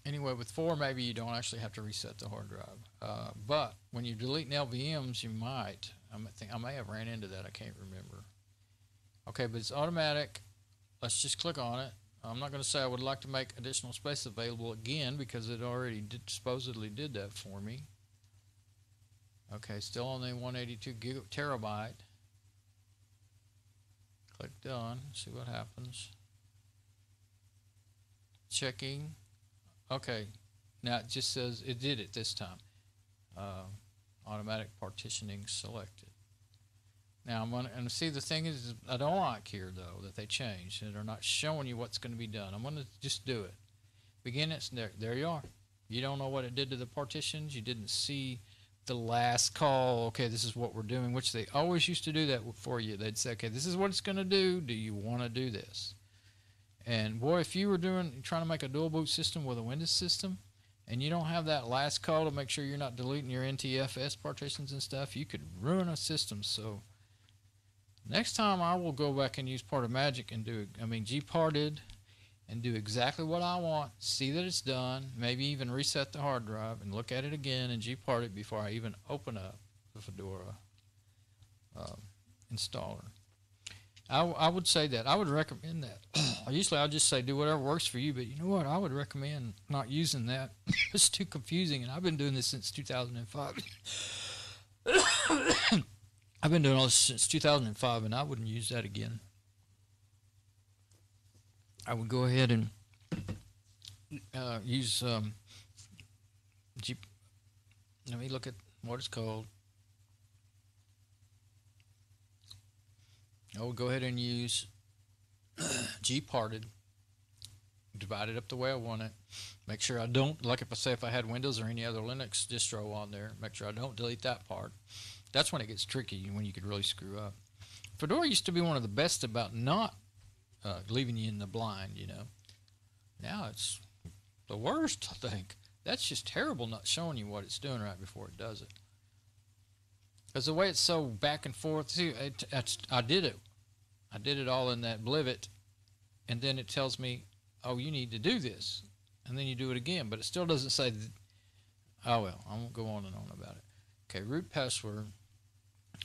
anyway, with 4, maybe you don't actually have to reset the hard drive. But when you delete LVMs, you might. I may have ran into that. I can't remember. Okay, but it's automatic. Let's just click on it. I'm not going to say I would like to make additional space available again, because it already supposedly did that for me. Okay, still only 182 terabyte. Click done. See what happens. Checking. Okay, now it just says it did it this time. Automatic partitioning selected. Now I'm going to see, the thing is I don't like here though that they changed and they're not showing you what's going to be done. I'm going to just do it. Begin it. There you are. You don't know what it did to the partitions. You didn't see the last call. Okay, this is what we're doing, which they always used to do that for you. They'd say, okay, this is what it's going to do. Do you want to do this? And boy, if you were trying to make a dual boot system with a Windows system, and you don't have that last call to make sure you're not deleting your NTFS partitions and stuff, you could ruin a system. So next time I will go back and use part of Magic and gparted, and do exactly what I want, see that it's done, maybe even reset the hard drive and look at it again and gpart it before I even open up the Fedora installer. I would say that. I would recommend that. Usually I'll just say do whatever works for you, but you know what? I would recommend not using that. It's too confusing, and I've been doing this since 2005. I've been doing all this since 2005, and I wouldn't use that again. I would go ahead and use let me look at what it's called. I would go ahead and use gparted, divide it up the way I want it. Make sure I don't, like if I had Windows or any other Linux distro on there, make sure I don't delete that part. That's when it gets tricky, when you could really screw up. Fedora used to be one of the best about not leaving you in the blind, you know. Now it's the worst, I think. That's just terrible, not showing you what it's doing right before it does it. Because the way it's so back and forth, see, I did it. I did it all in that blivet, and then it tells me, oh, you need to do this. And then you do it again, but it still doesn't say, oh, well, I won't go on and on about it. Okay, root password.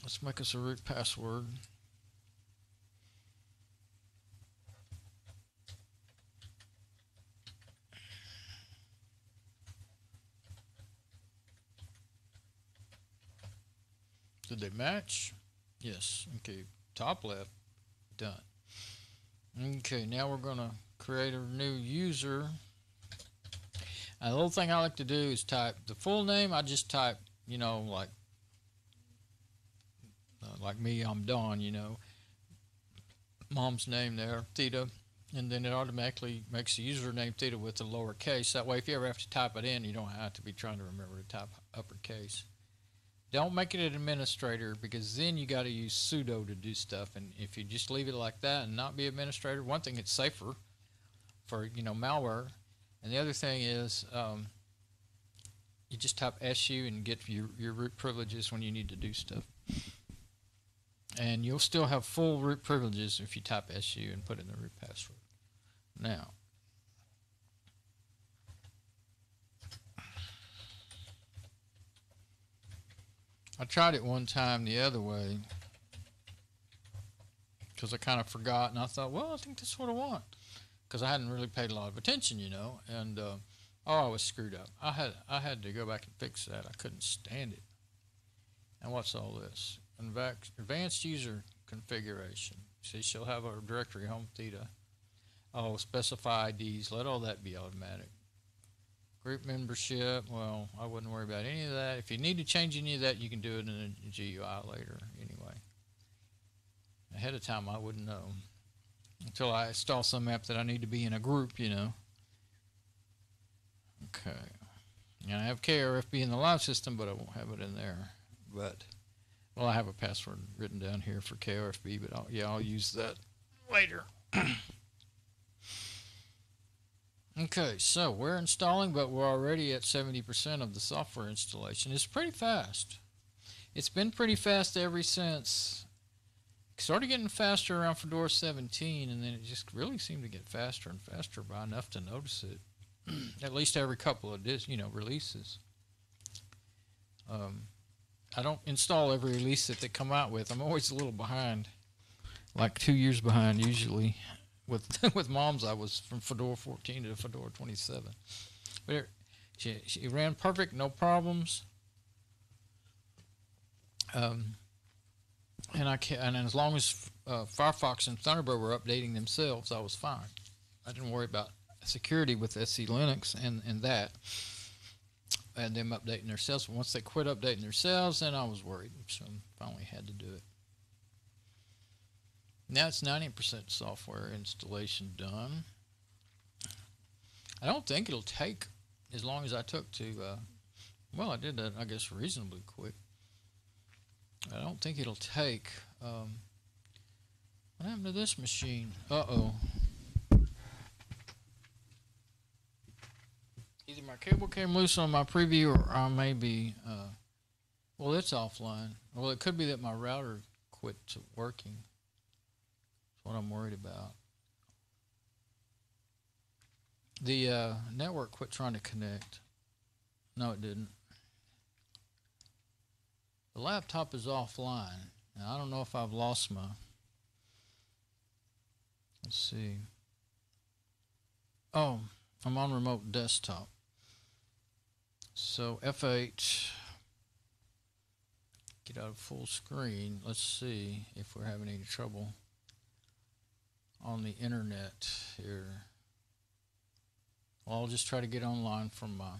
Let's make us a root password. Did they match? Yes. Okay, top left, done. Okay, now we're going to create a new user. And the little thing I like to do is type the full name. I just type, you know, like me, I'm Don, you know. Mom's name there, Theta. And then it automatically makes the username Theta with the lowercase. That way, if you ever have to type it in, you don't have to be trying to remember to type uppercase. Don't make it an administrator, because then you got to use sudo to do stuff. And if you just leave it like that and not be administrator, one thing, it's safer for, you know, malware. And the other thing is you just type SU and get your root privileges when you need to do stuff. And you'll still have full root privileges if you type SU and put in the root password. Now, I tried it one time the other way because I kind of forgot, and I thought, well, I think that's what I want, because I hadn't really paid a lot of attention, you know, and I was screwed up. I had to go back and fix that. I couldn't stand it. And what's all this? Advanced user configuration. See, she'll have a directory home theta. Oh, specify IDs. Let all that be automatic. Group membership. Well, I wouldn't worry about any of that. If you need to change any of that, you can do it in a GUI later anyway. Ahead of time, I wouldn't know until I install some app that I need to be in a group, you know. Okay. And I have KRFB in the live system, but I won't have it in there. But, well, I have a password written down here for KRFB, but I'll use that later. Okay, so we're installing, but we're already at 70% of the software installation. It's pretty fast. It's been pretty fast ever since. It started getting faster around Fedora 17, and then it just really seemed to get faster and faster by enough to notice it. At least every couple of releases. I don't install every release that they come out with. I'm always a little behind, like 2 years behind usually. With Mom's, I was from Fedora 14 to Fedora 27. But she ran perfect, no problems. And as long as Firefox and Thunderbird were updating themselves, I was fine. I didn't worry about security with SC Linux and that, and them updating themselves. But once they quit updating themselves, then I was worried. So I finally had to do it. Now it's 90% software installation done. I don't think it'll take as long as I took to, well, I did that, I guess, reasonably quick. I don't think it'll take, what happened to this machine? Uh-oh. Either my cable came loose on my preview or I may be, well, it's offline. Well, it could be that my router quit working. What I'm worried about. The network quit trying to connect. No, it didn't. The laptop is offline. Now, I don't know if I've lost my... Let's see. Oh, I'm on remote desktop. So F8. Get out of full screen. Let's see if we're having any trouble on the internet here. Well, I'll just try to get online from my,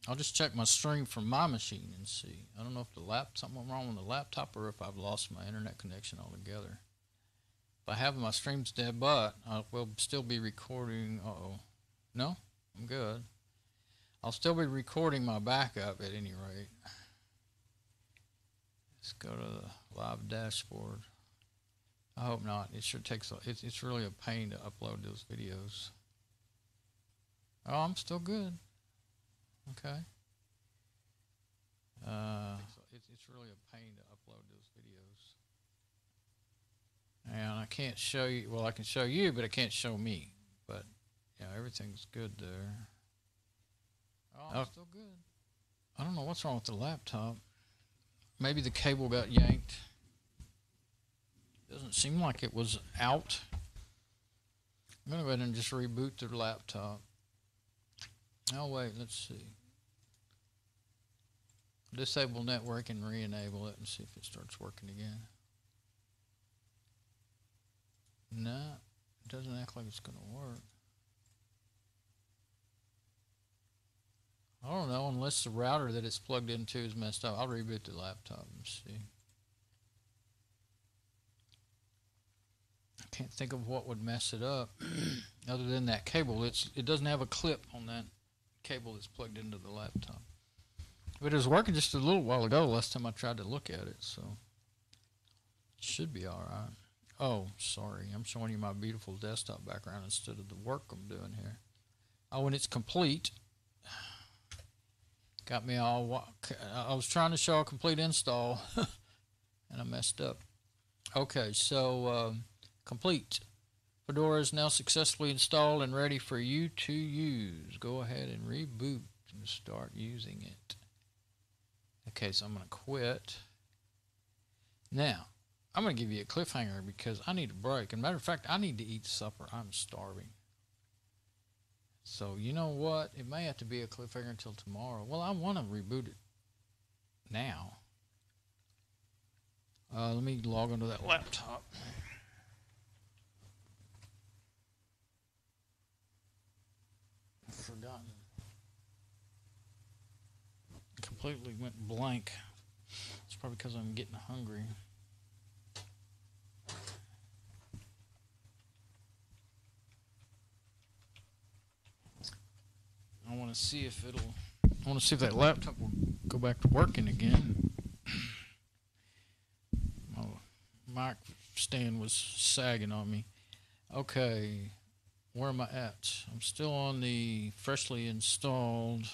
I'll just check my stream from my machine and see. I don't know if something went wrong with the laptop or if I've lost my internet connection altogether. If I have my streams dead, but I will still be recording. Uh-oh. No, I'm good. I'll still be recording my backup at any rate. Let's go to the live dashboard. I hope not. It sure takes, it's really a pain to upload those videos. Oh, I'm still good. Okay. It's really a pain to upload those videos. And I can't show you, well, I can show you, but I can't show me. But, yeah, everything's good there. Oh, I'm still good. I don't know what's wrong with the laptop. Maybe the cable got yanked. Doesn't seem like it was out. I'm going to go ahead and just reboot the laptop. Oh, wait, let's see. Disable network and re-enable it and see if it starts working again. No, it doesn't act like it's going to work. I don't know, unless the router that it's plugged into is messed up. I'll reboot the laptop and see. I can't think of what would mess it up other than that cable. It doesn't have a clip on that cable that's plugged into the laptop. But it was working just a little while ago, last time I tried to look at it, so it should be all right. Oh, sorry, I'm showing you my beautiful desktop background instead of the work I'm doing here. Oh, and it's complete. Got me all, I was trying to show a complete install, and I messed up. Okay, so complete. Fedora is now successfully installed and ready for you to use. Go ahead and reboot and start using it. Okay, so I'm going to quit. Now, I'm going to give you a cliffhanger because I need a break. As a matter of fact, I need to eat supper. I'm starving. So, you know what? It may have to be a cliffhanger until tomorrow. Well, I want to reboot it now. Let me log onto that laptop. I've forgotten. Completely went blank. It's probably because I'm getting hungry. I want to see if that laptop will go back to working again. My mic stand was sagging on me. Okay, where am I at? I'm still on the freshly installed.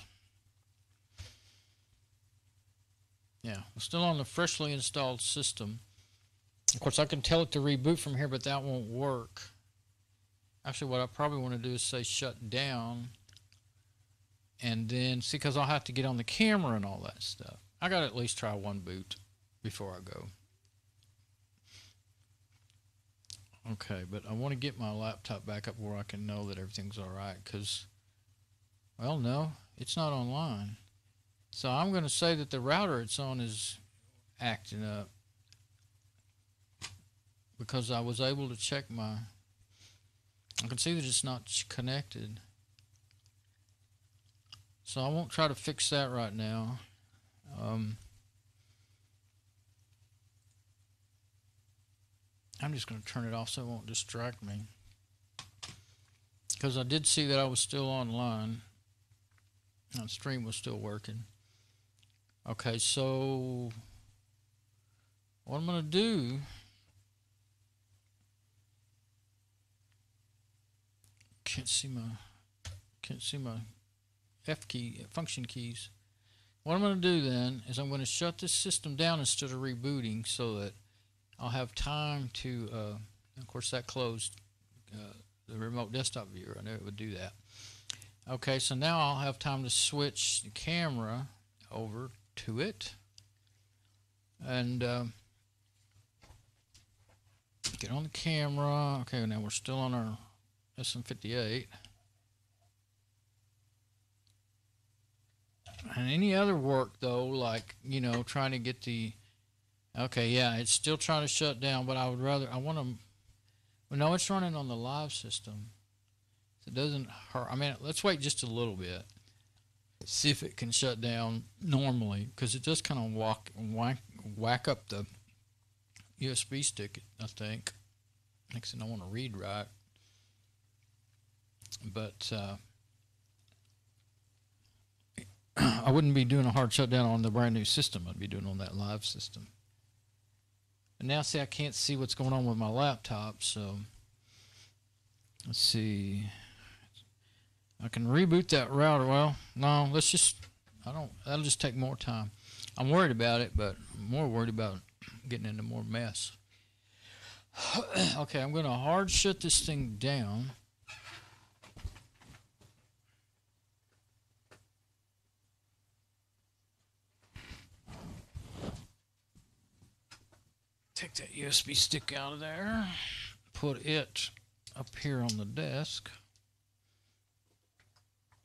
Yeah, I'm still on the freshly installed system. Of course, I can tell it to reboot from here, but that won't work. Actually, what I probably want to do is say shut down. And then, see, because I'll have to get on the camera and all that stuff. I got to at least try one boot before I go. Okay, but I want to get my laptop back up where I can know that everything's all right. Because, well, no, it's not online. So I'm going to say that the router it's on is acting up. Because I was able to check I can see that it's not connected. So I won't try to fix that right now. I'm just going to turn it off so it won't distract me. Because I did see that I was still online. And the stream was still working. Okay, so what I'm going to do... Can't see my F key, function keys. What I'm going to do then is I'm going to shut this system down instead of rebooting so that I'll have time to, of course that closed the remote desktop viewer. I knew it would do that. Okay, so now I'll have time to switch the camera over to it and get on the camera. Okay, now we're still on our SM58. And any other work though, like, you know, trying to get the, okay, yeah, it's still trying to shut down, but I want to, well, no, it's running on the live system. So it doesn't hurt. I mean, let's wait just a little bit. See if it can shut down normally, because it does kind of whack up the USB stick, I think. Makes it I want to read right. But I wouldn't be doing a hard shutdown on the brand new system. I'd be doing on that live system. And now, see, I can't see what's going on with my laptop, so let's see. I can reboot that router. Well, no, let's just, that'll just take more time. I'm worried about it, but I'm more worried about getting into more mess. Okay, I'm going to hard shut this thing down. Take that USB stick out of there. Put it up here on the desk.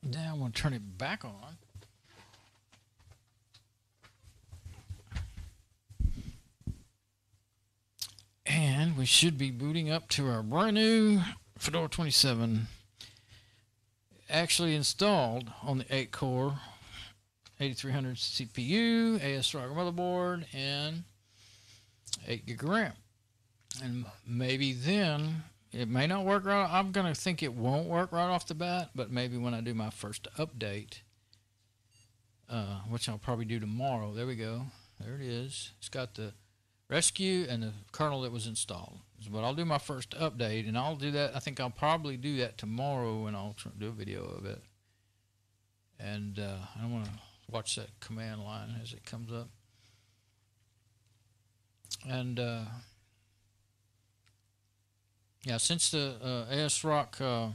Now I'm going to turn it back on. And we should be booting up to our brand new Fedora 27. Actually installed on the 8-core 8300 CPU, ASRock motherboard, and 8 gig of RAM. And maybe then it may not work right. I'm going to think it won't work right off the bat, but maybe when I do my first update, which I'll probably do tomorrow. There we go. There it is. It's got the rescue and the kernel that was installed. But I'll do my first update, and I'll do that. I think I'll probably do that tomorrow, and I'll do a video of it. And I want to watch that command line as it comes up. And yeah, since the ASRock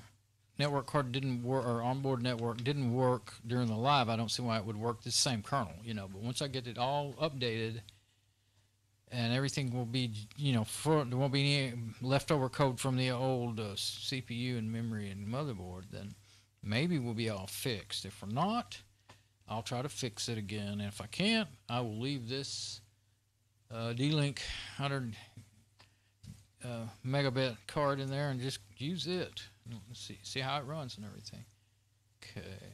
network card didn't work, or onboard network didn't work during the live, I don't see why it would work. This same kernel, you know. But once I get it all updated, and everything will be, you know, there won't be any leftover code from the old CPU and memory and motherboard, then maybe we'll be all fixed. If we're not, I'll try to fix it again. And if I can't, I will leave this D-Link 100 megabit card in there and just use it. See how it runs and everything. Okay.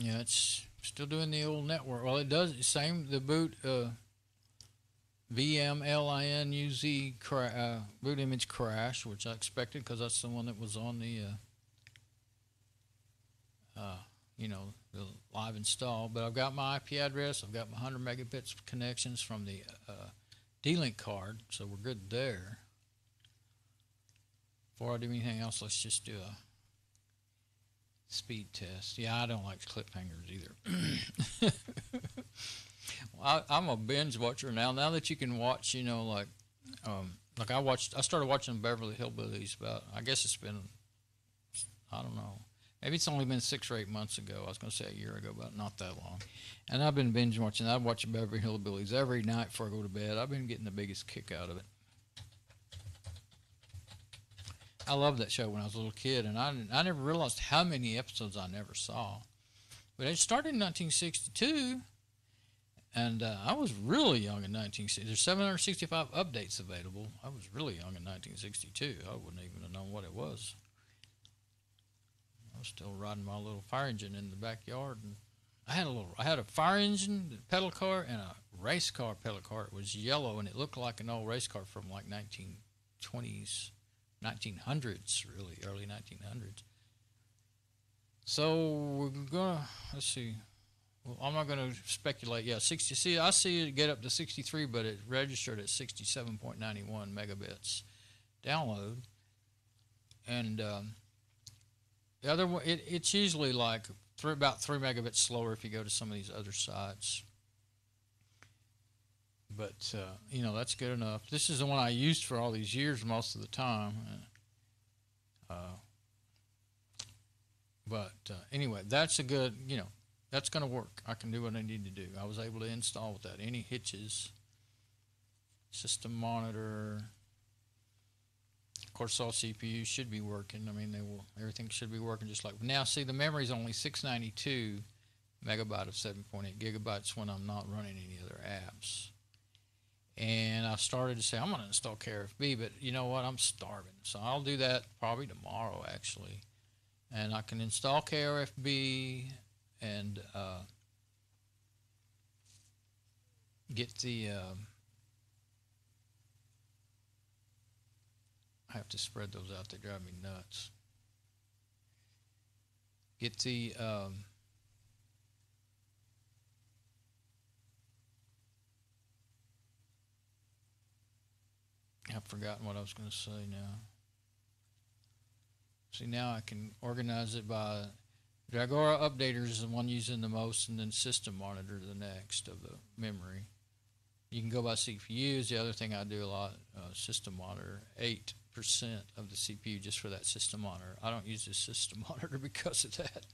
Yeah, it's still doing the old network. Well, it does the same. The boot VMLINUZ boot image crash, which I expected because that's the one that was on the the live install. But I've got my IP address. I've got my 100 megabits connections from the D-Link card, so we're good there. Before I do anything else, let's just do a speed test. Yeah, I don't like cliffhangers either. Well, I'm a binge watcher now. Now that you can watch, like I started watching Beverly Hillbillies about, I guess it's been, I don't know, maybe it's only been 6 or 8 months ago. I was going to say a year ago, but not that long. And I've been binge watching. I watch Beverly Hillbillies every night before I go to bed. I've been getting the biggest kick out of it. I loved that show when I was a little kid, and I never realized how many episodes I never saw. But it started in 1962, and I was really young in 1960. There's 765 updates available. I was really young in 1962. I wouldn't even have known what it was. I was still riding my little fire engine in the backyard, and I had a fire engine pedal car and a race car pedal car. It was yellow, and it looked like an old race car from like 1920s. 1900s, really, early 1900s. So we're gonna, let's see. Well, I'm not gonna speculate. Yeah, 60. See, I see it get up to 63, but it registered at 67.91 megabits download. And the other one, it's usually like about 3 megabits slower if you go to some of these other sites. But, that's good enough. This is the one I used for all these years most of the time. Anyway, that's a good, that's going to work. I can do what I need to do. I was able to install without any hitches. System monitor. Of course, all CPUs should be working. I mean, everything should be working just like. Now, see, the memory is only 692 megabyte of 7.8 gigabytes when I'm not running any other apps. And I started to say, I'm going to install KRFB, but you know what? I'm starving. So I'll do that probably tomorrow, actually. And I can install KRFB and get the... I have to spread those out. They drive me nuts. Get the... I've forgotten what I was going to say now. See, now I can organize it by Dragora Updater is the one using the most, and then System Monitor the next of the memory. You can go by CPUs. The other thing I do a lot, System Monitor, 8% of the CPU just for that System Monitor. I don't use the System Monitor because of that.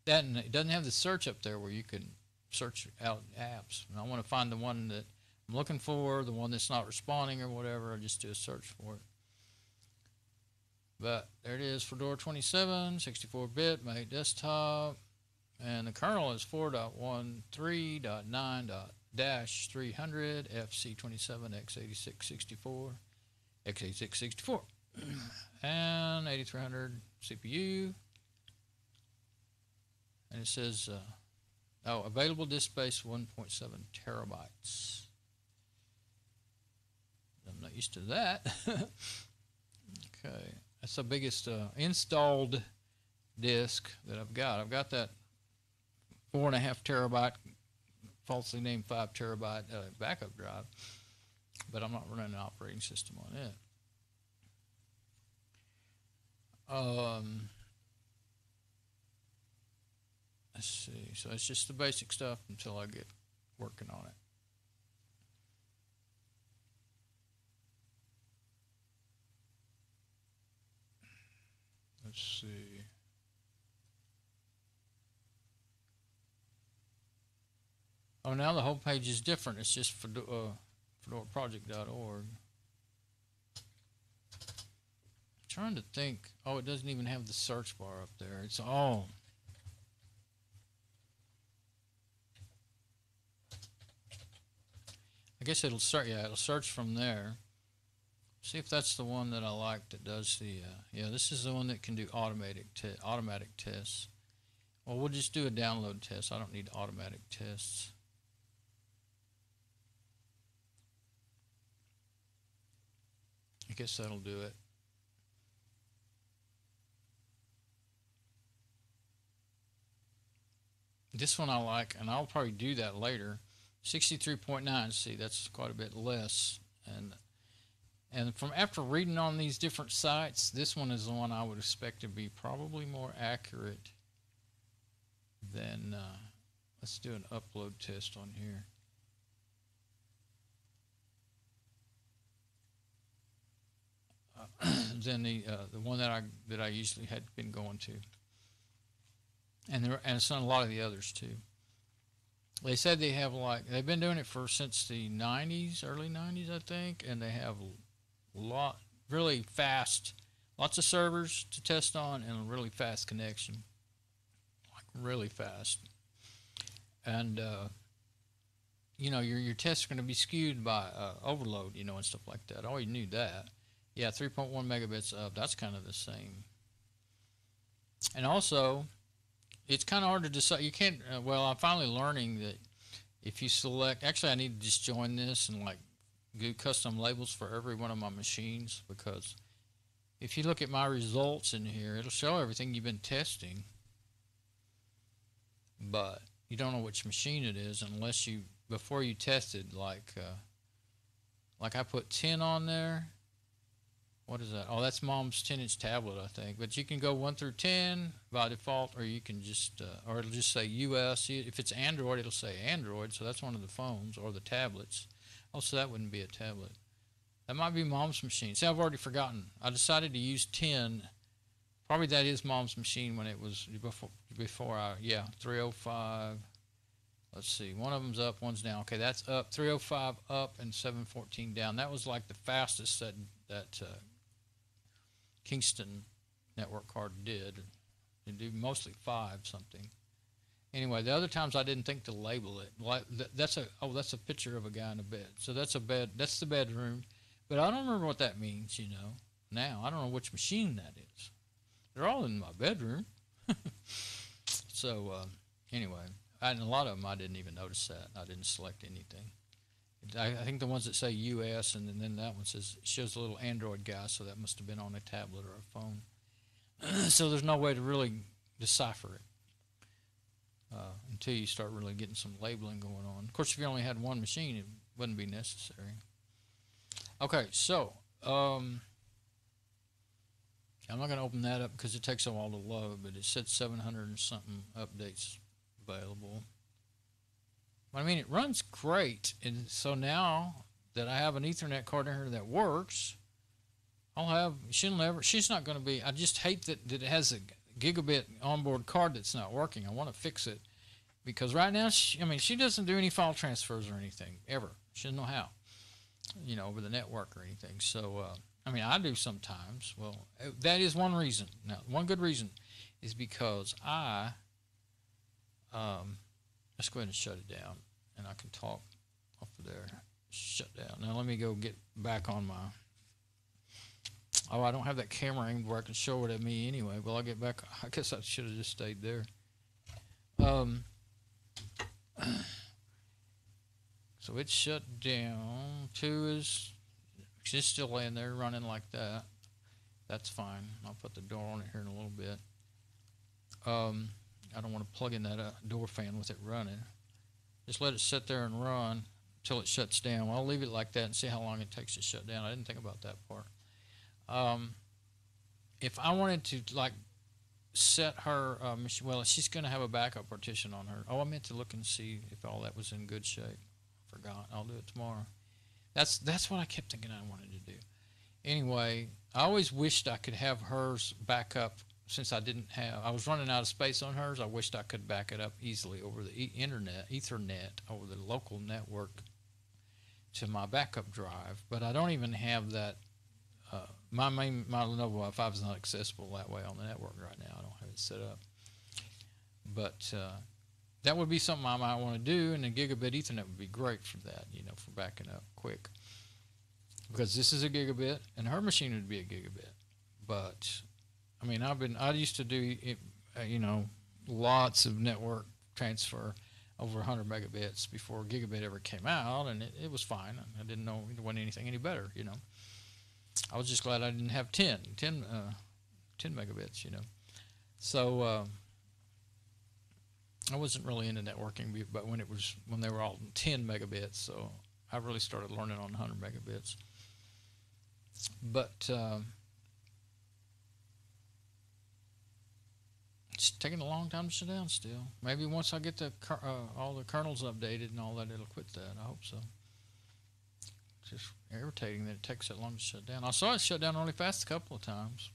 And it doesn't have the search up there where you can search out apps. And I want to find the one that I'm looking for, the one that's not responding or whatever. I just do a search for it. But there it is, Fedora 27, 64-bit, made desktop, and the kernel is 4.13.9.300 FC27 x86-64, x86-64, and 8300 CPU. And it says, available disk space 1.7 terabytes. I'm not used to that. Okay, that's the biggest installed disk that I've got. I've got that 4.5 terabyte, falsely named 5 terabyte backup drive, but I'm not running an operating system on it. Let's see. So it's just the basic stuff until I get working on it. Let's see. Oh, now the whole page is different. It's just fedoraproject.org. Trying to think. Oh, it doesn't even have the search bar up there. It's all. I guess it'll search. Yeah, it'll search from there. See if that's the one that I like that does the. Yeah, this is the one that can do automatic tests. Well, we'll just do a download test. I don't need automatic tests. I guess that'll do it. This one I like, and I'll probably do that later. 63.9. See, that's quite a bit less. And from after reading on these different sites, this one is the one I would expect to be probably more accurate than. Let's do an upload test on here. Than the one that I usually had been going to, and it's on a lot of the others too. They said they have they've been doing it since the 90s, early 90s, I think, and they have really fast, lots of servers to test on, and a really fast connection, like really fast. And you know, your tests are going to be skewed by overload, you know, and stuff like that. Oh, you knew that. Yeah, 3.1 megabits up. That's kind of the same. And also, it's kind of hard to decide. You can't. Well, I'm finally learning that if you select. Actually, I need to just join this and like do custom labels for every one of my machines, because if you look at my results in here, it'll show everything you've been testing, but you don't know which machine it is unless you before you tested like I put 10 on there. What is that? Oh, that's Mom's 10-inch tablet, I think. But you can go 1 through 10 by default, or you can just, or it'll just say US. If it's Android, it'll say Android, so that's one of the phones or the tablets. Oh, so that wouldn't be a tablet. That might be Mom's machine. See, I've already forgotten. I decided to use 10. Probably that is Mom's machine when it was before yeah, 305. Let's see, one of them's up, one's down. Okay, that's up, 305 up and 714 down. That was like the fastest that Kingston network card did. It did mostly 5 something. Anyway, the other times I didn't think to label it. That's a picture of a guy in a bed. So that's a bed. That's the bedroom. But I don't remember what that means. You know, now I don't know which machine that is. They're all in my bedroom. So anyway, and a lot of them I didn't even notice that. I didn't select anything. I think the ones that say US and then that one shows a little Android guy, so that must have been on a tablet or a phone. So there's no way to really decipher it until you start really getting some labeling going on. Of course, if you only had one machine, it wouldn't be necessary. Okay, so I'm not going to open that up because it takes a while to load, but it said 700 and something updates available. I mean, it runs great, and so now that I have an Ethernet card in here that works, she's not going to be, I just hate that it has a gigabit onboard card that's not working. I want to fix it, because right now, she doesn't do any file transfers or anything, ever. She doesn't know how, you know, over the network or anything. So, I do sometimes. Well, that is one reason. Now, one good reason is because let's go ahead and shut it down, and I can talk off of there. Shut down. Now let me go get back on my. Oh, I don't have that camera aimed where I can show it at me anyway. Well, I'll get back. I guess I should have just stayed there. So it's shut down. 2 is just still laying there running like that. That's fine. I'll put the door on it here in a little bit. I don't want to plug in that door fan with it running. Just let it sit there and run until it shuts down. Well, I'll leave it like that and see how long it takes to shut down. I didn't think about that part. If I wanted to set her machine, well, she's going to have a backup partition on her. Oh, I meant to look and see if all that was in good shape. Forgot. I'll do it tomorrow. That's what I kept thinking I wanted to do. Anyway, I always wished I could have hers back up since I was running out of space on hers, I wished I could back it up easily over the internet, Ethernet, over the local network to my backup drive. But I don't even have that. My Lenovo Wi-Fi is not accessible that way on the network right now. I don't have it set up. But that would be something I might want to do, and a gigabit Ethernet would be great for that, for backing up quick. Because this is a gigabit, and her machine would be a gigabit. But I mean, I used to do, lots of network transfer over 100 megabits before gigabit ever came out, and it was fine. I didn't know it wasn't anything any better, I was just glad I didn't have 10 megabits, So I wasn't really into networking, but when they were all 10 megabits, so I really started learning on 100 megabits. But it's taking a long time to shut down still. Maybe once I get all the kernels updated and all that, it'll quit that. I hope so. It's just irritating that it takes that long to shut down. I saw it shut down really fast a couple of times.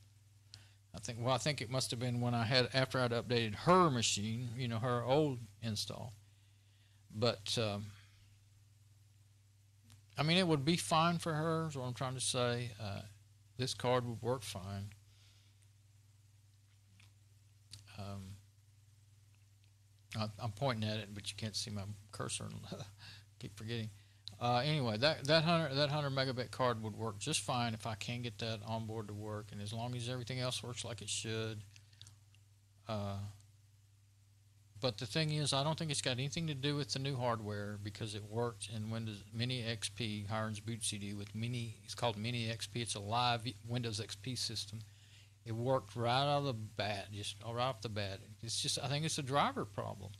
I think it must have been after I'd updated her machine, her old install. But I mean, it would be fine for her, is what I'm trying to say. This card would work fine. I'm pointing at it, but you can't see my cursor. Keep forgetting. Anyway, that 100 megabit card would work just fine if I can get that on board to work, and as long as everything else works like it should. But the thing is, I don't think it's got anything to do with the new hardware, because it worked in Windows Mini XP, Hiren's boot CD with it's called Mini XP. It's a live Windows XP system. It worked right out of the bat, just right off the bat. I think it's a driver problem.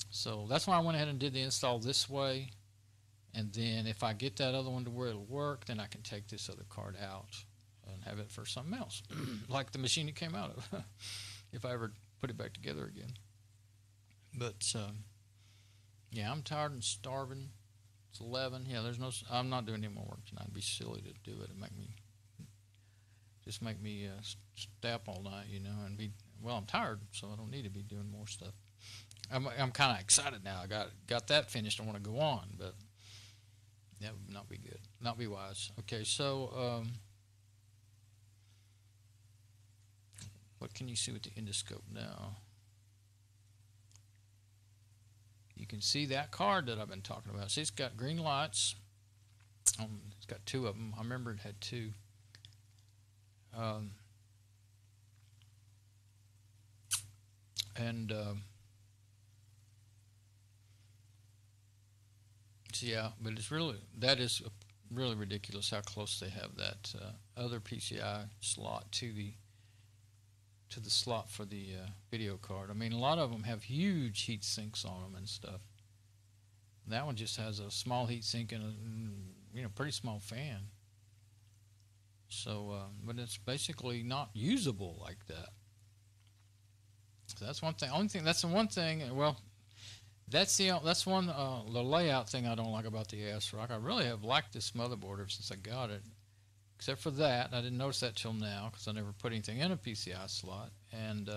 So that's why I went ahead and did the install this way. And then if I get that other one to where it'll work, then I can take this other card out and have it for something else, like the machine it came out of, if I ever put it back together again. But yeah, I'm tired and starving. It's 11. Yeah, I'm not doing any more work tonight. It'd be silly to do it. It'd make me stay up all night, and I'm tired, so I don't need to be doing more stuff. I'm kind of excited now. I got that finished. I want to go on, but that would not be good, not be wise. Okay, so what can you see with the endoscope now? You can see that card that I've been talking about. See, it's got green lights. It's got two of them. I remember it had two. Yeah, but that is really ridiculous how close they have that other PCI slot to the slot for the video card. I mean, a lot of them have huge heat sinks on them and stuff. That one just has a small heat sink and a pretty small fan. So, but it's basically not usable like that. So that's one thing. That's the one thing. Well, that's the layout thing I don't like about the ASRock. I really have liked this motherboard ever since I got it, except for that. I didn't notice that till now because I never put anything in a PCI slot. And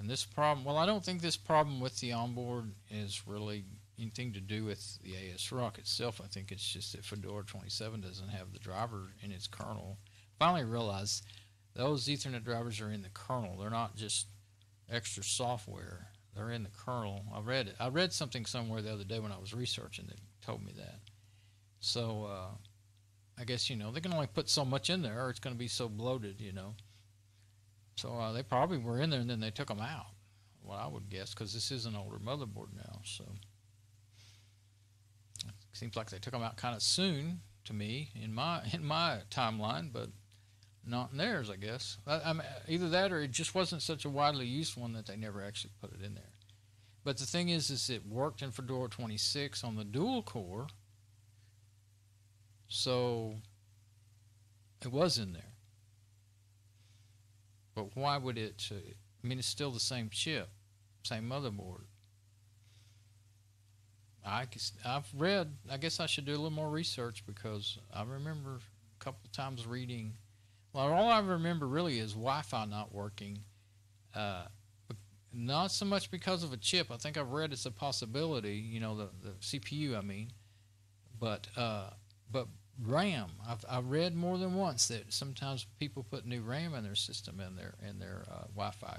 this problem. Well, I don't think this problem with the onboard is really anything to do with the ASRock itself. I think it's just that Fedora 27 doesn't have the driver in its kernel. Finally realized those Ethernet drivers are in the kernel. They're not just extra software. They're in the kernel. I read it. I read something somewhere the other day when I was researching that told me that. So I guess they can only put so much in there, or it's going to be so bloated, So they probably were in there and then they took them out. Well, I would guess, because this is an older motherboard now. So it seems like they took them out kind of soon to me in my timeline, but not in theirs, I guess. Either that or it just wasn't such a widely used one that they never actually put it in there. But the thing is it worked in Fedora 26 on the dual core, so it was in there. But why would it? I mean, it's still the same chip, same motherboard. I've read. I guess I should do a little more research, because I remember a couple of times reading. Well, all I remember really is Wi-Fi not working. Not so much because of a chip. I think I've read it's a possibility, you know, the CPU, I mean. But RAM, I've read more than once that sometimes people put new RAM in their system, and their Wi-Fi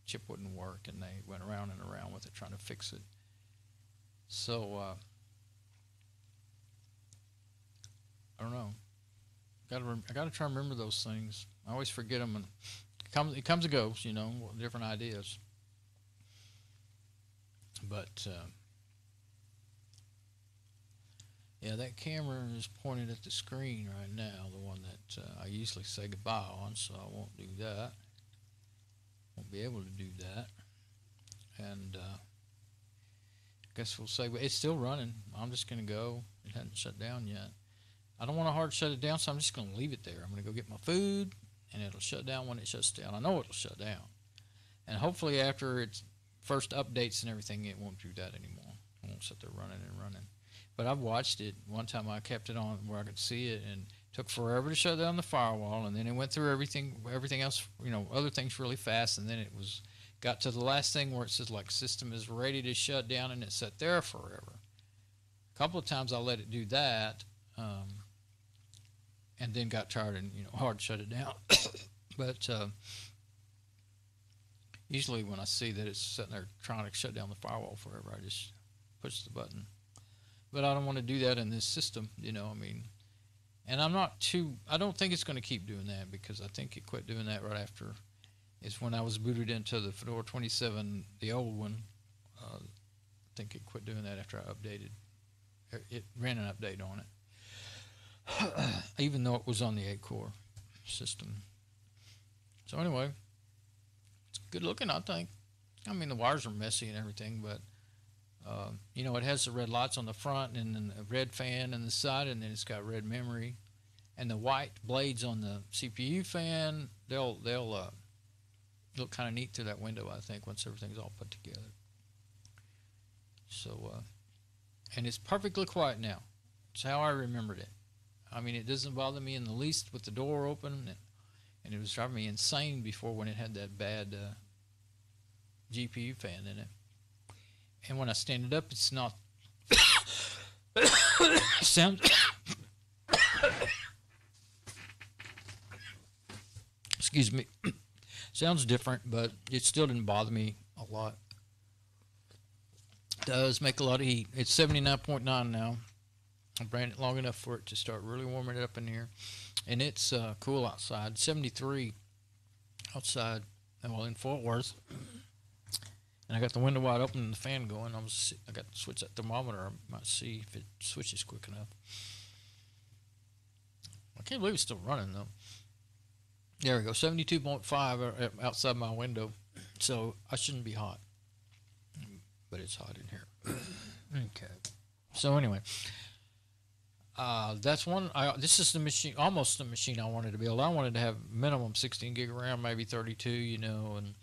chip wouldn't work, and they went around and around with it trying to fix it. So I don't know. I gotta try and remember those things. I always forget them, and it comes and goes, you know, different ideas. But yeah, that camera is pointed at the screen right now, the one that I usually say goodbye on, so I won't do that. Won't be able to do that. And I guess we'll say, but it's still running. I'm just going to go. It hasn't shut down yet. I don't want to hard shut it down, so I'm just going to leave it there. I'm going to go get my food, and it'll shut down when it shuts down. I know it'll shut down. And hopefully after its first updates and everything, it won't do that anymore. It won't sit there running and running. But I've watched it. One time I kept it on where I could see it, and it took forever to shut down the firewall, and then it went through everything else, you know, other things really fast, and then it got to the last thing where it says like system is ready to shut down, and it sat there forever. A couple of times I let it do that, and then got tired and, you know, hard shut it down. But usually when I see that it's sitting there trying to shut down the firewall forever, I just push the button. But I don't want to do that in this system, you know, I mean. And I don't think it's going to keep doing that, because I think it quit doing that right after. It's when I was booted into the Fedora 27, the old one. I think it quit doing that after I updated. It ran an update on it, even though it was on the 8-core system. So anyway, it's good looking, I think. I mean, the wires are messy and everything, but you know, it has the red lights on the front, and then a red fan on the side, and then it's got red memory, and the white blades on the CPU fan. They'll look kind of neat through that window, I think, once everything's all put together. So, and it's perfectly quiet now. It's how I remembered it. I mean, it doesn't bother me in the least with the door open, and it was driving me insane before when it had that bad GPU fan in it. And when I stand it up, it's not sounds excuse me, sounds different, but it still didn't bother me a lot. It does make a lot of heat. It's 79.9 now. I ran it long enough for it to start really warming it up in here, and it's cool outside. 73 outside, well, in Fort Worth. And I got the window wide open and the fan going. I got to switch that thermometer. I might see if it switches quick enough. I can't believe it's still running, though. There we go, 72.5 outside my window. So I shouldn't be hot. But it's hot in here. Okay. So anyway, that's one. This is the machine, almost the machine I wanted to build. I wanted to have minimum 16 gig of RAM, maybe 32, you know, and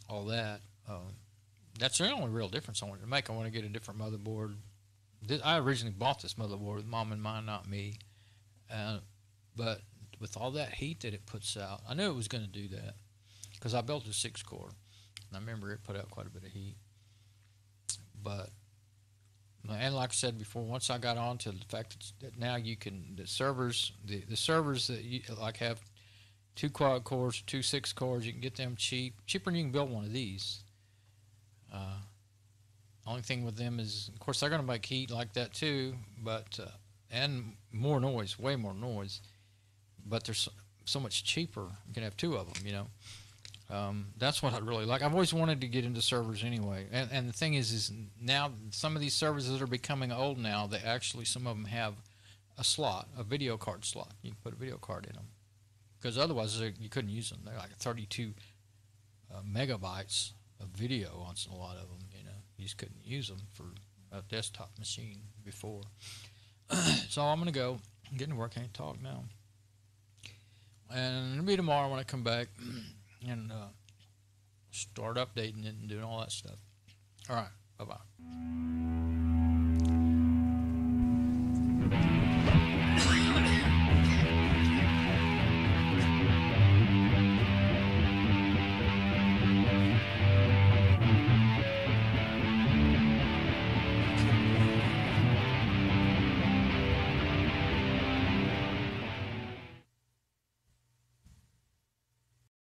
all that. That's the only real difference I wanted to make. I want to get a different motherboard. I originally bought this motherboard with Mom and mine, not me. But with all that heat that it puts out, I knew it was going to do that, because I built a 6-core. And I remember it put out quite a bit of heat. But, and like I said before, once I got on to the fact that now you can, the servers that you like have 2 quad cores, 2 6 cores, you can get them cheaper than you can build one of these. Only thing with them is, of course, they're going to make heat like that too, but and more noise, way more noise. But they're so much cheaper. You can have 2 of them, you know. That's what I really like. I've always wanted to get into servers anyway. And the thing is now some of these servers that are becoming old now, they actually, some of them have a slot, a video card slot. You can put a video card in them, because otherwise you couldn't use them. They're like 32 megabytes of video on a lot of them, you know. You just couldn't use them for a desktop machine before. So I'm going to go. I'm getting to work. I can't talk now. And it'll be tomorrow when I come back and start updating it and doing all that stuff. All right. Bye-bye.